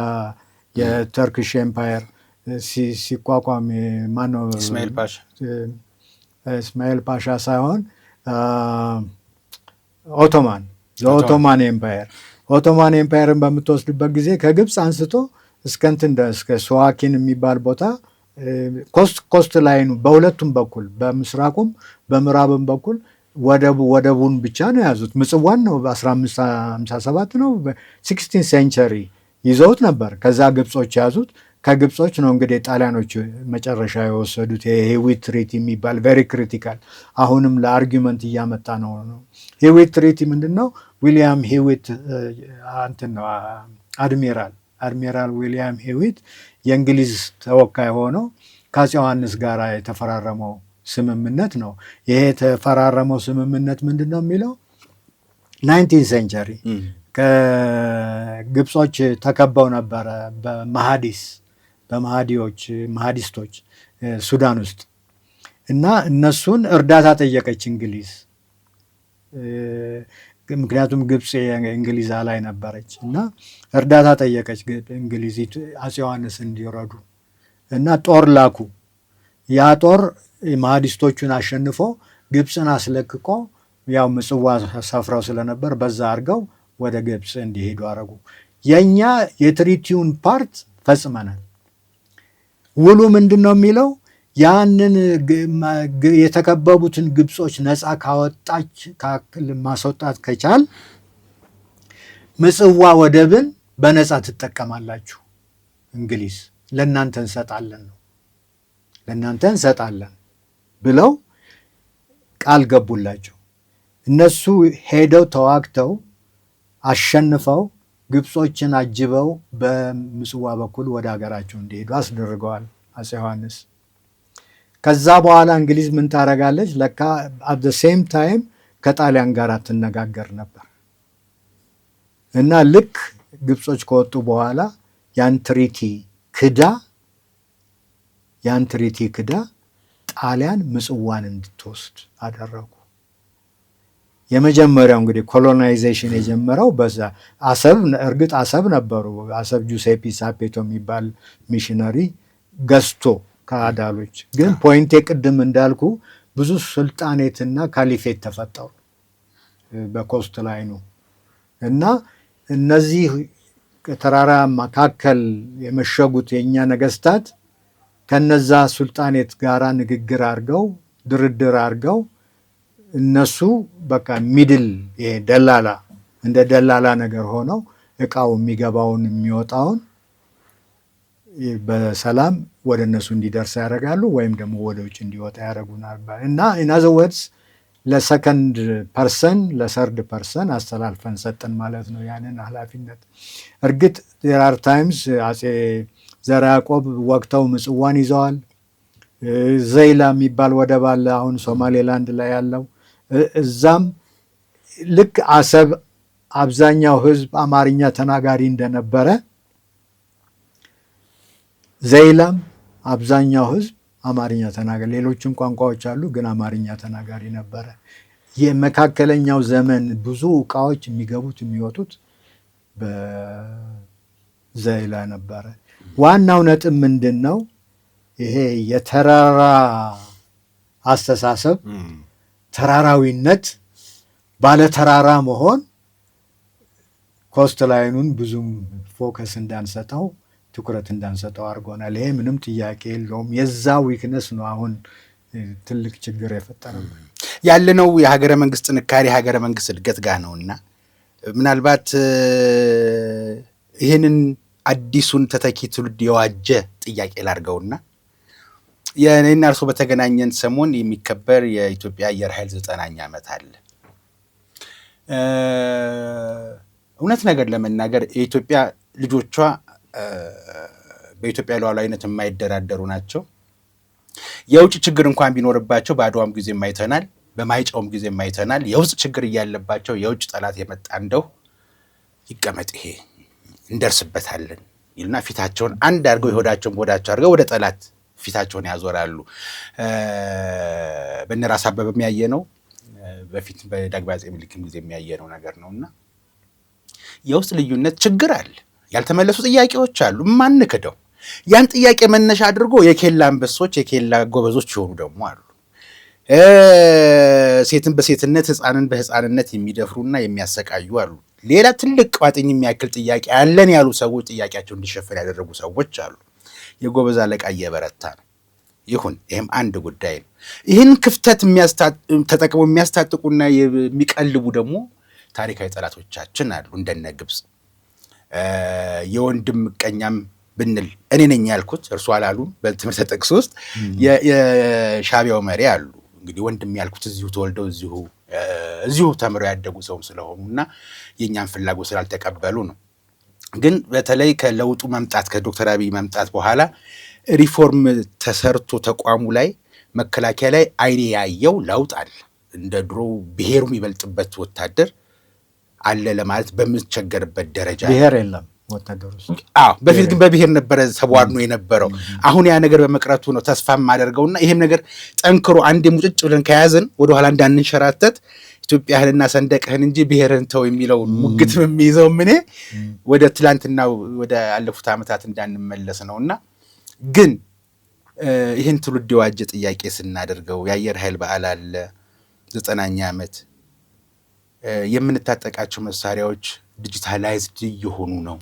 የተርክሽ ኤምፓየር ሲቋቋም ማነው? እስማኤል ፓሻ ሳይሆን ኦቶማን ለኦቶማን ኤምፓየር። ኦቶማን ኤምፓየርን በምትወስድበት ጊዜ ከግብፅ አንስቶ እስከ እንትን እስከ ስዋኪን የሚባል ቦታ ኮስት ላይኑ በሁለቱም በኩል በምስራቁም በምዕራብም በኩል ወደቡን ብቻ ነው የያዙት። ምጽዋን ነው በ1557 ነው በ16 ሴንቸሪ ይዘውት ነበር። ከዛ ግብጾች ያዙት። ከግብጾች ነው እንግዲህ ጣሊያኖች መጨረሻ የወሰዱት የሂዊት ትሪቲ የሚባል ቬሪ ክሪቲካል፣ አሁንም ለአርጊመንት እያመጣ ነው። ሂዊት ትሪቲ ምንድን ነው? ዊሊያም ሂዊት እንትን ነው አድሚራል ዊሊያም ሂዊት የእንግሊዝ ተወካይ ሆነው ከአፄ ዮሐንስ ጋር የተፈራረመው ስምምነት ነው። ይሄ የተፈራረመው ስምምነት ምንድን ነው የሚለው 19 ሴንቸሪ ከግብጾች ተከበው ነበረ በመሃዲስቶች ሱዳን ውስጥ እና እነሱን እርዳታ ጠየቀች እንግሊዝ። ምክንያቱም ግብፅ የእንግሊዝ አላይ ነበረች እና እርዳታ ጠየቀች እንግሊዝ አፄ ዮሐንስ እንዲረዱ እና ጦር ላኩ። ያ ጦር መሃዲስቶቹን አሸንፎ ግብፅን አስለቅቆ ያው ምጽዋ ሰፍረው ስለነበር በዛ አድርገው ወደ ግብፅ እንዲሄዱ አረጉ። የኛ የትሪቲውን ፓርት ፈጽመናል። ውሉ ምንድን ነው የሚለው? ያንን የተከበቡትን ግብጾች ነፃ ማስወጣት ከቻል ምጽዋ ወደብን በነፃ ትጠቀማላችሁ፣ እንግሊዝ ለእናንተ እንሰጣለን ብለው ቃል ገቡላቸው። እነሱ ሄደው ተዋግተው አሸንፈው ግብጾችን አጅበው በምጽዋ በኩል ወደ ሀገራቸው እንዲሄዱ አስደርገዋል አፄ ዮሐንስ። ከዛ በኋላ እንግሊዝ ምን ታደርጋለች? ለካ አት ዘ ሴም ታይም ከጣሊያን ጋር ትነጋገር ነበር እና ልክ ግብጾች ከወጡ በኋላ ያን ትሪቲ ክዳ ጣሊያን ምጽዋን እንድትወስድ አደረጉ። የመጀመሪያው እንግዲህ ኮሎናይዜሽን የጀመረው በዛ እርግጥ አሰብ ነበሩ። አሰብ ጁሴፒ ሳፔቶ የሚባል ሚሽነሪ ገዝቶ ከአዳሎች። ግን ፖይንቴ ቅድም እንዳልኩ ብዙ ሱልጣኔትና ካሊፌት ተፈጠሩ በኮስት ላይኑ እና እነዚህ ተራራ መካከል የመሸጉት የእኛ ነገስታት ከነዛ ሱልጣኔት ጋራ ንግግር አድርገው ድርድር አድርገው እነሱ በቃ ሚድል ደላላ እንደ ደላላ ነገር ሆነው እቃው የሚገባውን የሚወጣውን በሰላም ወደ እነሱ እንዲደርስ ያደርጋሉ፣ ወይም ደግሞ ወደ ውጭ እንዲወጣ ያደርጉናል እና ኢን አዘር ወርድስ ለሰከንድ ፐርሰን ለሰርድ ፐርሰን አስተላልፈን ሰጠን ማለት ነው ያንን ኃላፊነት። እርግጥ ዜር አር ታይምስ አፄ ዘርዓ ያዕቆብ ወቅተው ምጽዋን ይዘዋል። ዘይላ የሚባል ወደብ አለ አሁን ሶማሌላንድ ላይ ያለው። እዛም ልክ አሰብ አብዛኛው ህዝብ አማርኛ ተናጋሪ እንደነበረ ዘይላም አብዛኛው ህዝብ አማርኛ ተናጋሪ፣ ሌሎችም ቋንቋዎች አሉ ግን አማርኛ ተናጋሪ ነበረ። የመካከለኛው ዘመን ብዙ እቃዎች የሚገቡት የሚወጡት በዘይላ ነበረ። ዋናው ነጥብ ምንድን ነው? ይሄ የተራራ አስተሳሰብ፣ ተራራዊነት፣ ባለተራራ መሆን ኮስት ላይኑን ብዙም ፎከስ እንዳንሰጠው ትኩረት እንዳንሰጠው አድርጎናል። ይሄ ምንም ጥያቄ የለውም። የዛ ዊክነስ ነው አሁን ትልቅ ችግር የፈጠረው ያለነው የሀገረ መንግስት ጥንካሬ ሀገረ መንግስት እድገት ጋር ነውና ምናልባት ይህንን አዲሱን ተተኪ ትውልድ የዋጀ ጥያቄ ላድርገውና የኔና እርሶ በተገናኘን ሰሞን የሚከበር የኢትዮጵያ አየር ኃይል 90ኛ ዓመት አለ። እውነት ነገር ለመናገር የኢትዮጵያ ልጆቿ በኢትዮጵያ ሉዓላዊነት የማይደራደሩ ናቸው። የውጭ ችግር እንኳን ቢኖርባቸው በአድዋም ጊዜ ማይተናል፣ በማይጨውም ጊዜ ማይተናል። የውስጥ ችግር እያለባቸው የውጭ ጠላት የመጣ እንደው ይቀመጥ ይሄ እንደርስበታለን ይልና ፊታቸውን አንድ አድርገው የሆዳቸውን ወዳቸው አድርገው ወደ ጠላት ፊታቸውን ያዞራሉ። በእነ ራስ አበበ የሚያየነው በፊት በዳግማዊ አፄ ምኒልክም ጊዜ የሚያየነው ነገር ነውና የውስጥ ልዩነት ችግር አለ። ያልተመለሱ ጥያቄዎች አሉ ማንክደው። ያን ጥያቄ መነሻ አድርጎ የኬላ አንበሶች የኬላ ጎበዞች የሆኑ ደግሞ አሉ። ሴትን በሴትነት ሕፃንን በሕፃንነት የሚደፍሩና የሚያሰቃዩ አሉ። ሌላ ትልቅ ቋጥኝ የሚያክል ጥያቄ አለን ያሉ ሰዎች ጥያቄያቸው እንዲሸፈን ያደረጉ ሰዎች አሉ። የጎበዝ አለቃ እየበረታ ነው። ይሁን፣ ይህም አንድ ጉዳይ ነው። ይህን ክፍተት ተጠቅመው የሚያስታጥቁና የሚቀልቡ ደግሞ ታሪካዊ ጠላቶቻችን አሉ። እንደነ ግብፅ የወንድም ምቀኛም ብንል እኔ ነኝ ያልኩት እርሱ አላሉም። በትምህርተ ጥቅስ ውስጥ የሻዕቢያው መሪ አሉ። እንግዲህ ወንድም ያልኩት እዚሁ ተወልደው እዚሁ ተምረው ያደጉ ሰው ስለሆኑና የእኛን ፍላጎት ስላልተቀበሉ ነው። ግን በተለይ ከለውጡ መምጣት ከዶክተር አብይ መምጣት በኋላ ሪፎርም ተሰርቶ ተቋሙ ላይ መከላከያ ላይ አይኔ ያየው ለውጥ አለ። እንደ ድሮ ብሔሩ የሚበልጥበት ወታደር አለ ለማለት በምንቸገርበት ደረጃ ብሔር የለም ወታደር ውስጥ። በፊት ግን በብሔር ነበረ ተቧድኖ የነበረው። አሁን ያ ነገር በመቅረቱ ነው ተስፋ የማደርገውና ይሄም ነገር ጠንክሮ አንዴ ሙጭጭ ብለን ከያዝን ወደኋላ እንዳንንሸራተት ኢትዮጵያህንና ሰንደቅህን እንጂ ብሔርህን ተው የሚለውን ሙግት የሚይዘው ምን ወደ ትላንትና ወደ አለፉት ዓመታት እንዳንመለስ ነውና ግን ይህን ትውልድ የዋጀ ጥያቄ ስናደርገው የአየር ኃይል በዓል አለ 90ኛ ዓመት የምንታጠቃቸው መሳሪያዎች ዲጂታላይዝድ እየሆኑ ነው።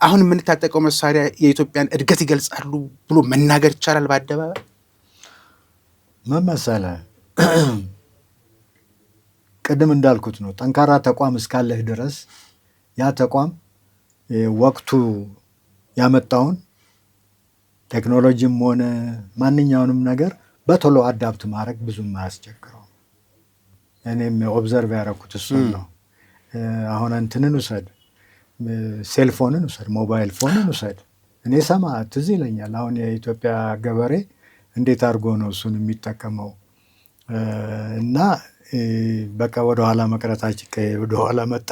አሁን የምንታጠቀው መሳሪያ የኢትዮጵያን እድገት ይገልጻሉ ብሎ መናገር ይቻላል በአደባባይ? ምን መሰለህ ቅድም እንዳልኩት ነው። ጠንካራ ተቋም እስካለህ ድረስ ያ ተቋም ወቅቱ ያመጣውን ቴክኖሎጂም ሆነ ማንኛውንም ነገር በቶሎ አዳፕት ማድረግ ብዙም አያስቸግረው። እኔም ኦብዘርቭ ያደረኩት እሱን ነው። አሁን እንትንን ውሰድ፣ ሴልፎንን ውሰድ፣ ሞባይል ፎንን ውሰድ። እኔ ትዝ ይለኛል አሁን የኢትዮጵያ ገበሬ እንዴት አድርጎ ነው እሱን የሚጠቀመው እና በቃ ወደኋላ መቅረታችን ወደኋላ መጣ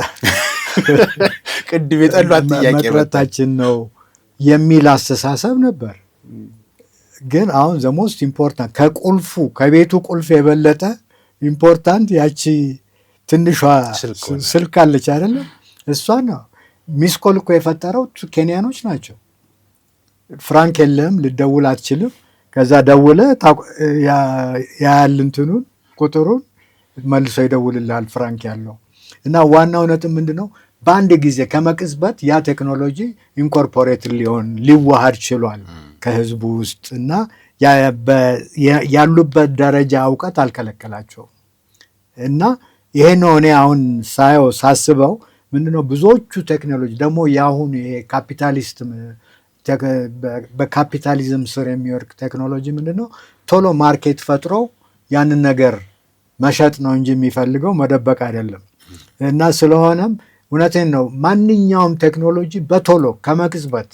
ቅድም የጠሏት ጥያቄ መቅረታችን ነው የሚል አስተሳሰብ ነበር። ግን አሁን ዘ ሞስት ኢምፖርታንት ከቁልፉ ከቤቱ ቁልፍ የበለጠ ኢምፖርታንት ያቺ ትንሿ ስልክ አለች አይደለም? እሷ ነው። ሚስኮል እኮ የፈጠረው ኬንያኖች ናቸው። ፍራንክ የለም፣ ልደውል አትችልም። ከዛ ደውለ ያያል እንትኑን ቁጥሩን መልሶ ይደውልልሃል ፍራንክ ያለው እና ዋናው ነጥብ ምንድነው? በአንድ ጊዜ ከመቅጽበት ያ ቴክኖሎጂ ኢንኮርፖሬት ሊዋሃድ ችሏል ከህዝቡ ውስጥ እና ያሉበት ደረጃ እውቀት አልከለከላቸውም። እና ይሄ ነው እኔ አሁን ሳስበው ምንድነው ብዙዎቹ ቴክኖሎጂ ደግሞ የአሁኑ ካፒታሊስት በካፒታሊዝም ስር የሚወድቅ ቴክኖሎጂ ምንድነው ቶሎ ማርኬት ፈጥሮ ያንን ነገር መሸጥ ነው እንጂ የሚፈልገው መደበቅ አይደለም። እና ስለሆነም እውነቴን ነው ማንኛውም ቴክኖሎጂ በቶሎ ከመቅጽበት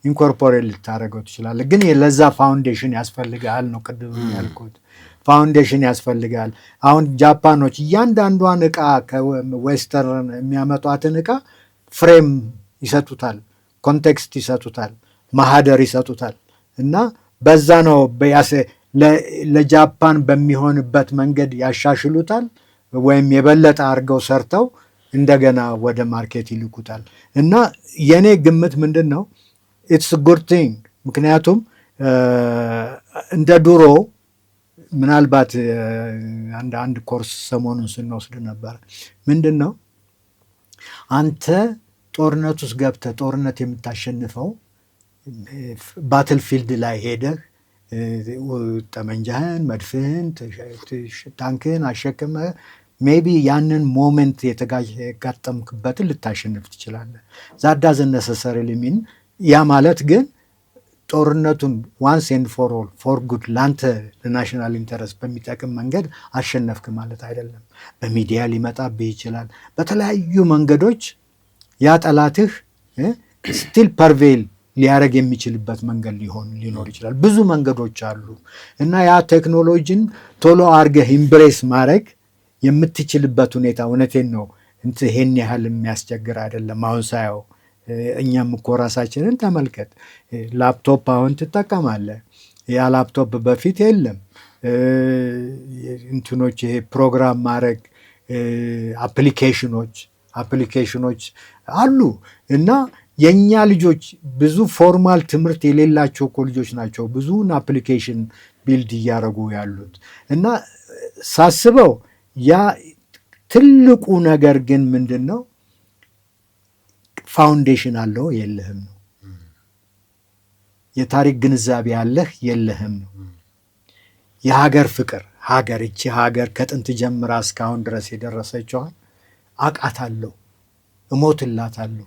ኢንኮርፖሬት ልታደርገው ትችላለህ። ግን ለዛ ፋውንዴሽን ያስፈልጋል ነው ቅድም ያልኩት። ፋውንዴሽን ያስፈልጋል። አሁን ጃፓኖች እያንዳንዷን እቃ ከዌስተርን የሚያመጧትን እቃ ፍሬም ይሰጡታል፣ ኮንቴክስት ይሰጡታል፣ ማህደር ይሰጡታል እና በዛ ነው ለጃፓን በሚሆንበት መንገድ ያሻሽሉታል ወይም የበለጠ አድርገው ሰርተው እንደገና ወደ ማርኬት ይልኩታል። እና የኔ ግምት ምንድን ነው ኢትስ ጉድ ቲንግ። ምክንያቱም እንደ ድሮ ምናልባት አንድ ኮርስ ሰሞኑን ስንወስድ ነበር። ምንድን ነው አንተ ጦርነት ውስጥ ገብተህ ጦርነት የምታሸንፈው ባትል ፊልድ ላይ ሄደህ ጠመንጃህን፣ መድፍህን፣ ታንክህን አሸክመህ ሜቢ ያንን ሞመንት የተጋጠምክበትን ልታሸንፍ ትችላለህ። ዛት ዳዝንት ነሰሰሪሊ ሚን ያ ማለት ግን ጦርነቱን ዋንስ ኤንድ ፎር ኦል ፎር ጉድ ላንተ ለናሽናል ኢንተረስት በሚጠቅም መንገድ አሸነፍክ ማለት አይደለም። በሚዲያ ሊመጣብህ ይችላል። በተለያዩ መንገዶች ያ ጠላትህ ስቲል ፐርቬል ሊያደርግ የሚችልበት መንገድ ሊኖር ይችላል። ብዙ መንገዶች አሉ እና ያ ቴክኖሎጂን ቶሎ አድርገህ ኢምብሬስ ማድረግ የምትችልበት ሁኔታ እውነቴን ነው ይሄን ያህል የሚያስቸግር አይደለም። አሁን ሳየው እኛም እኮ ራሳችንን ተመልከት። ላፕቶፕ አሁን ትጠቀማለህ። ያ ላፕቶፕ በፊት የለም። እንትኖች ይሄ ፕሮግራም ማድረግ አፕሊኬሽኖች አሉ እና የእኛ ልጆች ብዙ ፎርማል ትምህርት የሌላቸው እኮ ልጆች ናቸው ብዙውን አፕሊኬሽን ቢልድ እያደረጉ ያሉት እና ሳስበው ያ ትልቁ ነገር ግን ምንድን ነው ፋውንዴሽን አለው የለህም ነው። የታሪክ ግንዛቤ አለህ የለህም ነው። የሀገር ፍቅር እቺ ሀገር ከጥንት ጀምራ እስካሁን ድረስ የደረሰችዋን አቃታለሁ፣ እሞትላታለሁ፣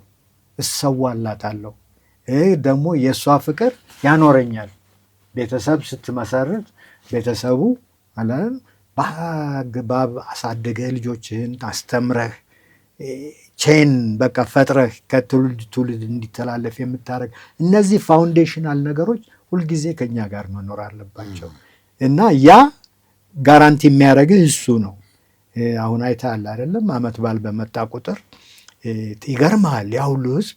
እሰዋላታለሁ። ደግሞ የእሷ ፍቅር ያኖረኛል። ቤተሰብ ስትመሰርት ቤተሰቡ በአግባብ አሳድገህ ልጆችህን አስተምረህ ቼን በቃ ፈጥረህ ከትውልድ ትውልድ እንዲተላለፍ የምታደርግ እነዚህ ፋውንዴሽናል ነገሮች ሁልጊዜ ከኛ ጋር መኖር አለባቸው እና ያ ጋራንቲ የሚያደርግህ እሱ ነው። አሁን አይተሃል አይደለም? ዓመት በዓል በመጣ ቁጥር ይገርምሃል ያ ሁሉ ህዝብ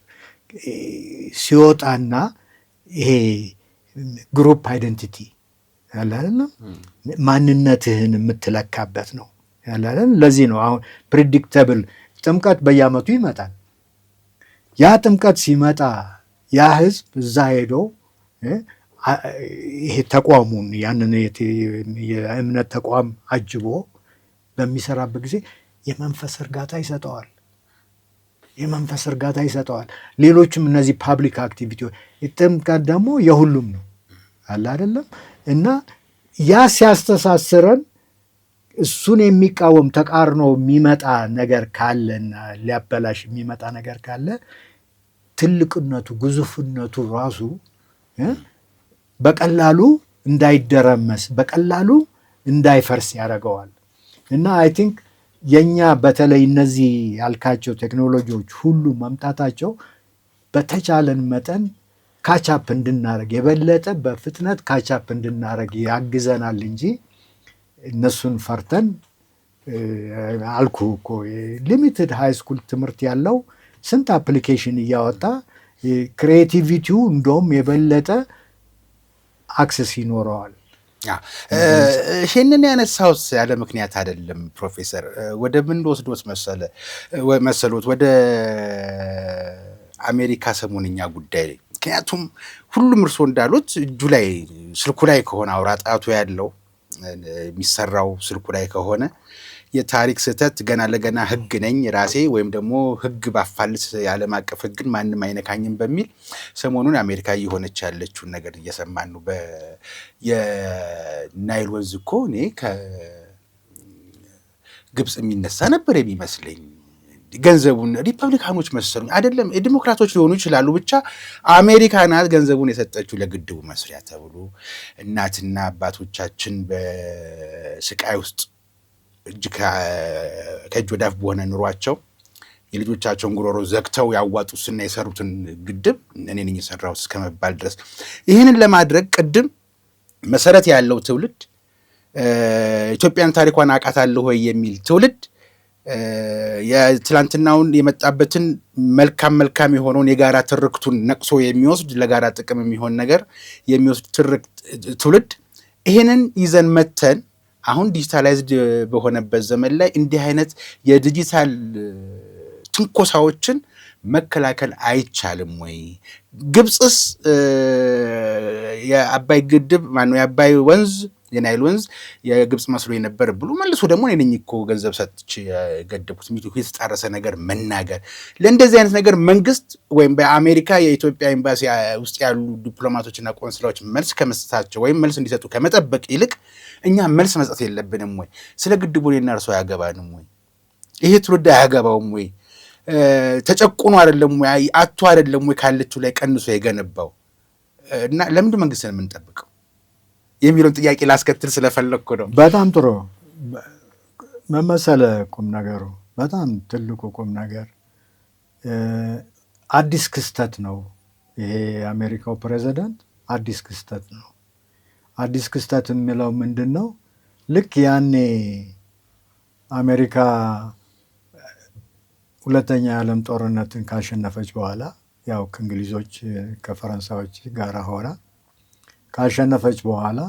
ሲወጣና ይሄ ግሩፕ አይደንቲቲ ያለ አይደለም ማንነትህን የምትለካበት ነው ያለ አይደለም። ለዚህ ነው አሁን ፕሪዲክተብል ጥምቀት በየዓመቱ ይመጣል። ያ ጥምቀት ሲመጣ ያ ህዝብ እዛ ሄዶ ይሄ ተቋሙን ያንን የእምነት ተቋም አጅቦ በሚሰራበት ጊዜ የመንፈስ እርጋታ ይሰጠዋል። ሌሎችም እነዚህ ፓብሊክ አክቲቪቲዎች ጥምቀት ደግሞ የሁሉም ነው አለ አይደለም እና ያ ሲያስተሳስረን እሱን የሚቃወም ተቃርኖ የሚመጣ ነገር ካለና ሊያበላሽ የሚመጣ ነገር ካለ ትልቅነቱ ግዙፍነቱ ራሱ በቀላሉ እንዳይደረመስ በቀላሉ እንዳይፈርስ ያደርገዋል እና አይ ቲንክ የኛ በተለይ እነዚህ ያልካቸው ቴክኖሎጂዎች ሁሉ መምጣታቸው በተቻለን መጠን ካቻፕ እንድናረግ የበለጠ በፍጥነት ካቻፕ እንድናረግ ያግዘናል እንጂ እነሱን ፈርተን አልኩ እኮ ሊሚትድ ሃይ ስኩል ትምህርት ያለው ስንት አፕሊኬሽን እያወጣ ክሬቲቪቲው እንደውም የበለጠ አክሰስ ይኖረዋል። ይህንን ያነሳሁት ያለ ምክንያት አይደለም ፕሮፌሰር። ወደ ምን ወስዶት መሰሎት ወደ አሜሪካ ሰሞንኛ ጉዳይ። ምክንያቱም ሁሉም እርሶ እንዳሉት እጁ ላይ ስልኩ ላይ ከሆነ አውራ ጣቱ ያለው የሚሰራው ስልኩ ላይ ከሆነ የታሪክ ስህተት ገና ለገና ህግ ነኝ ራሴ ወይም ደግሞ ህግ ባፋልስ የዓለም አቀፍ ህግን ማንም አይነካኝም በሚል ሰሞኑን አሜሪካ እየሆነች ያለችውን ነገር እየሰማን ነው። የናይል ወንዝ እኮ እኔ ከግብፅ የሚነሳ ነበር የሚመስለኝ። ገንዘቡን ሪፐብሊካኖች መሰሉኝ አይደለም ዲሞክራቶች ሊሆኑ ይችላሉ። ብቻ አሜሪካ ናት ገንዘቡን የሰጠችው ለግድቡ መስሪያ ተብሎ እናትና አባቶቻችን በስቃይ ውስጥ ከእጅ ወዳፍ በሆነ ኑሯቸው የልጆቻቸውን ጉሮሮ ዘግተው ያዋጡትና የሰሩትን ግድብ እኔ ነኝ የሰራሁት እስከመባል ድረስ ይህንን ለማድረግ ቅድም መሰረት ያለው ትውልድ ኢትዮጵያን ታሪኳን አውቃታለሁ ወይ የሚል ትውልድ የትላንትናውን የመጣበትን መልካም የሆነውን የጋራ ትርክቱን ነቅሶ የሚወስድ ለጋራ ጥቅም የሚሆን ነገር የሚወስድ ትውልድ ይህንን ይዘን መተን አሁን ዲጂታላይዝድ በሆነበት ዘመን ላይ እንዲህ አይነት የዲጂታል ትንኮሳዎችን መከላከል አይቻልም ወይ? ግብፅስ የአባይ ግድብ ማነው የአባይ ወንዝ የናይል ወንዝ የግብፅ መስሎ የነበር ብሎ መልሶ ደግሞ እኔ ነኝ እኮ ገንዘብ ሰጥቼ የገደብኩት የተጣረሰ ነገር መናገር ለእንደዚህ አይነት ነገር መንግስት ወይም በአሜሪካ የኢትዮጵያ ኤምባሲ ውስጥ ያሉ ዲፕሎማቶችና ቆንስላዎች መልስ ከመስጠታቸው ወይም መልስ እንዲሰጡ ከመጠበቅ ይልቅ እኛ መልስ መስጠት የለብንም ወይ? ስለ ግድቡ እኔና እርሶ አያገባንም ወይ? ይሄ ትውልድ አያገባውም ወይ? ተጨቁኖ አይደለም ወይ? አቶ አይደለም ወይ? ካለችው ላይ ቀንሶ የገነባው እና ለምንድን መንግስትን የምንጠብቀው የሚለውን ጥያቄ ላስከትል ስለፈለግኩ ነው። በጣም ጥሩ መመሰለ ቁም ነገሩ በጣም ትልቁ ቁም ነገር አዲስ ክስተት ነው። ይሄ የአሜሪካው ፕሬዚዳንት አዲስ ክስተት ነው። አዲስ ክስተት የሚለው ምንድን ነው? ልክ ያኔ አሜሪካ ሁለተኛ የዓለም ጦርነትን ካሸነፈች በኋላ ያው ከእንግሊዞች ከፈረንሳዮች ጋር ሆና ካሸነፈች በኋላ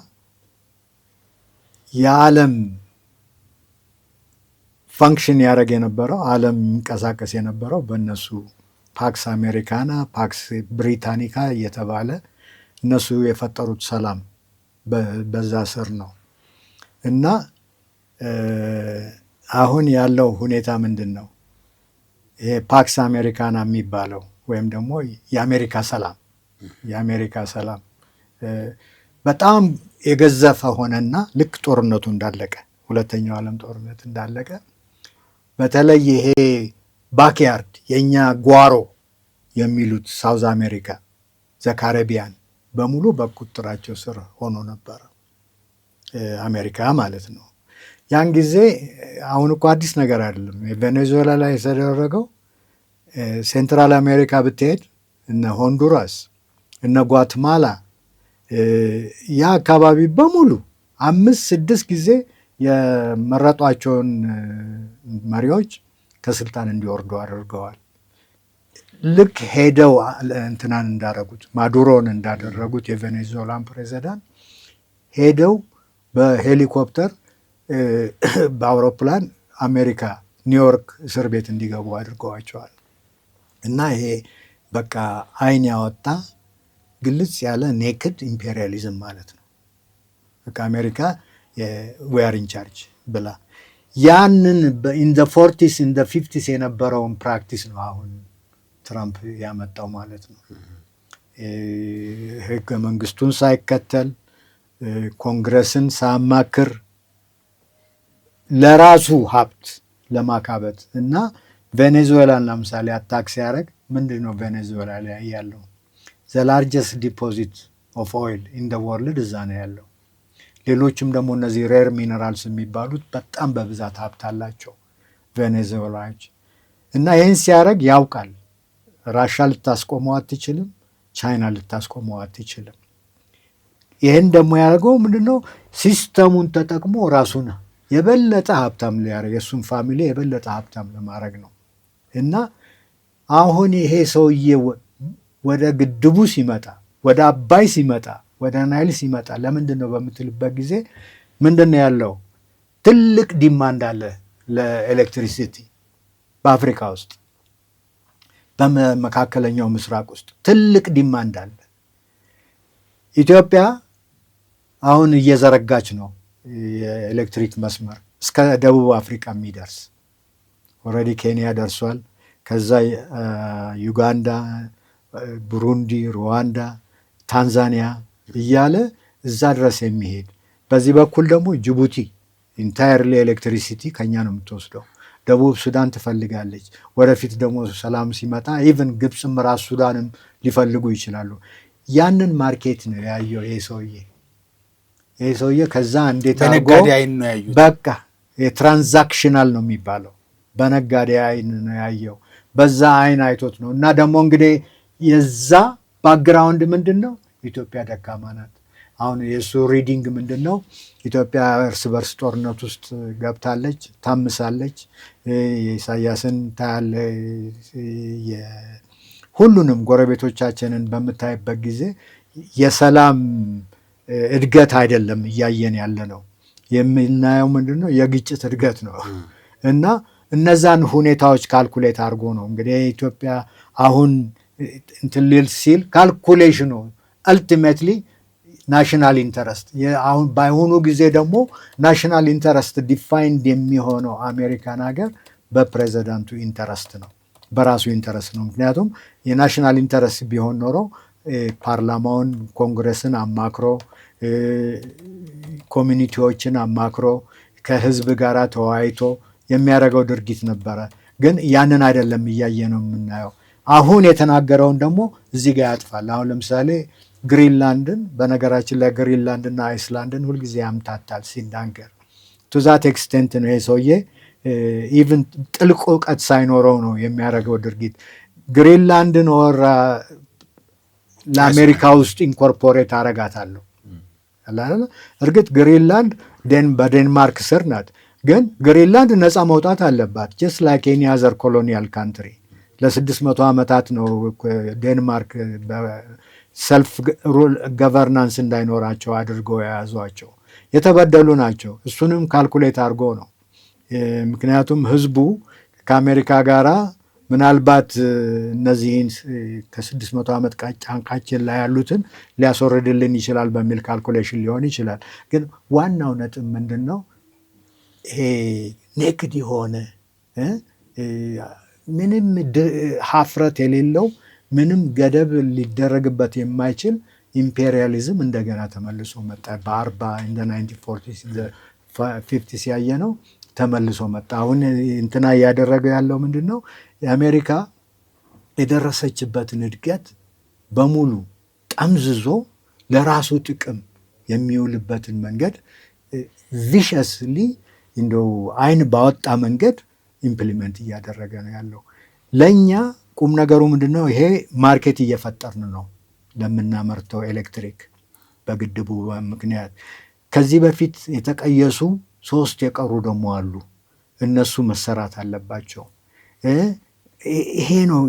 የዓለም ፋንክሽን ያደረግ የነበረው ዓለም የሚንቀሳቀስ የነበረው በእነሱ ፓክስ አሜሪካና ፓክስ ብሪታኒካ እየተባለ እነሱ የፈጠሩት ሰላም በዛ ስር ነው። እና አሁን ያለው ሁኔታ ምንድን ነው? ይሄ ፓክስ አሜሪካና የሚባለው ወይም ደግሞ የአሜሪካ ሰላም በጣም የገዘፈ ሆነና ልክ ጦርነቱ እንዳለቀ ሁለተኛው ዓለም ጦርነት እንዳለቀ በተለይ ይሄ ባክያርድ የእኛ ጓሮ የሚሉት ሳውዝ አሜሪካ ዘካረቢያን በሙሉ በቁጥጥራቸው ስር ሆኖ ነበረ፣ አሜሪካ ማለት ነው። ያን ጊዜ አሁን እኮ አዲስ ነገር አይደለም። ቬኔዙዌላ ላይ የተደረገው ሴንትራል አሜሪካ ብትሄድ እነ ሆንዱራስ እነ ጓትማላ ያ አካባቢ በሙሉ 5-6 ጊዜ የመረጧቸውን መሪዎች ከስልጣን እንዲወርዱ አድርገዋል። ልክ ሄደው እንትናን እንዳደረጉት ማዱሮን እንዳደረጉት የቬኔዙዌላን ፕሬዚዳንት ሄደው በሄሊኮፕተር በአውሮፕላን አሜሪካ ኒውዮርክ እስር ቤት እንዲገቡ አድርገዋቸዋል። እና ይሄ በቃ አይን ያወጣ ግልጽ ያለ ኔክድ ኢምፔሪያሊዝም ማለት ነው። በቃ አሜሪካ ዌር ኢን ቻርጅ ብላ ያንን ኢን ዘ 40s ኢን ዘ 50s የነበረውን ፕራክቲስ ነው አሁን ትራምፕ ያመጣው ማለት ነው። ህገ መንግስቱን ሳይከተል ኮንግረስን ሳያማክር ለራሱ ሀብት ለማካበት እና ቬኔዙዌላን ለምሳሌ አታክ ሲያደርግ ምንድን ነው ቬኔዙዌላ ላይ ያለው ዘ ላርጀስት ዲፖዚት ኦፍ ኦይል ኢን ዘ ወርልድ እዛ ነው ያለው። ሌሎችም ደግሞ እነዚህ ሬር ሚነራልስ የሚባሉት በጣም በብዛት ሀብት አላቸው ቬኔዙዌላዎች። እና ይህን ሲያደርግ ያውቃል ራሻ ልታስቆመው አትችልም፣ ቻይና ልታስቆመው አትችልም። ይህን ደግሞ ያደርገው ምንድነው ሲስተሙን ተጠቅሞ ራሱን የበለጠ ሀብታም ሊያደርግ የእሱን ፋሚሊ የበለጠ ሀብታም ለማድረግ ነው። እና አሁን ይሄ ሰውዬ ወደ ግድቡ ሲመጣ፣ ወደ አባይ ሲመጣ፣ ወደ ናይል ሲመጣ ለምንድን ነው በምትልበት ጊዜ ምንድን ነው ያለው? ትልቅ ዲማንድ አለ ለኤሌክትሪሲቲ በአፍሪካ ውስጥ በመካከለኛው ምስራቅ ውስጥ ትልቅ ዲማንድ አለ። ኢትዮጵያ አሁን እየዘረጋች ነው የኤሌክትሪክ መስመር እስከ ደቡብ አፍሪካ የሚደርስ ኦልሬዲ ኬንያ ደርሷል። ከዛ ዩጋንዳ፣ ቡሩንዲ፣ ሩዋንዳ፣ ታንዛኒያ እያለ እዛ ድረስ የሚሄድ በዚህ በኩል ደግሞ ጅቡቲ ኢንታየርሊ ኤሌክትሪሲቲ ከኛ ነው የምትወስደው። ደቡብ ሱዳን ትፈልጋለች። ወደፊት ደግሞ ሰላም ሲመጣ ኢቨን ግብፅም ራስ ሱዳንም ሊፈልጉ ይችላሉ። ያንን ማርኬት ነው ያየው ይሄ ሰውዬ ከዛ እንዴት አድርጎ በቃ የትራንዛክሽናል ነው የሚባለው በነጋዴ አይን ነው ያየው። በዛ አይን አይቶት ነው። እና ደግሞ እንግዲህ የዛ ባክግራውንድ ምንድን ነው? ኢትዮጵያ ደካማ ናት። አሁን የእሱ ሪዲንግ ምንድን ነው? ኢትዮጵያ እርስ በርስ ጦርነት ውስጥ ገብታለች፣ ታምሳለች። የኢሳያስን ታያለ፣ ሁሉንም ጎረቤቶቻችንን በምታይበት ጊዜ የሰላም እድገት አይደለም እያየን ያለ ነው። የምናየው ምንድን ነው? የግጭት እድገት ነው። እና እነዛን ሁኔታዎች ካልኩሌት አድርጎ ነው እንግዲህ ኢትዮጵያ አሁን እንትን ሊል ሲል ካልኩሌሽኑ አልቲሜትሊ ናሽናል ኢንተረስት አሁን ባይሆኑ ጊዜ ደግሞ ናሽናል ኢንተረስት ዲፋይንድ የሚሆነው አሜሪካን ሀገር በፕሬዚዳንቱ ኢንተረስት ነው፣ በራሱ ኢንተረስት ነው። ምክንያቱም የናሽናል ኢንተረስት ቢሆን ኖሮ ፓርላማውን ኮንግረስን አማክሮ ኮሚኒቲዎችን አማክሮ ከህዝብ ጋር ተወያይቶ የሚያደርገው ድርጊት ነበረ። ግን ያንን አይደለም እያየ ነው የምናየው። አሁን የተናገረውን ደግሞ እዚህ ጋር ያጥፋል። አሁን ለምሳሌ ግሪንላንድን፣ በነገራችን ላይ ግሪንላንድና አይስላንድን ሁልጊዜ ያምታታል ሲናገር። ቱ ዛት ኤክስቴንት ነው ይሄ ሰውዬ ኢቭን ጥልቅ እውቀት ሳይኖረው ነው የሚያደርገው ድርጊት። ግሪንላንድን ወራ ለአሜሪካ ውስጥ ኢንኮርፖሬት አረጋታለሁ። እርግጥ ግሪንላንድ በዴንማርክ ስር ናት፣ ግን ግሪንላንድ ነፃ መውጣት አለባት ጀስት ላይክ ኤኒ አዘር ኮሎኒያል ካንትሪ። ለ600 ዓመታት ነው ዴንማርክ ሰልፍ ገቨርናንስ እንዳይኖራቸው አድርገው የያዟቸው። የተበደሉ ናቸው። እሱንም ካልኩሌት አድርጎ ነው። ምክንያቱም ህዝቡ ከአሜሪካ ጋራ ምናልባት እነዚህን ከ600 ዓመት ጫንቃችን ላይ ያሉትን ሊያስወርድልን ይችላል በሚል ካልኩሌሽን ሊሆን ይችላል። ግን ዋናው ነጥብ ምንድን ነው? ይሄ ኔክድ የሆነ ምንም ሀፍረት የሌለው ምንም ገደብ ሊደረግበት የማይችል ኢምፔሪያሊዝም እንደገና ተመልሶ መጣ። በ40 እንደ 1950 ያየ ነው ተመልሶ መጣ። አሁን እንትና እያደረገ ያለው ምንድን ነው? የአሜሪካ የደረሰችበትን እድገት በሙሉ ጠምዝዞ ለራሱ ጥቅም የሚውልበትን መንገድ ቪሸስሊ እንደው አይን ባወጣ መንገድ ኢምፕሊመንት እያደረገ ነው ያለው። ለእኛ ቁም ነገሩ ምንድን ነው? ይሄ ማርኬት እየፈጠርን ነው ለምናመርተው ኤሌክትሪክ በግድቡ ምክንያት። ከዚህ በፊት የተቀየሱ 3 የቀሩ ደግሞ አሉ። እነሱ መሰራት አለባቸው። ይሄ ነው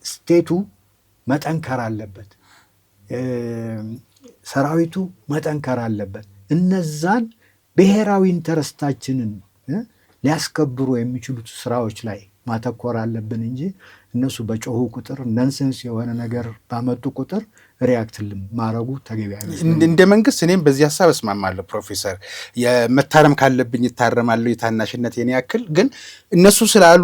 ስቴቱ መጠንከር አለበት፣ ሰራዊቱ መጠንከር አለበት። እነዛን ብሔራዊ ኢንተረስታችንን ሊያስከብሩ የሚችሉት ስራዎች ላይ ማተኮር አለብን እንጂ እነሱ በጮሁ ቁጥር ነንሰንስ የሆነ ነገር ባመጡ ቁጥር ሪያክት ማድረጉ ተገቢ አይመስለኝም። እንደ መንግስት እኔም በዚህ ሀሳብ እስማማለሁ ፕሮፌሰር። የመታረም ካለብኝ ይታረማለሁ፣ የታናሽነት የኔ ያክል። ግን እነሱ ስላሉ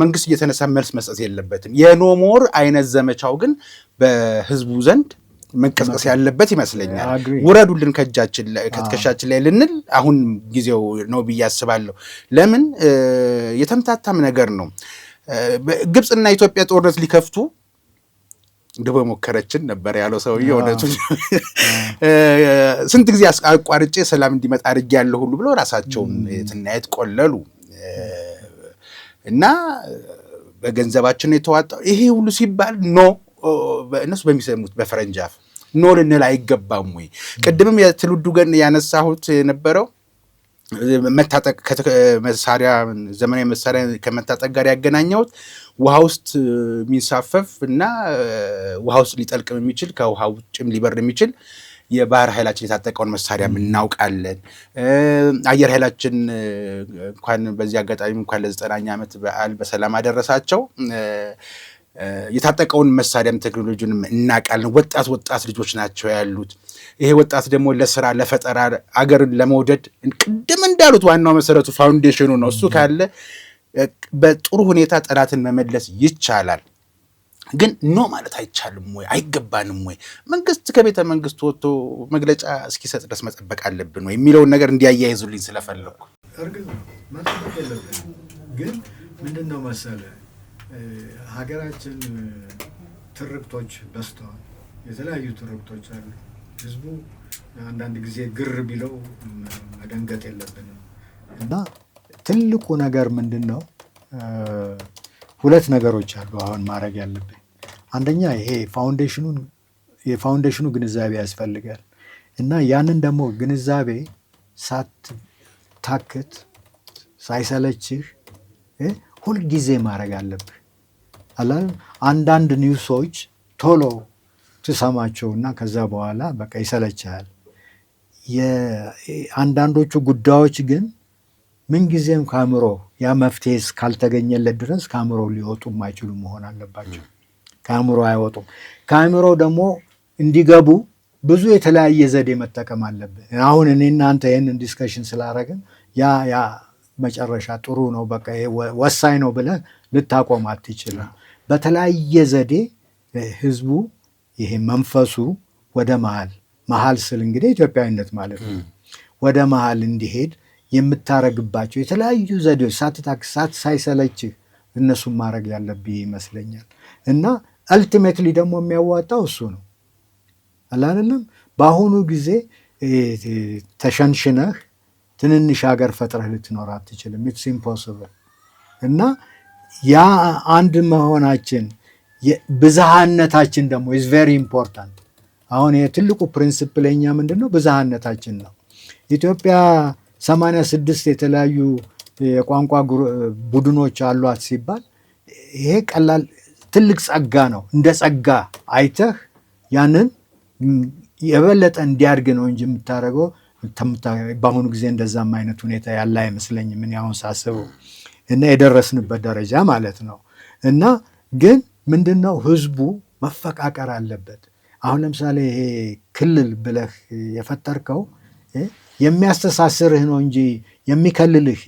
መንግስት እየተነሳ መልስ መስጠት የለበትም። የኖሞር አይነት ዘመቻው ግን በህዝቡ ዘንድ መንቀስቀስ ያለበት ይመስለኛል። ውረዱልን ከትከሻችን ላይ ልንል አሁን ጊዜው ነው ብዬ አስባለሁ። ለምን የተምታታም ነገር ነው። ግብፅና ኢትዮጵያ ጦርነት ሊከፍቱ ድቦ ሞከረችን ነበር ያለው ሰውዬ። እውነቱ ስንት ጊዜ አቋርጬ ሰላም እንዲመጣ አድርጌ ያለሁ ሁሉ ብሎ ራሳቸውን ትናየት ቆለሉ እና በገንዘባችን የተዋጣው ይሄ ሁሉ ሲባል ኖ እነሱ በሚሰሙት በፈረንጅ አፍ ኖ ልንል አይገባም ወይ? ቅድምም የትውልዱ ገን ያነሳሁት የነበረው መታጠቅ መሳሪያ ዘመናዊ መሳሪያ ከመታጠቅ ጋር ያገናኘሁት ውሃ ውስጥ የሚንሳፈፍ እና ውሃ ውስጥ ሊጠልቅም የሚችል ከውሃ ውጭም ሊበር የሚችል የባህር ኃይላችን የታጠቀውን መሳሪያ እናውቃለን። አየር ኃይላችን እንኳን በዚህ አጋጣሚ እንኳን ለ90ኛ ዓመት በዓል በሰላም አደረሳቸው። የታጠቀውን መሳሪያም ቴክኖሎጂንም እናውቃለን። ወጣት ልጆች ናቸው ያሉት። ይሄ ወጣት ደግሞ ለስራ ለፈጠራ አገርን ለመውደድ ቅድም እንዳሉት ዋናው መሰረቱ ፋውንዴሽኑ ነው። እሱ ካለ በጥሩ ሁኔታ ጠላትን መመለስ ይቻላል። ግን ኖ ማለት አይቻልም ወይ? አይገባንም ወይ? መንግስት ከቤተ መንግስት ወጥቶ መግለጫ እስኪሰጥ ድረስ መጠበቅ አለብን ወይ የሚለውን ነገር እንዲያያይዙልኝ ስለፈለኩ። እርግጥ ነው መጠበቅ የለብንም። ግን ምንድን ነው መሰለህ ሀገራችን ትርክቶች በዝተዋል። የተለያዩ ትርክቶች አሉ። ህዝቡ አንዳንድ ጊዜ ግር ቢለው መደንገጥ የለብንም እና ትልቁ ነገር ምንድን ነው? 2 ነገሮች አሉ አሁን ማድረግ ያለብን። አንደኛ ይሄ የፋውንዴሽኑ ግንዛቤ ያስፈልጋል እና ያንን ደግሞ ግንዛቤ ሳትታክት ሳይሰለችህ ሁልጊዜ ማድረግ አለብህ። አንዳንድ ኒውሶች ቶሎ ትሰማቸውና ከዛ በኋላ በቃ ይሰለችሃል። አንዳንዶቹ ጉዳዮች ግን ምንጊዜም ከአእምሮ ያ መፍትሄ እስካልተገኘለት ድረስ ከአእምሮ ሊወጡ የማይችሉ መሆን አለባቸው። ከአእምሮ አይወጡም። ከአእምሮ ደግሞ እንዲገቡ ብዙ የተለያየ ዘዴ መጠቀም አለብን። አሁን እኔ እናንተ ይህንን ዲስከሽን ስላደረግን ያ መጨረሻ ጥሩ ነው በቃ ወሳኝ ነው ብለህ ልታቆም አትችልም። በተለያየ ዘዴ ህዝቡ ይሄ መንፈሱ ወደ መሀል ስል እንግዲህ ኢትዮጵያዊነት ማለት ነው ወደ መሀል እንዲሄድ የምታረግባቸው የተለያዩ ዘዴዎች ሳይሰለችህ እነሱን ማድረግ ያለብህ ይመስለኛል። እና አልቲሜትሊ ደግሞ የሚያዋጣው እሱ ነው አይደለም። በአሁኑ ጊዜ ተሸንሽነህ ትንንሽ ሀገር ፈጥረህ ልትኖር አትችልም። ኢትስ ኢምፖሲብል። እና ያ አንድ መሆናችን ብዝሃነታችን ደግሞ ኢዝ ቬሪ ኢምፖርታንት። አሁን የትልቁ ፕሪንሲፕል የኛ ምንድን ነው? ብዝሃነታችን ነው። ኢትዮጵያ 86 የተለያዩ የቋንቋ ቡድኖች አሏት ሲባል ይሄ ቀላል ትልቅ ጸጋ ነው። እንደ ጸጋ አይተህ ያንን የበለጠ እንዲያድግ ነው እንጂ የምታደርገው። በአሁኑ ጊዜ እንደዛም አይነት ሁኔታ ያለ አይመስለኝም እኔ አሁን ሳስበው እና የደረስንበት ደረጃ ማለት ነው። እና ግን ምንድን ነው ህዝቡ መፈቃቀር አለበት። አሁን ለምሳሌ ይሄ ክልል ብለህ የፈጠርከው የሚያስተሳስርህ ነው እንጂ የሚከልልህ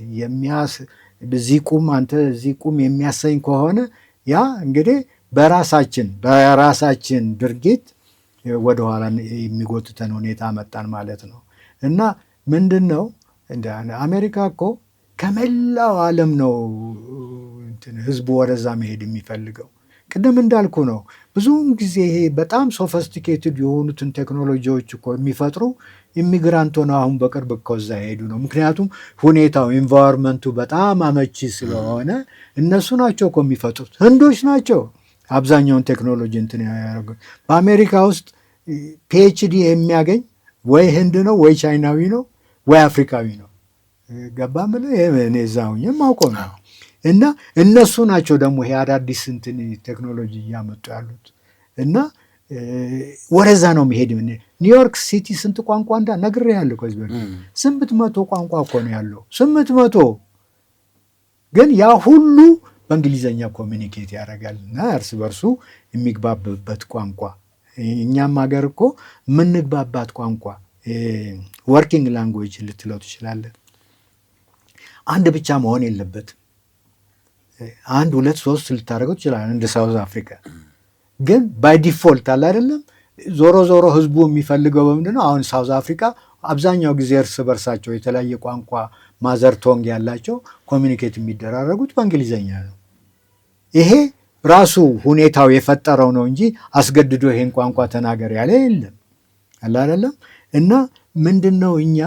እዚህ ቁም አንተ እዚህ ቁም የሚያሰኝ ከሆነ ያ እንግዲህ በራሳችን ድርጊት ወደኋላ የሚጎትተን ሁኔታ መጣን ማለት ነው። እና ምንድን ነው እንደ አሜሪካ እኮ ከመላው ዓለም ነው ህዝቡ ወደዛ መሄድ የሚፈልገው። ቅድም እንዳልኩ ነው ብዙውን ጊዜ ይሄ በጣም ሶፊስቲኬትድ የሆኑትን ቴክኖሎጂዎች እኮ የሚፈጥሩ ኢሚግራንት ሆነው አሁን በቅርብ እኮ እዛ ሄዱ ነው። ምክንያቱም ሁኔታው ኢንቫይሮንመንቱ በጣም አመቺ ስለሆነ እነሱ ናቸው እኮ የሚፈጥሩት። ህንዶች ናቸው አብዛኛውን ቴክኖሎጂ እንትን ያደረጉት። በአሜሪካ ውስጥ ፒኤችዲ የሚያገኝ ወይ ህንድ ነው ወይ ቻይናዊ ነው ወይ አፍሪካዊ ነው። ገባ ምን እኔ እዛ ሁኜ የማውቀው ነው። እና እነሱ ናቸው ደግሞ ይሄ አዳዲስ እንትን ቴክኖሎጂ እያመጡ ያሉት እና ወደዛ ነው መሄድ። ኒውዮርክ ሲቲ ስንት ቋንቋ ነግሬሃለሁ ከዚህ በፊት 800 ቋንቋ እኮ ነው ያለው 800። ግን ያ ሁሉ በእንግሊዘኛ ኮሚኒኬት ያደርጋል እና እርስ በርሱ የሚግባብበት ቋንቋ። እኛም ሀገር እኮ የምንግባባት ቋንቋ ወርኪንግ ላንጉዌጅ ልትለው ትችላለህ። አንድ ብቻ መሆን የለበትም። 1 2 3 ልታደርገው ትችላለህ እንደ ሳውዝ አፍሪካ። ግን ባይ ዲፎልት አለ አይደለም። ዞሮ ዞሮ ህዝቡ የሚፈልገው በምንድን ነው? አሁን ሳውዝ አፍሪካ አብዛኛው ጊዜ እርስ በርሳቸው የተለያየ ቋንቋ ማዘር ቶንግ ያላቸው ኮሚኒኬት የሚደራረጉት በእንግሊዘኛ ነው። ይሄ ራሱ ሁኔታው የፈጠረው ነው እንጂ አስገድዶ ይሄን ቋንቋ ተናገር ያለ የለም አለ አይደለም። እና ምንድን ነው እኛ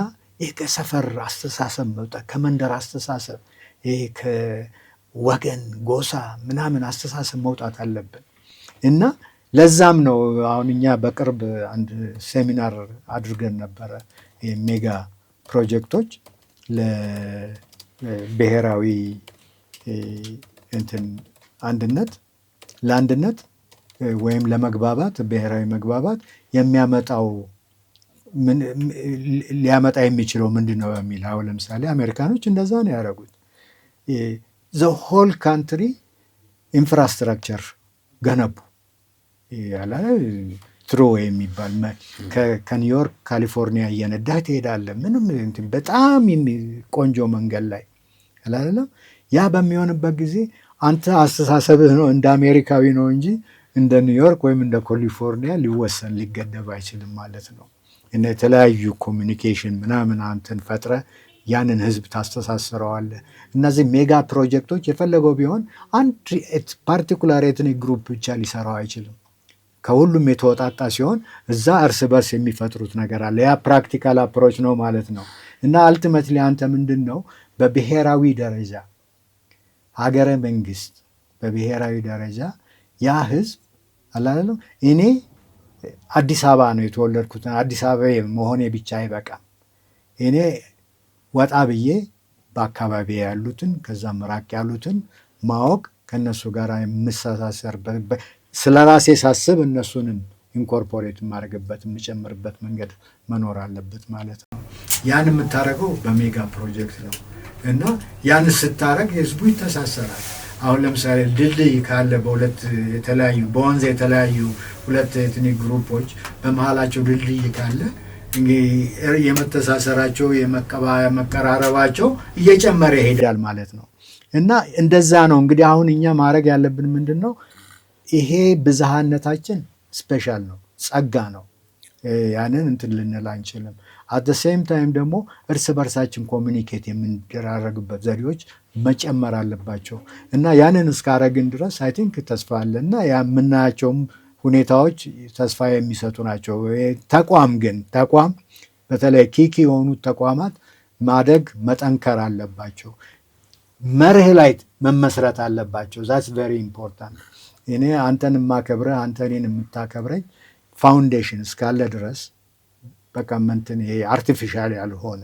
ይሄ ከሰፈር አስተሳሰብ መውጣት፣ ከመንደር አስተሳሰብ፣ ይሄ ከወገን ጎሳ ምናምን አስተሳሰብ መውጣት አለብን። እና ለዛም ነው አሁን እኛ በቅርብ አንድ ሴሚናር አድርገን ነበረ። ሜጋ ፕሮጀክቶች ለብሔራዊ እንትን ለአንድነት ወይም ለመግባባት ብሔራዊ መግባባት የሚያመጣው ሊያመጣ የሚችለው ምንድን ነው በሚል አሁን ለምሳሌ አሜሪካኖች እንደዛ ነው ያደረጉት። ዘ ሆል ካንትሪ ኢንፍራስትራክቸር ገነቡ። ትሮ የሚባል ከኒውዮርክ ካሊፎርኒያ እየነዳህ ትሄዳለህ። ምንም በጣም ቆንጆ መንገድ ላይ አላለም። ያ በሚሆንበት ጊዜ አንተ አስተሳሰብህ ነው እንደ አሜሪካዊ ነው እንጂ እንደ ኒውዮርክ ወይም እንደ ካሊፎርኒያ ሊወሰን ሊገደብ አይችልም ማለት ነው። እና የተለያዩ ኮሚኒኬሽን ምናምን አንተን ፈጥረ ያንን ህዝብ ታስተሳስረዋለህ። እነዚህ ሜጋ ፕሮጀክቶች የፈለገው ቢሆን አንድ ፓርቲኩላር ኤትኒክ ግሩፕ ብቻ ሊሰራው አይችልም። ከሁሉም የተወጣጣ ሲሆን እዛ እርስ በርስ የሚፈጥሩት ነገር አለ። ያ ፕራክቲካል አፕሮች ነው ማለት ነው። እና አልቲሜትሊ አንተ ምንድን ነው በብሔራዊ ደረጃ ሀገረ መንግስት በብሔራዊ ደረጃ ያ ህዝብ አላለም። እኔ አዲስ አበባ ነው የተወለድኩት፣ አዲስ አበባ መሆኔ ብቻ አይበቃም። እኔ ወጣ ብዬ በአካባቢ ያሉትን ከዛም ራቅ ያሉትን ማወቅ፣ ከነሱ ጋር የምሳሳሰርበት ስለ ራሴ ሳስብ እነሱንም ኢንኮርፖሬት የማደርግበት የምጨምርበት መንገድ መኖር አለበት ማለት ነው። ያን የምታደርገው በሜጋ ፕሮጀክት ነው። እና ያን ስታደርግ ህዝቡ ይተሳሰራል። አሁን ለምሳሌ ድልድይ ካለ በወንዝ የተለያዩ ሁለት ኤትኒክ ግሩፖች በመሀላቸው ድልድይ ካለ የመተሳሰራቸው የመቀራረባቸው እየጨመረ ይሄዳል ማለት ነው። እና እንደዛ ነው እንግዲህ አሁን እኛ ማድረግ ያለብን ምንድን ነው? ይሄ ብዝሃነታችን ስፔሻል ነው፣ ጸጋ ነው። ያንን እንትን ልንል አንችልም። አት ሴም ታይም ደግሞ እርስ በርሳችን ኮሚኒኬት የምንደራረግበት ዘዴዎች መጨመር አለባቸው። እና ያንን እስካረግን ድረስ አይ ቲንክ ተስፋ አለ እና ያ የምናያቸውም ሁኔታዎች ተስፋ የሚሰጡ ናቸው። ተቋም በተለይ ኪኪ የሆኑት ተቋማት ማደግ መጠንከር አለባቸው። መርህ ላይ መመስረት አለባቸው። ዛትስ ቬሪ ኢምፖርታንት። እኔ አንተን የማከብረህ አንተ እኔን የምታከብረኝ ፋውንዴሽን እስካለ ድረስ በቃ እንትን ይሄ አርቲፊሻል ያልሆነ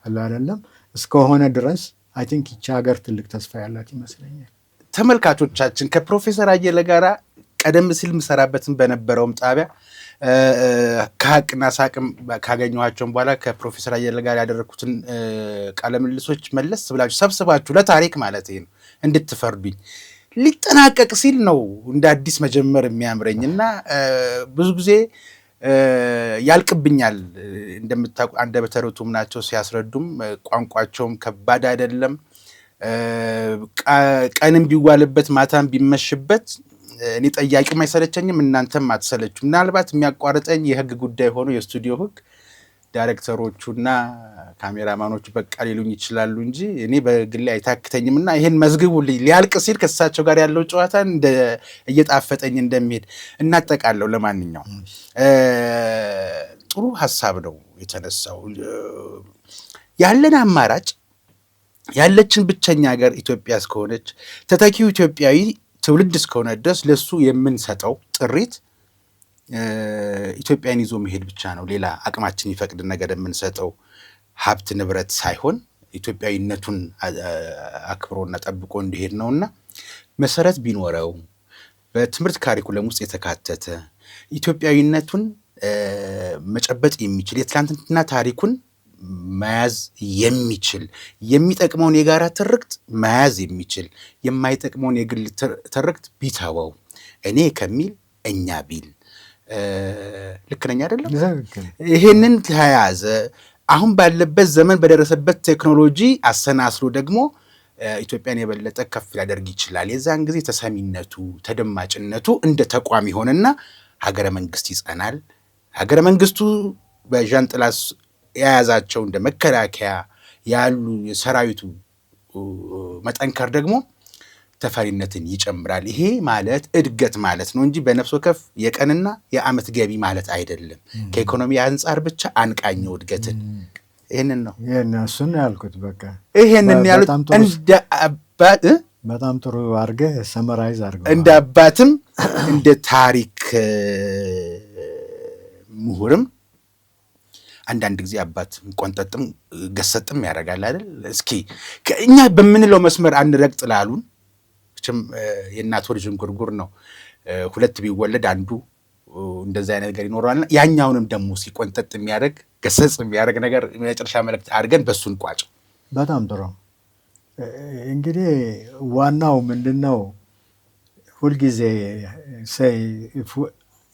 አለ አይደለም እስከሆነ ድረስ አይ ቲንክ ይቺ ሀገር ትልቅ ተስፋ ያላት ይመስለኛል። ተመልካቾቻችን ከፕሮፌሰር አየለ ጋራ ቀደም ሲል ምሰራበትን በነበረውም ጣቢያ ከሀቅና ሳቅም ካገኘኋቸውም በኋላ ከፕሮፌሰር አየለ ጋር ያደረግኩትን ቃለ ምልልሶች መለስ ብላችሁ ሰብስባችሁ ለታሪክ ማለት ነው እንድትፈርዱኝ ሊጠናቀቅ ሲል ነው እንደ አዲስ መጀመር የሚያምረኝ እና ብዙ ጊዜ ያልቅብኛል። እንደምታውቁ አንደበተ ርቱዓን ናቸው ሲያስረዱም ቋንቋቸውም ከባድ አይደለም። ቀንም ቢዋልበት ማታም ቢመሽበት እኔ ጠያቂውም አይሰለቸኝም፣ እናንተም አትሰለቹ። ምናልባት የሚያቋርጠኝ የህግ ጉዳይ ሆኖ የስቱዲዮ ህግ ዳይሬክተሮቹና ካሜራማኖቹ በቃ ሊሉኝ ይችላሉ እንጂ እኔ በግሌ አይታክተኝም እና ይሄን መዝግቡልኝ። ሊያልቅ ሲል ከእሳቸው ጋር ያለው ጨዋታ እየጣፈጠኝ እንደሚሄድ እናጠቃለሁ። ለማንኛውም ጥሩ ሀሳብ ነው የተነሳው። ያለን አማራጭ ያለችን ብቸኛ ሀገር ኢትዮጵያ እስከሆነች ተተኪው ኢትዮጵያዊ ትውልድ እስከሆነ ድረስ ለሱ የምንሰጠው ጥሪት ኢትዮጵያን ይዞ መሄድ ብቻ ነው። ሌላ አቅማችን ይፈቅድ ነገር የምንሰጠው ሀብት ንብረት ሳይሆን ኢትዮጵያዊነቱን አክብሮና ጠብቆ እንዲሄድ ነውና መሰረት ቢኖረው በትምህርት ካሪኩለም ውስጥ የተካተተ ኢትዮጵያዊነቱን መጨበጥ የሚችል የትላንትና ታሪኩን መያዝ የሚችል የሚጠቅመውን የጋራ ትርክት መያዝ የሚችል የማይጠቅመውን የግል ትርክት ቢተወው እኔ ከሚል እኛ ቢል ልክ ነኝ አይደለም? ይሄንን ተያዘ አሁን ባለበት ዘመን በደረሰበት ቴክኖሎጂ አሰናስሎ ደግሞ ኢትዮጵያን የበለጠ ከፍ ሊያደርግ ይችላል። የዛን ጊዜ ተሰሚነቱ ተደማጭነቱ እንደ ተቋም ይሆንና ሀገረ መንግስት ይጸናል። ሀገረ መንግስቱ በዣንጥላ የያዛቸው እንደ መከላከያ ያሉ የሰራዊቱ መጠንከር ደግሞ ተፈሪነትን ይጨምራል። ይሄ ማለት እድገት ማለት ነው እንጂ በነፍስ ወከፍ የቀንና የዓመት ገቢ ማለት አይደለም። ከኢኮኖሚ አንጻር ብቻ አንቃኘው እድገትን። ይሄንን ነው እሱን ያልኩት። በቃ ይሄንን ያሉት እንደ አባት በጣም ጥሩ አድርገህ ሰመራይዝ አድርገህ እንደ አባትም እንደ ታሪክ ምሁርም አንዳንድ ጊዜ አባት ቆንጠጥም ገሰጥም ያደርጋል አይደል? እስኪ እኛ በምንለው መስመር አንረግጥ ላሉን የእናት ወር ዥንጉርጉር ነው። ሁለት ቢወለድ አንዱ እንደዛ አይነት ነገር ይኖረዋልና ያኛውንም ደግሞ ሲቆንጠጥ የሚያደርግ ገሰጽ የሚያደርግ ነገር መጨረሻ መልእክት አድርገን በሱን ቋጭ። በጣም ጥሩ። እንግዲህ ዋናው ምንድነው ሁልጊዜ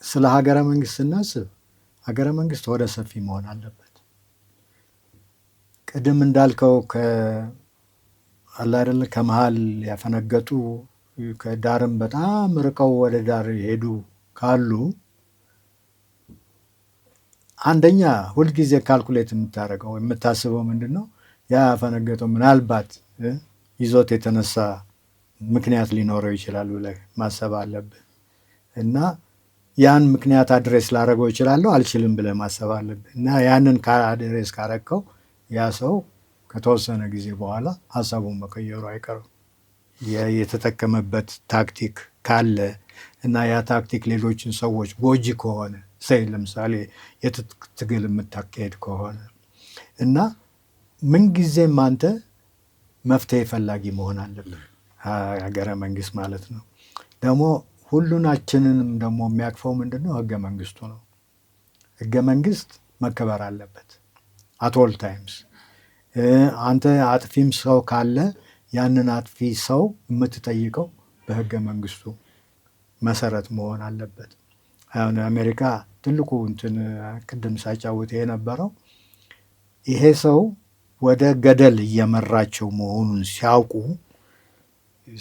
ስለ ሀገረ መንግስት ስናስብ ሀገረ መንግስት ወደ ሰፊ መሆን አለበት። ቅድም እንዳልከው አይደለ ከመሃል ያፈነገጡ ከዳርም በጣም ርቀው ወደ ዳር ሄዱ ካሉ አንደኛ ሁልጊዜ ካልኩሌት የምታደርገው የምታስበው ምንድን ነው ያ ያፈነገጠው ምናልባት ይዞት የተነሳ ምክንያት ሊኖረው ይችላል ብለህ ማሰብ አለብህ እና ያን ምክንያት አድሬስ ላደረገው ይችላለሁ አልችልም ብለህ ማሰብ አለብህ እና ያንን አድሬስ ካረከው ያ ሰው ከተወሰነ ጊዜ በኋላ ሀሳቡን መቀየሩ አይቀርም። የተጠቀመበት ታክቲክ ካለ እና ያ ታክቲክ ሌሎችን ሰዎች ጎጂ ከሆነ ለምሳሌ የትጥቅ ትግል የምታካሄድ ከሆነ እና ምንጊዜም አንተ መፍትሄ ፈላጊ መሆን አለብህ። ሀገረ መንግስት ማለት ነው ደግሞ ሁሉናችንንም ደግሞ የሚያቅፈው ምንድን ነው? ህገ መንግስቱ ነው። ህገ መንግስት መከበር አለበት አት ኦል ታይምስ። አንተ አጥፊም ሰው ካለ ያንን አጥፊ ሰው የምትጠይቀው በህገ መንግስቱ መሰረት መሆን አለበት። አሁን አሜሪካ ትልቁ ቅድም ሳጫውት የነበረው ይሄ ሰው ወደ ገደል እየመራቸው መሆኑን ሲያውቁ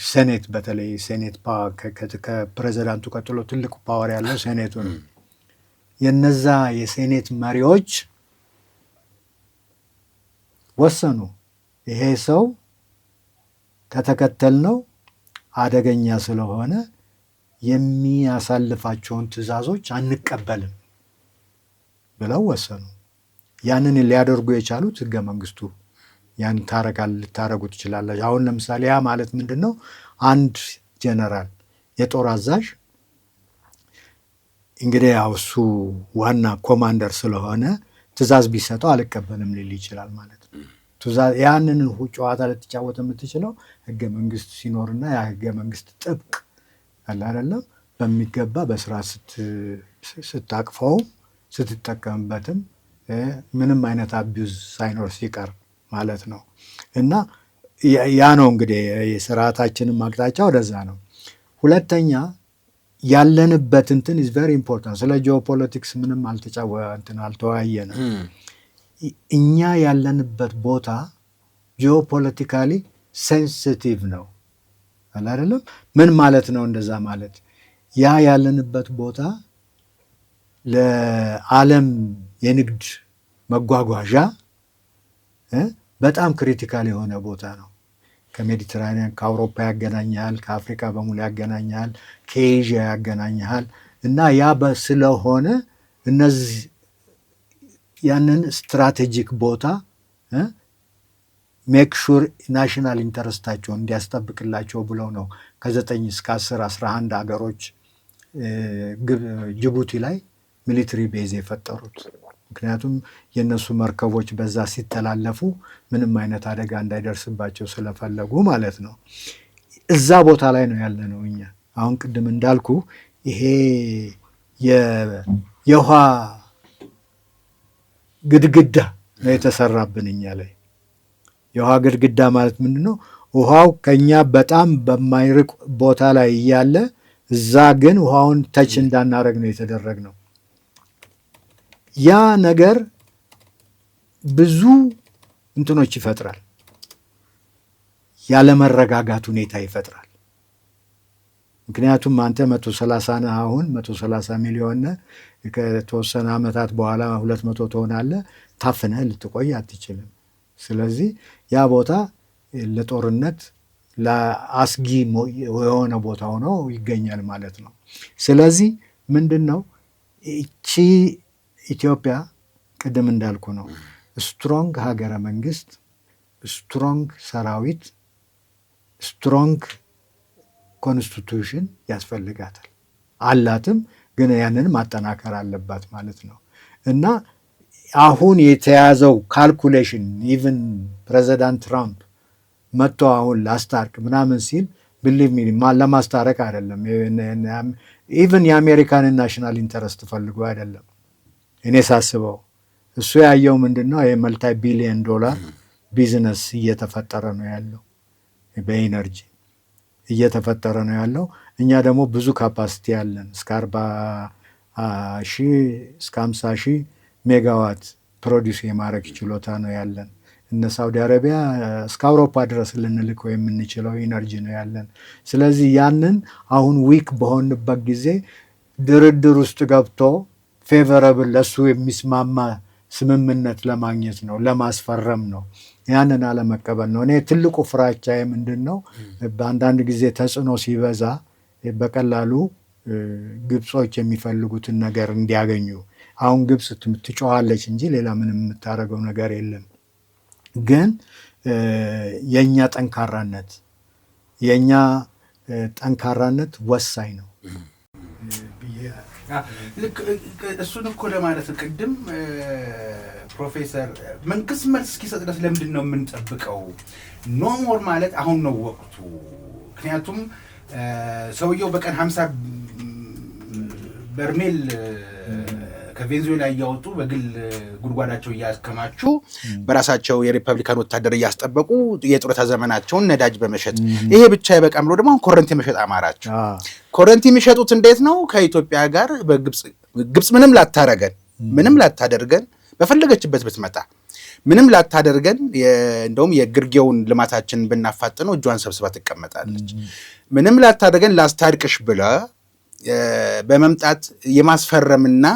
ሴኔት በተለይ ሴኔት ከፕሬዚዳንቱ ቀጥሎ ትልቁ ፓወር ያለው ሴኔቱ ነው። የነዛ የሴኔት መሪዎች ወሰኑ፣ ይሄ ሰው ከተከተልነው አደገኛ ስለሆነ የሚያሳልፋቸውን ትዕዛዞች አንቀበልም ብለው ወሰኑ። ያንን ሊያደርጉ የቻሉት ህገ መንግስቱ ያን ልታረጉ ትችላለች። አሁን ለምሳሌ ያ ማለት ምንድን ነው? አንድ ጀነራል የጦር አዛዥ እንግዲህ ያው እሱ ዋና ኮማንደር ስለሆነ ትዕዛዝ ቢሰጠው አልቀበልም ሊል ይችላል ማለት ነው። ያንን ጨዋታ ልትጫወት የምትችለው ህገ መንግስት ሲኖርና ያ ህገ መንግስት ጥብቅ አለ አይደለም በሚገባ በስራ ስታቅፈው ስትጠቀምበትም ምንም አይነት አቢዩዝ ሳይኖር ሲቀር ማለት ነው። እና ያ ነው እንግዲህ የስርዓታችንም አቅጣጫ ወደዛ ነው። ሁለተኛ ያለንበት እንትን ኢዝ ቬሪ ኢምፖርታንት። ስለ ጂኦፖለቲክስ ምንም አልተወያየንም። እኛ ያለንበት ቦታ ጂኦፖለቲካሊ ሴንሲቲቭ ነው አይደለም። ምን ማለት ነው እንደዛ ማለት? ያ ያለንበት ቦታ ለዓለም የንግድ መጓጓዣ በጣም ክሪቲካል የሆነ ቦታ ነው። ከሜዲትራኒያን ከአውሮፓ ያገናኛል፣ ከአፍሪካ በሙሉ ያገናኛል፣ ከኤዥያ ያገናኛል። እና ያ ስለሆነ እነዚህ ያንን ስትራቴጂክ ቦታ ሜክ ሹር ናሽናል ኢንተረስታቸውን እንዲያስጠብቅላቸው ብለው ነው ከ9 እስከ 10 11 ሀገሮች ጅቡቲ ላይ ሚሊትሪ ቤዝ የፈጠሩት። ምክንያቱም የእነሱ መርከቦች በዛ ሲተላለፉ ምንም አይነት አደጋ እንዳይደርስባቸው ስለፈለጉ ማለት ነው። እዛ ቦታ ላይ ነው ያለ ነው እኛ። አሁን ቅድም እንዳልኩ ይሄ የውሃ ግድግዳ ነው የተሰራብን እኛ ላይ። የውሃ ግድግዳ ማለት ምንድን ነው? ውሃው ከኛ በጣም በማይርቅ ቦታ ላይ እያለ እዛ ግን ውሃውን ተች እንዳናረግ ነው የተደረግነው። ያ ነገር ብዙ እንትኖች ይፈጥራል፣ ያለመረጋጋት ሁኔታ ይፈጥራል። ምክንያቱም አንተ 130 ነህ፣ አሁን 130 ሚሊዮን ነህ፣ ከተወሰነ ዓመታት በኋላ 200 ትሆናለህ። ታፍነህ ልትቆይ አትችልም። ስለዚህ ያ ቦታ ለጦርነት ለአስጊ የሆነ ቦታ ሆኖ ይገኛል ማለት ነው። ስለዚህ ምንድን ነው እቺ ኢትዮጵያ ቅድም እንዳልኩ ነው ስትሮንግ ሀገረ መንግስት፣ ስትሮንግ ሰራዊት፣ ስትሮንግ ኮንስቲቱሽን ያስፈልጋታል። አላትም፣ ግን ያንን ማጠናከር አለባት ማለት ነው። እና አሁን የተያዘው ካልኩሌሽን ኢቭን ፕሬዚዳንት ትራምፕ መጥቶ አሁን ላስታርቅ ምናምን ሲል ብሊቭ ሚ ለማስታረቅ አይደለም። ኢቭን የአሜሪካንን ናሽናል ኢንተረስት ፈልጎ አይደለም። እኔ ሳስበው እሱ ያየው ምንድን ነው የመልታይ ቢሊየን ዶላር ቢዝነስ እየተፈጠረ ነው ያለው፣ በኢነርጂ እየተፈጠረ ነው ያለው። እኛ ደግሞ ብዙ ካፓሲቲ ያለን እስከ 40,000 እስከ 50,000 ሜጋዋት ፕሮዲስ የማድረግ ችሎታ ነው ያለን። እነ ሳውዲ አረቢያ እስከ አውሮፓ ድረስ ልንልከው የምንችለው ኢነርጂ ነው ያለን። ስለዚህ ያንን አሁን ዊክ በሆንበት ጊዜ ድርድር ውስጥ ገብቶ ፌቨረብል ለሱ የሚስማማ ስምምነት ለማግኘት ነው፣ ለማስፈረም ነው። ያንን አለመቀበል ነው። እኔ ትልቁ ፍራቻዬ ምንድን ነው? በአንዳንድ ጊዜ ተጽዕኖ ሲበዛ በቀላሉ ግብጾች የሚፈልጉትን ነገር እንዲያገኙ። አሁን ግብጽ ትጮኻለች እንጂ ሌላ ምንም የምታደርገው ነገር የለም። ግን የእኛ ጠንካራነት ወሳኝ ነው። ልክ እሱን እኮ ለማለት ቅድም ፕሮፌሰር መንግስት መልስ እስኪሰጥ ድረስ ለምንድን ነው የምንጠብቀው? ኖ ሞር ማለት አሁን ነው ወቅቱ። ምክንያቱም ሰውየው በቀን 50 በርሜል ከቬንዙዌላ እያወጡ በግል ጉድጓዳቸው እያስከማቹ በራሳቸው የሪፐብሊካን ወታደር እያስጠበቁ የጡረታ ዘመናቸውን ነዳጅ በመሸጥ ይሄ ብቻ ይበቃም ብሎ ደግሞ ኮረንቲ መሸጥ አማራቸው። ኮረንቲ የሚሸጡት እንዴት ነው? ከኢትዮጵያ ጋር ግብጽ ምንም ላታደርገን በፈለገችበት ብትመጣ ምንም ላታደርገን፣ እንደውም የግርጌውን ልማታችን ብናፋጥነው እጇን ሰብስባ ትቀመጣለች። ምንም ላታደርገን ላስታርቅሽ ብለ በመምጣት የማስፈረምና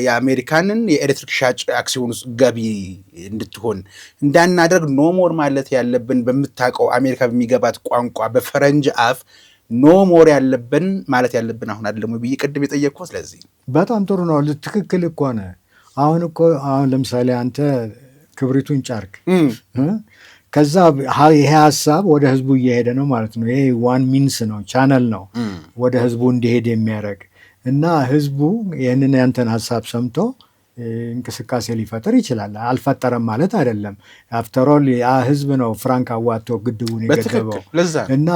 የአሜሪካንን የኤሌክትሪክ ሻጭ አክሲዮን ውስጥ ገቢ እንድትሆን እንዳናደርግ ኖሞር ማለት ያለብን በምታውቀው አሜሪካ በሚገባት ቋንቋ በፈረንጅ አፍ ኖሞር ያለብን ማለት ያለብን አሁን አይደለም ብዬ ቅድም የጠየቅኩት። ስለዚህ በጣም ጥሩ ነው። ትክክል እኮ ነው። አሁን ለምሳሌ አንተ ክብሪቱን ጫርክ፣ ከዛ ይሄ ሀሳብ ወደ ህዝቡ እየሄደ ነው ማለት ነው። ይሄ ዋን ሚንስ ነው፣ ቻነል ነው ወደ ህዝቡ እንዲሄድ የሚያደርግ እና ህዝቡ ይህንን ያንተን ሀሳብ ሰምቶ እንቅስቃሴ ሊፈጥር ይችላል። አልፈጠረም ማለት አይደለም። አፍተሮል ያ ህዝብ ነው ፍራንክ አዋጥቶ ግድቡን የገደበው እና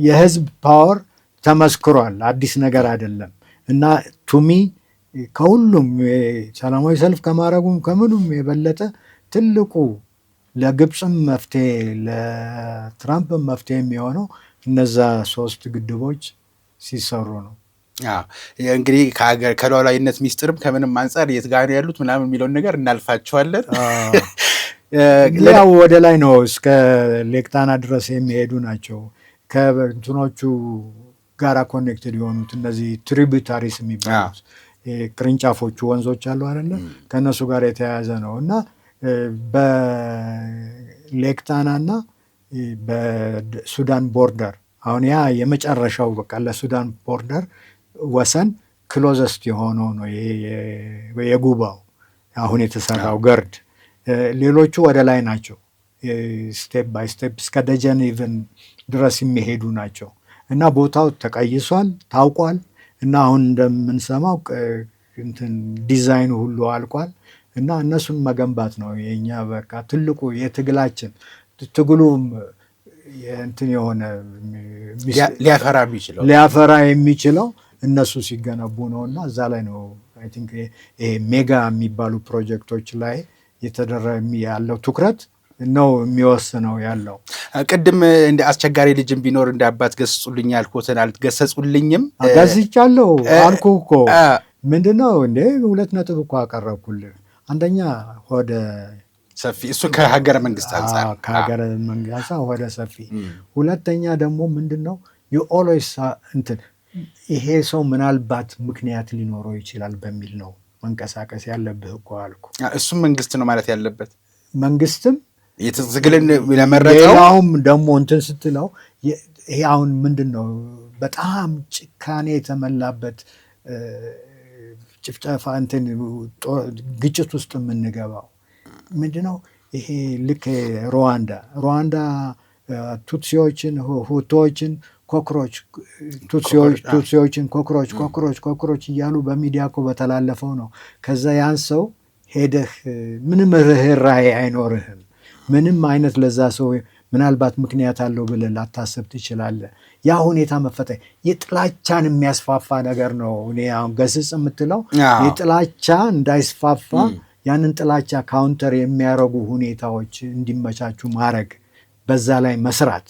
የህዝብ ፓወር ተመስክሯል። አዲስ ነገር አይደለም እና ቱሚ ከሁሉም ሰላማዊ ሰልፍ ከማድረጉም ከምኑም የበለጠ ትልቁ ለግብፅም መፍትሄ ለትራምፕም መፍትሄ የሚሆነው እነዛ 3 ግድቦች ሲሰሩ ነው። እንግዲህ ከሉዓላዊነት ሚስጥርም ከምንም አንጻር የት ጋር ያሉት ምናምን የሚለውን ነገር እናልፋቸዋለን። ያው ወደ ላይ ነው እስከ ሌክ ጣና ድረስ የሚሄዱ ናቸው። ከእንትኖቹ ጋራ ኮኔክትድ የሆኑት እነዚህ ትሪቢዩታሪስ የሚባሉት ቅርንጫፎቹ ወንዞች አሉ አይደለ? ከእነሱ ጋር የተያያዘ ነው እና በሌክ ጣና እና በሱዳን ቦርደር አሁን ያ የመጨረሻው በቃ ለሱዳን ቦርደር ወሰን ክሎዘስት የሆነው ነው የጉባው አሁን የተሰራው ገርድ። ሌሎቹ ወደ ላይ ናቸው፣ ስቴፕ ባይ ስቴፕ እስከ ደጀን ኢቨን ድረስ የሚሄዱ ናቸው እና ቦታው ተቀይሷል፣ ታውቋል እና አሁን እንደምንሰማው ዲዛይኑ ሁሉ አልቋል እና እነሱን መገንባት ነው የኛ በቃ ትልቁ የትግላችን። ትግሉም እንትን የሆነ ሊያፈራ የሚችለው እነሱ ሲገነቡ ነው እና እዛ ላይ ነው አይ ቲንክ ይሄ ሜጋ የሚባሉ ፕሮጀክቶች ላይ የተደረገ ያለው ትኩረት ነው የሚወስነው ያለው። ቅድም እንደ አስቸጋሪ ልጅም ቢኖር እንደ አባት ገስጹልኝ ያልኩትን አልገሰጹልኝም። ገስጫለሁ አልኩ እኮ ምንድነው እንዴ 2 ነጥብ እኮ አቀረብኩልህ። አንደኛ ወደ ሰፊ እሱ ከሀገረ መንግስት አንጻር ከሀገረ መንግስት ወደ ሰፊ። ሁለተኛ ደግሞ ምንድነው የኦሎይስ እንትን ይሄ ሰው ምናልባት ምክንያት ሊኖረው ይችላል በሚል ነው መንቀሳቀስ ያለብህ እኮ አልኩ። እሱም መንግስት ነው ማለት ያለበት። መንግስትም የትግልን ለመረጠው ሌላውም ደግሞ እንትን ስትለው ይሄ አሁን ምንድነው በጣም ጭካኔ የተመላበት ጭፍጨፋ እንትን ግጭት ውስጥ የምንገባው ምንድነው? ይሄ ልክ ሩዋንዳ ቱትሲዎችን ሁቶዎችን ኮክሮች ቱትሲዎችን ኮክሮች እያሉ በሚዲያ እኮ በተላለፈው ነው። ከዛ ያን ሰው ሄደህ ምንም ርህራሄ አይኖርህም። ምንም አይነት ለዛ ሰው ምናልባት ምክንያት አለው ብለህ ላታስብ ትችላለህ። ያ ሁኔታ መፈጠር የጥላቻን የሚያስፋፋ ነገር ነው። እኔ አሁን ገስጽ የምትለው የጥላቻ እንዳይስፋፋ ያንን ጥላቻ ካውንተር የሚያደርጉ ሁኔታዎች እንዲመቻቹ ማድረግ፣ በዛ ላይ መስራት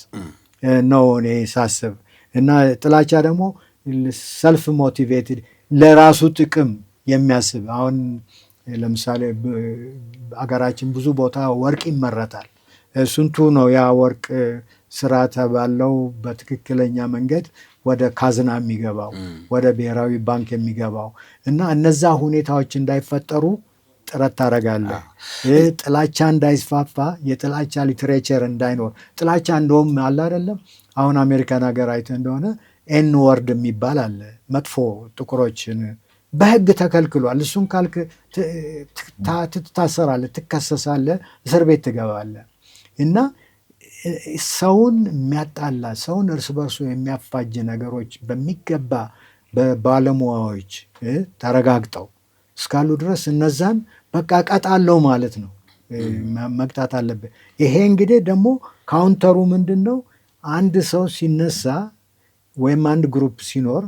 ነው እኔ ሳስብ። እና ጥላቻ ደግሞ ሰልፍ ሞቲቬትድ ለራሱ ጥቅም የሚያስብ አሁን ለምሳሌ አገራችን ብዙ ቦታ ወርቅ ይመረታል። ስንቱ ነው ያ ወርቅ ስርዓት ባለው በትክክለኛ መንገድ ወደ ካዝና የሚገባው ወደ ብሔራዊ ባንክ የሚገባው? እና እነዛ ሁኔታዎች እንዳይፈጠሩ ጥረት ታደርጋለህ። ጥላቻ እንዳይስፋፋ፣ የጥላቻ ሊትሬቸር እንዳይኖር። ጥላቻ እንደውም አለ አይደለም አሁን አሜሪካን ሀገር አይተህ እንደሆነ ኤን ወርድ የሚባል አለ። መጥፎ ጥቁሮችን በህግ ተከልክሏል። እሱን ካልክ ትታሰራለህ፣ ትከሰሳለህ፣ እስር ቤት ትገባለህ። እና ሰውን የሚያጣላ ሰውን እርስ በርሱ የሚያፋጅ ነገሮች በሚገባ በባለሙያዎች ተረጋግጠው እስካሉ ድረስ እነዛን በቃ ቀጣለው ማለት ነው። መቅጣት አለብህ። ይሄ እንግዲህ ደግሞ ካውንተሩ ምንድን ነው? አንድ ሰው ሲነሳ ወይም አንድ ግሩፕ ሲኖር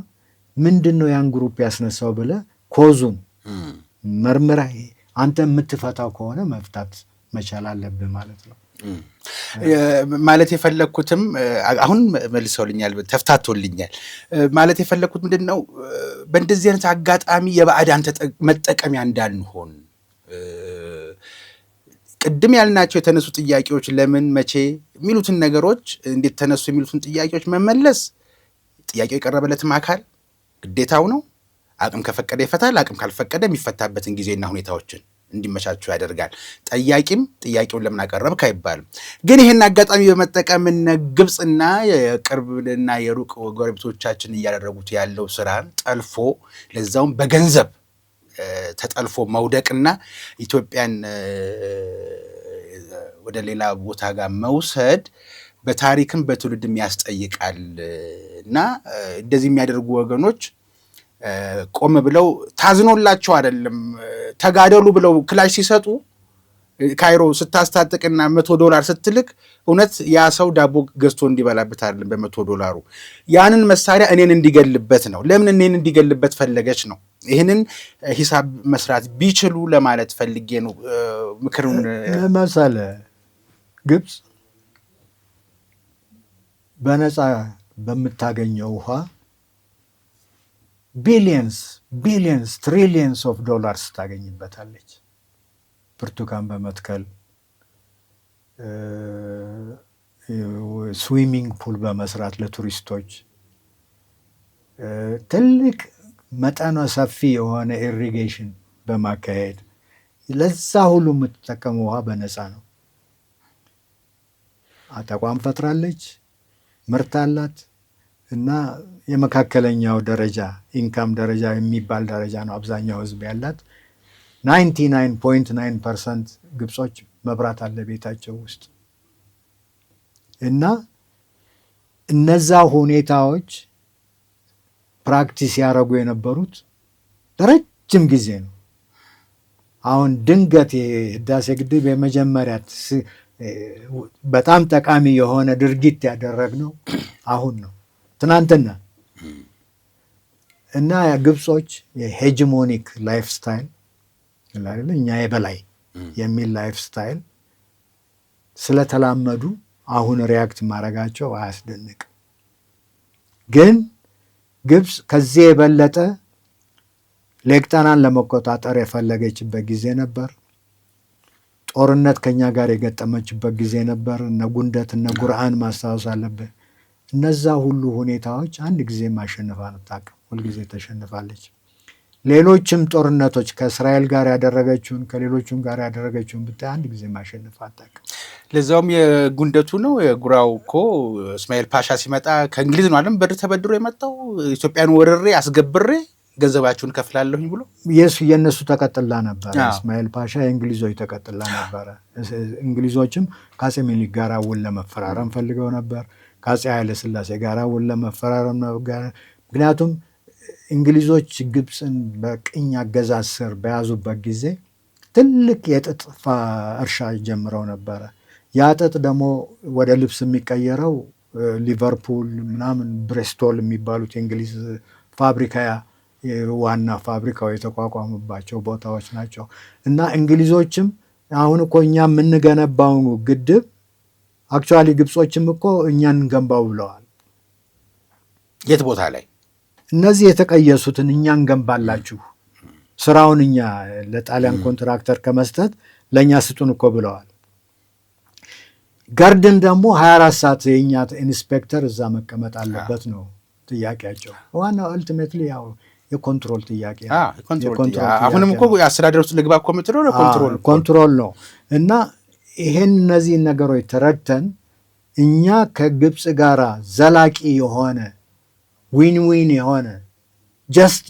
ምንድን ነው ያን ግሩፕ ያስነሳው ብለህ ኮዙን መርምረህ አንተ የምትፈታው ከሆነ መፍታት መቻል አለብህ ማለት ነው። ማለት የፈለግኩትም አሁን መልሰውልኛል፣ ተፍታቶልኛል። ማለት የፈለግኩት ምንድን ነው በእንደዚህ አይነት አጋጣሚ የባዕዳን መጠቀሚያ እንዳንሆን ቅድም ያልናቸው የተነሱ ጥያቄዎች ለምን መቼ የሚሉትን ነገሮች እንዴት ተነሱ የሚሉትን ጥያቄዎች መመለስ ጥያቄው የቀረበለትም አካል ግዴታው ነው። አቅም ከፈቀደ ይፈታል፣ አቅም ካልፈቀደ የሚፈታበትን ጊዜና ሁኔታዎችን እንዲመቻቹ ያደርጋል። ጠያቂም ጥያቄውን ለምን አቀረብክ አይባልም። ግን ይህን አጋጣሚ በመጠቀም ግብፅና የቅርብና የሩቅ ጎረቤቶቻችን እያደረጉት ያለው ስራ ጠልፎ ለዛውም በገንዘብ ተጠልፎ መውደቅና ኢትዮጵያን ወደ ሌላ ቦታ ጋር መውሰድ በታሪክም በትውልድም ያስጠይቃል እና እንደዚህ የሚያደርጉ ወገኖች ቆም ብለው ታዝኖላቸው አይደለም ተጋደሉ ብለው ክላሽ ሲሰጡ ካይሮ ስታስታጥቅና $100 ስትልክ እውነት ያ ሰው ዳቦ ገዝቶ እንዲበላበት አይደለም $100 ያንን መሳሪያ እኔን እንዲገልበት ነው። ለምን እኔን እንዲገልበት ፈለገች ነው። ይህንን ሂሳብ መስራት ቢችሉ ለማለት ፈልጌ ነው። ምክሩን መሰለ ግብፅ በነፃ በምታገኘው ውሃ ቢሊየንስ ትሪሊየንስ ኦፍ ዶላርስ ታገኝበታለች። ብርቱካን በመትከል ስዊሚንግ ፑል በመስራት ለቱሪስቶች ትልቅ መጠነ ሰፊ የሆነ ኢሪጌሽን በማካሄድ ለዛ ሁሉ የምትጠቀመው ውሃ በነፃ ነው። ተቋም ፈጥራለች፣ ምርት አላት እና የመካከለኛው ደረጃ ኢንካም ደረጃ የሚባል ደረጃ ነው አብዛኛው ህዝብ ያላት። 99.9% ግብጾች መብራት አለ ቤታቸው ውስጥ እና እነዛ ሁኔታዎች ፕራክቲስ ያደረጉ የነበሩት ለረጅም ጊዜ ነው። አሁን ድንገት የህዳሴ ግድብ የመጀመሪያ በጣም ጠቃሚ የሆነ ድርጊት ያደረግነው አሁን ነው ትናንትና እና ግብጾች የሄጂሞኒክ ላይፍ ስታይል እኛ የበላይ የሚል ላይፍ ስታይል ስለተላመዱ አሁን ሪያክት ማድረጋቸው አያስደንቅም። ግን ግብፅ ከዚህ የበለጠ ሌቅጠናን ለመቆጣጠር የፈለገችበት ጊዜ ነበር። ጦርነት ከኛ ጋር የገጠመችበት ጊዜ ነበር። እነ ጉንደት እነ ጉርአን ማስታወስ አለብን። እነዛ ሁሉ ሁኔታዎች አንድ ጊዜ ማሸነፍ አታውቅም፣ ሁልጊዜ ተሸንፋለች። ሌሎችም ጦርነቶች ከእስራኤል ጋር ያደረገችውን ከሌሎቹም ጋር ያደረገችውን ብታይ አንድ ጊዜ ማሸነፍ አታውቅም። ለዛውም የጉንደቱ ነው የጉራው እኮ እስማኤል ፓሻ ሲመጣ ከእንግሊዝ ነው አለም ብር ተበድሮ የመጣው ኢትዮጵያን ወርሬ አስገብሬ ገንዘባችሁን ከፍላለሁኝ ብሎ የእነሱ ተቀጥላ ነበረ። እስማኤል ፓሻ የእንግሊዞች ተቀጥላ ነበረ። እንግሊዞችም ከአፄ ምኒልክ ጋር ውል ለመፈራረም ፈልገው ነበር። ከአፄ ኃይለ ሥላሴ ጋር ውል ለመፈራረም ነበር። ምክንያቱም እንግሊዞች ግብፅን በቅኝ አገዛዝ ስር በያዙበት ጊዜ ትልቅ የጥጥ እርሻ ጀምረው ነበረ። ያ ጥጥ ደግሞ ወደ ልብስ የሚቀየረው ሊቨርፑል ምናምን ብሬስቶል የሚባሉት የእንግሊዝ ፋብሪካ ዋና ፋብሪካው የተቋቋሙባቸው ቦታዎች ናቸው። እና እንግሊዞችም አሁን እኮ እኛ የምንገነባው ግድብ አክቹዋሊ ግብጾችም እኮ እኛን እንገንባው ብለዋል። የት ቦታ ላይ? እነዚህ የተቀየሱትን እኛ እንገንባላችሁ፣ ስራውን እኛ ለጣሊያን ኮንትራክተር ከመስጠት ለእኛ ስጡን እኮ ብለዋል። ጋርድን ደግሞ 24 ሰዓት የእኛ ኢንስፔክተር እዛ መቀመጥ አለበት ነው ጥያቄያቸው። ዋናው አልቲሜትሊ ያው የኮንትሮል ጥያቄ አሁንም እኮ አስተዳደር ውስጥ ልግባ እኮ የምትለው ኮንትሮል ነው። እና ይሄን እነዚህን ነገሮች ተረድተን እኛ ከግብፅ ጋር ዘላቂ የሆነ ዊን የሆነ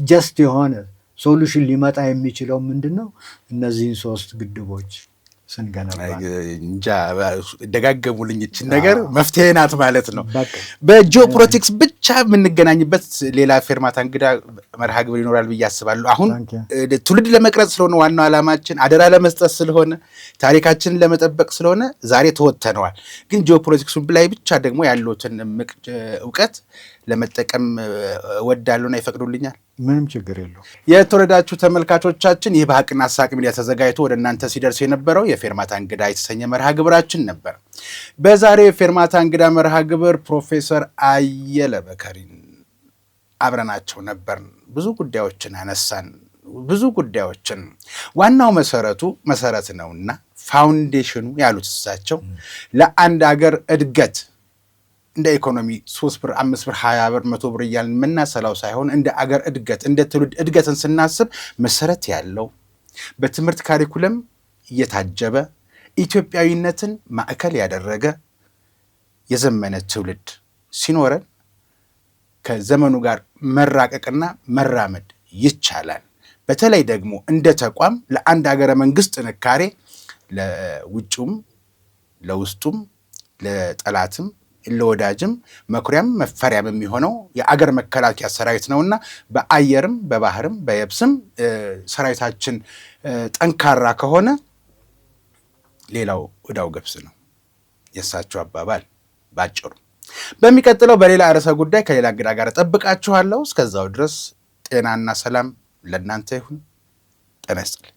ጀስት የሆነ ሶሉሽን ሊመጣ የሚችለው ምንድን ነው? እነዚህን 3 ግድቦች ስንገነባ። እንጃ ደጋገሙልኝ ይችን ነገር መፍትሄ ናት ማለት ነው። በጂኦፖለቲክስ ብቻ የምንገናኝበት ሌላ ፌርማታ እንግዳ መርሃ ግብር ይኖራል ብዬ አስባለሁ። አሁን ትውልድ ለመቅረጽ ስለሆነ ዋናው ዓላማችን አደራ ለመስጠት ስለሆነ ታሪካችንን ለመጠበቅ ስለሆነ ዛሬ ተወተነዋል። ግን ጂኦፖለቲክሱን ላይ ብቻ ደግሞ ያሉትን እምቅ እውቀት ለመጠቀም እወዳለሁና ይፈቅዱልኛል? ምንም ችግር የለው። የተወደዳችሁ ተመልካቾቻችን ይህ በሀቅና ሳቅ ሚዲያ ተዘጋጅቶ ወደ እናንተ ሲደርስ የነበረው የፌርማታ እንግዳ የተሰኘ መርሃ ግብራችን ነበር። በዛሬው የፌርማታ እንግዳ መርሃ ግብር ፕሮፌሰር አየለ በከሪን አብረናቸው ነበር። ብዙ ጉዳዮችን አነሳን። ብዙ ጉዳዮችን ዋናው መሰረት ነውና ፋውንዴሽኑ ያሉት እሳቸው ለአንድ ሀገር እድገት እንደ ኢኮኖሚ 3 ብር 5 ብር 20 ብር 100 ብር እያልን የምናሰላው ሳይሆን እንደ አገር እድገት እንደ ትውልድ እድገትን ስናስብ መሰረት ያለው በትምህርት ካሪኩለም እየታጀበ ኢትዮጵያዊነትን ማዕከል ያደረገ የዘመነ ትውልድ ሲኖረን ከዘመኑ ጋር መራቀቅና መራመድ ይቻላል። በተለይ ደግሞ እንደ ተቋም ለአንድ ሀገረ መንግስት ጥንካሬ ለውጭም ለውስጡም ለጠላትም ለወዳጅም መኩሪያም መፈሪያም የሚሆነው የአገር መከላከያ ሰራዊት ነውና በአየርም በባህርም በየብስም ሰራዊታችን ጠንካራ ከሆነ ሌላው ዕዳው ገብስ ነው የእሳቸው አባባል ባጭሩ። በሚቀጥለው በሌላ ርዕሰ ጉዳይ ከሌላ እንግዳ ጋር እጠብቃችኋለሁ። እስከዛው ድረስ ጤናና ሰላም ለእናንተ ይሁን። ጤና ይስጥልኝ።